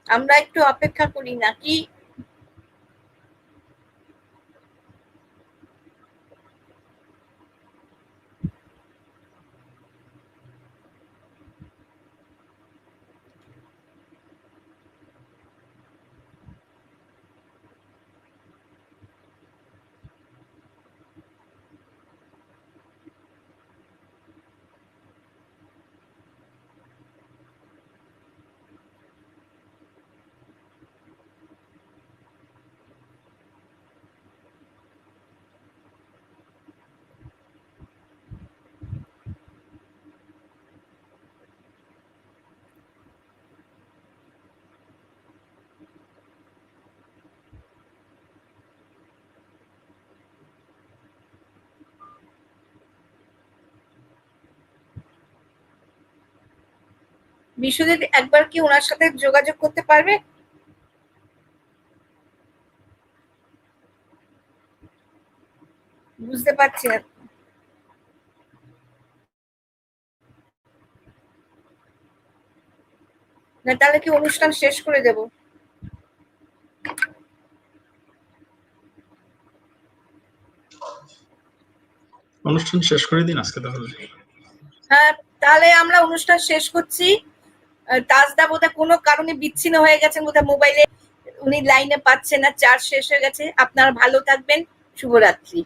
আমরা একটু অপেক্ষা করি নাকি? বিশ্বজিৎ, একবার কি ওনার সাথে যোগাযোগ করতে পারবে? বুঝতে পারছি না। না তাহলে কি অনুষ্ঠান শেষ করে দেব? অনুষ্ঠান শেষ করে দিন আজকে তাহলে। হ্যাঁ, তাহলে আমরা অনুষ্ঠান শেষ করছি। তাজদা বোধহয় কোনো কারণে বিচ্ছিন্ন হয়ে গেছেন, বোধহয় মোবাইলে উনি লাইনে পাচ্ছেন না, চার্জ শেষ হয়ে গেছে। আপনারা ভালো থাকবেন, শুভরাত্রি।